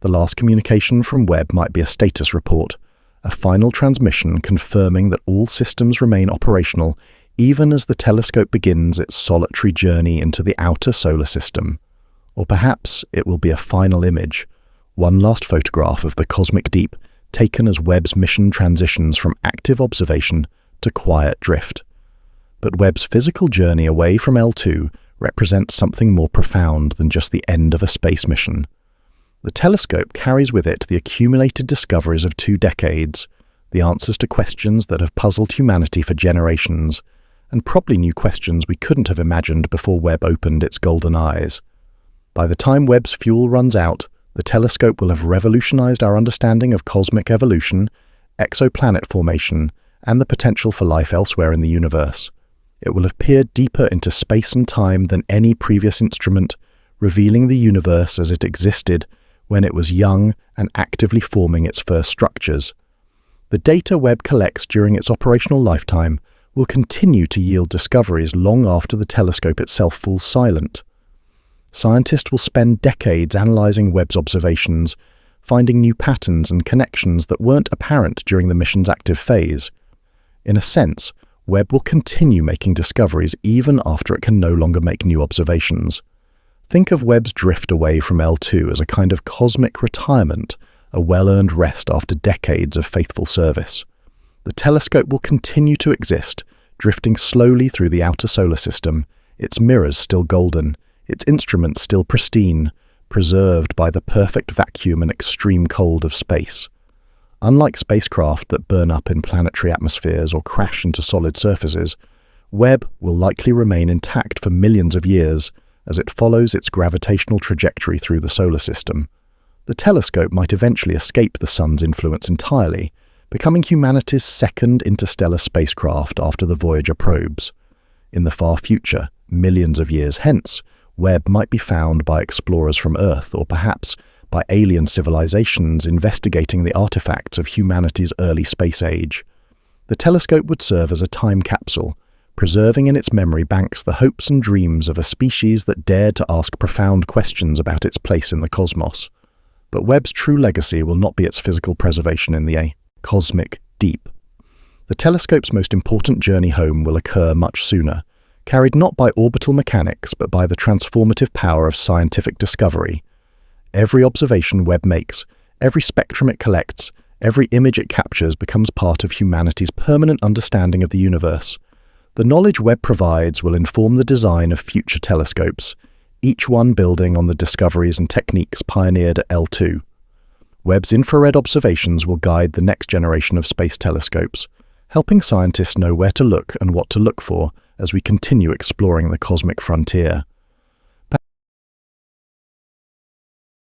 The last communication from Webb might be a status report, a final transmission confirming that all systems remain operational even as the telescope begins its solitary journey into the outer solar system. Or perhaps it will be a final image, one last photograph of the cosmic deep taken as Webb's mission transitions from active observation to quiet drift. But Webb's physical journey away from L2 represents something more profound than just the end of a space mission. The telescope carries with it the accumulated discoveries of 2 decades, the answers to questions that have puzzled humanity for generations, and probably new questions we couldn't have imagined before Webb opened its golden eyes. By the time Webb's fuel runs out, the telescope will have revolutionized our understanding of cosmic evolution, exoplanet formation, and the potential for life elsewhere in the universe. It will have peered deeper into space and time than any previous instrument, revealing the universe as it existed when it was young and actively forming its first structures. The data Webb collects during its operational lifetime will continue to yield discoveries long after the telescope itself falls silent. Scientists will spend decades analyzing Webb's observations, finding new patterns and connections that weren't apparent during the mission's active phase. In a sense, Webb will continue making discoveries even after it can no longer make new observations. Think of Webb's drift away from L2 as a kind of cosmic retirement, a well-earned rest after decades of faithful service. The telescope will continue to exist, drifting slowly through the outer solar system, its mirrors still golden, its instruments still pristine, preserved by the perfect vacuum and extreme cold of space. Unlike spacecraft that burn up in planetary atmospheres or crash into solid surfaces, Webb will likely remain intact for millions of years as it follows its gravitational trajectory through the solar system. The telescope might eventually escape the Sun's influence entirely, becoming humanity's second interstellar spacecraft after the Voyager probes. In the far future, millions of years hence, Webb might be found by explorers from Earth or perhaps by alien civilizations investigating the artifacts of humanity's early space age. The telescope would serve as a time capsule, preserving in its memory banks the hopes and dreams of a species that dared to ask profound questions about its place in the cosmos. But Webb's true legacy will not be its physical preservation in the cosmic deep. The telescope's most important journey home will occur much sooner, carried not by orbital mechanics but by the transformative power of scientific discovery. Every observation Webb makes, every spectrum it collects, every image it captures becomes part of humanity's permanent understanding of the universe. The knowledge Webb provides will inform the design of future telescopes, each one building on the discoveries and techniques pioneered at L2. Webb's infrared observations will guide the next generation of space telescopes, helping scientists know where to look and what to look for as we continue exploring the cosmic frontier.